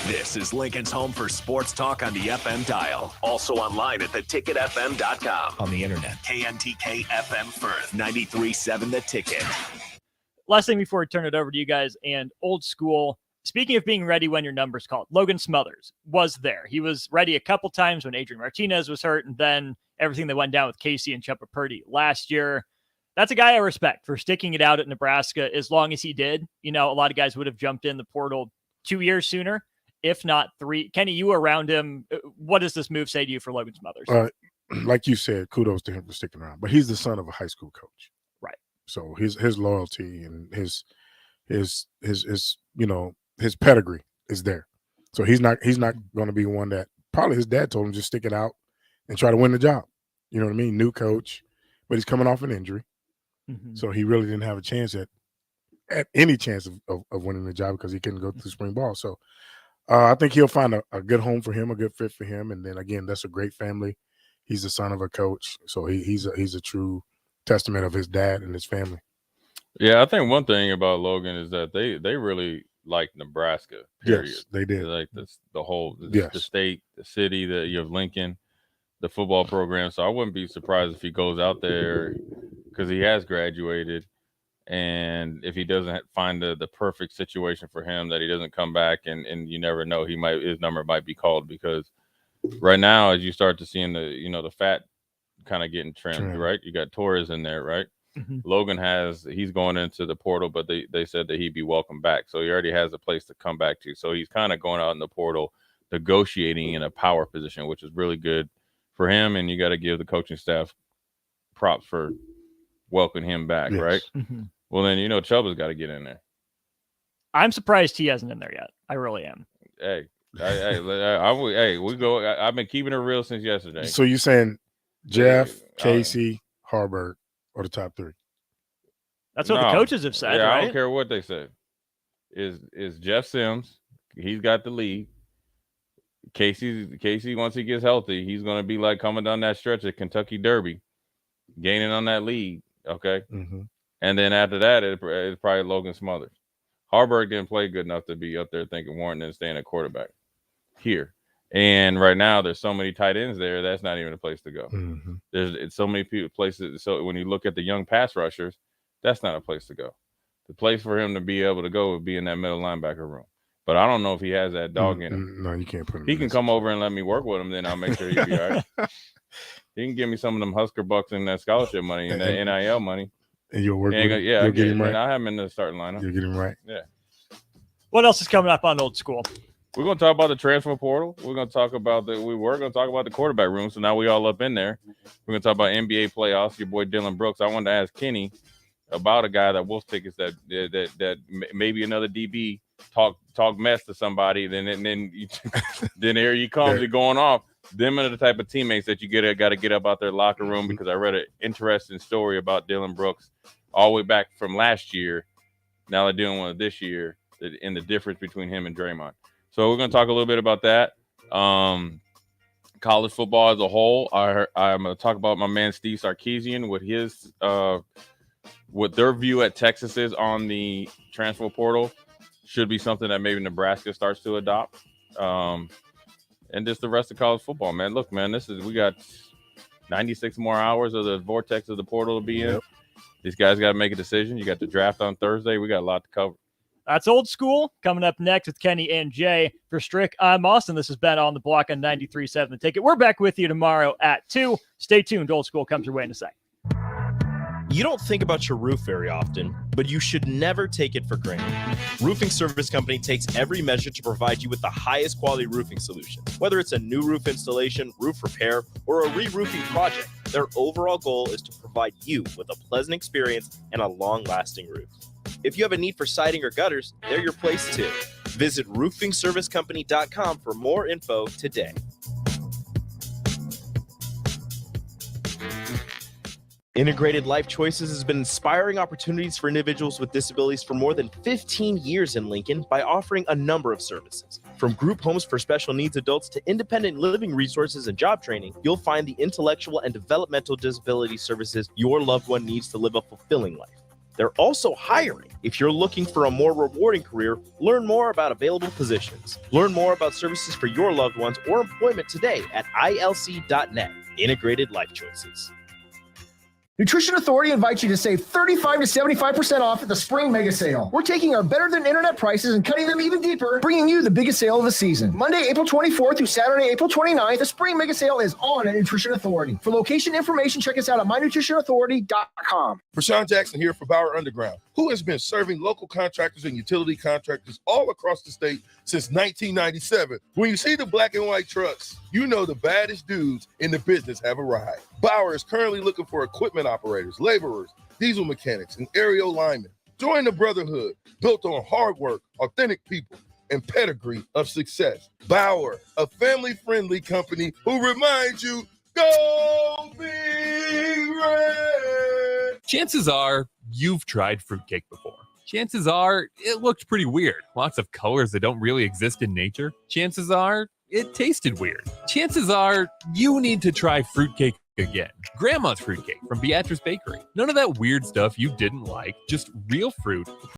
This is Lincoln's home for sports talk on the FM dial. Also online at theticketfm.com. On the internet. KNTK FM Firth, 93.7 The Ticket. Last thing before we turn it over to you guys and old school. Speaking of being ready when your number's called, Logan Smothers was there. He was ready a couple times when Adrian Martinez was hurt, and then everything that went down with Casey and Chupa Purdy last year. That's a guy I respect for sticking it out at Nebraska as long as he did. You know, a lot of guys would have jumped in the portal 2 years sooner, if not 3. Kenny, you were around him. What does this move say to you for Logan Smothers? Like you said, kudos to him for sticking around. But he's the son of a high school coach, right? So his loyalty and his his pedigree is there. So he's not going to be one that probably his dad told him just stick it out and try to win the job. You know what I mean? New coach, but he's coming off an injury. So he really didn't have a chance at any chance of winning the job because he couldn't go through spring ball. So I think he'll find a good home for him, a good fit for him. And then again, that's a great family. He's the son of a coach. So he's a true testament of his dad and his family. Yeah, I think one thing about Logan is that they really like Nebraska. Period. Yes, they did. Like the whole Yes. the state, the city, you have Lincoln, the football program. So I wouldn't be surprised if he goes out there because he has graduated, and if he doesn't find the perfect situation for him, that he doesn't come back, and you never know, his number might be called, because right now, as you start to see the fat kind of getting trimmed, right? You got Torres in there, right? Logan he's going into the portal, but they said that he'd be welcome back. So he already has a place to come back to. So he's kind of going out in the portal, negotiating in a power position, which is really good for him. And you got to give the coaching staff props for welcoming him back, right? Well, then, Chuba's got to get in there. I'm surprised he hasn't in there yet. I really am. Hey, we go. I've been keeping it real since yesterday. So you're saying Jeff, Casey, Harburg are the top 3? That's what the coaches have said, right? I don't care what they say. Is Jeff Sims? He's got the lead. Casey, once he gets healthy, he's going to be like coming down that stretch at Kentucky Derby, gaining on that lead. Okay, and then after that, it's probably Logan Smothers. Harburg didn't play good enough to be up there thinking Warren staying at quarterback here. And right now, there's so many tight ends there. That's not even a place to go. There's so many places. So when you look at the young pass rushers, that's not a place to go. The place for him to be able to go would be in that middle linebacker room. But I don't know if he has that dog in him. No, you can't put him. He can come over and let me work with him. Then I'll make sure he'll be all right. He can give me some of them Husker bucks and that scholarship money and that NIL money. And you'll work with him. Yeah, You'll get him right. I have him in the starting lineup. You'll get him right. Yeah. What else is coming up on Old School? We're going to talk about the transfer portal. We're going to talk about the quarterback room. So now we all up in there. We're going to talk about NBA playoffs. Your boy Dylan Brooks. I wanted to ask Kenny about a guy that Wolf tickets that maybe another DB talk mess to somebody. Then here he comes, you're going off. Them are the type of teammates that you got to get up out their locker room, because I read an interesting story about Dylan Brooks all the way back from last year. Now they're doing one this year, and the difference between him and Draymond. So we're going to talk a little bit about that. College football as a whole. I'm going to talk about my man Steve Sarkisian with his what their view at Texas is on the transfer portal. Should be something that maybe Nebraska starts to adopt. And just the rest of college football, man. Look, man, we got 96 more hours of the vortex of the portal to be in. These guys got to make a decision. You got the draft on Thursday. We got a lot to cover. That's Old School. Coming up next with Kenny and Jay. For Strick, I'm Austin. This has been On the Block on 93.7 The Ticket. We're back with you tomorrow at 2. Stay tuned. Old School comes your way in a sec. You don't think about your roof very often, but you should never take it for granted. Roofing Service Company takes every measure to provide you with the highest quality roofing solution. Whether it's a new roof installation, roof repair, or a re-roofing project, Their overall goal is to provide you with a pleasant experience and a long-lasting roof. If you have a need for siding or gutters, they're your place too. Visit roofingservicecompany.com for more info today. Integrated Life Choices has been inspiring opportunities for individuals with disabilities for more than 15 years in Lincoln by offering a number of services. From group homes for special needs adults to independent living resources and job training, you'll find the intellectual and developmental disability services your loved one needs to live a fulfilling life. They're also hiring. If you're looking for a more rewarding career, learn more about available positions. Learn more about services for your loved ones or employment today at ilc.net. Integrated Life Choices. Nutrition Authority invites you to save 35 to 75% off at the Spring Mega Sale. We're taking our better than internet prices and cutting them even deeper, bringing you the biggest sale of the season. Monday, April 24th through Saturday, April 29th, the Spring Mega Sale is on at Nutrition Authority. For location information, check us out at mynutritionauthority.com. Prashawn Jackson here for Bauer Underground, who has been serving local contractors and utility contractors all across the state since 1997. When you see the black and white trucks, you know the baddest dudes in the business have arrived. Bauer is currently looking for equipment operators, laborers, diesel mechanics, and aerial linemen. Join the brotherhood built on hard work, authentic people, and pedigree of success. Bauer, a family-friendly company who reminds you, go Big Red! Chances are you've tried fruitcake before. Chances are it looked pretty weird. Lots of colors that don't really exist in nature. Chances are it tasted weird. Chances are you need to try fruitcake again. Grandma's fruitcake from Beatrice Bakery. None of that weird stuff you didn't like, just real fruit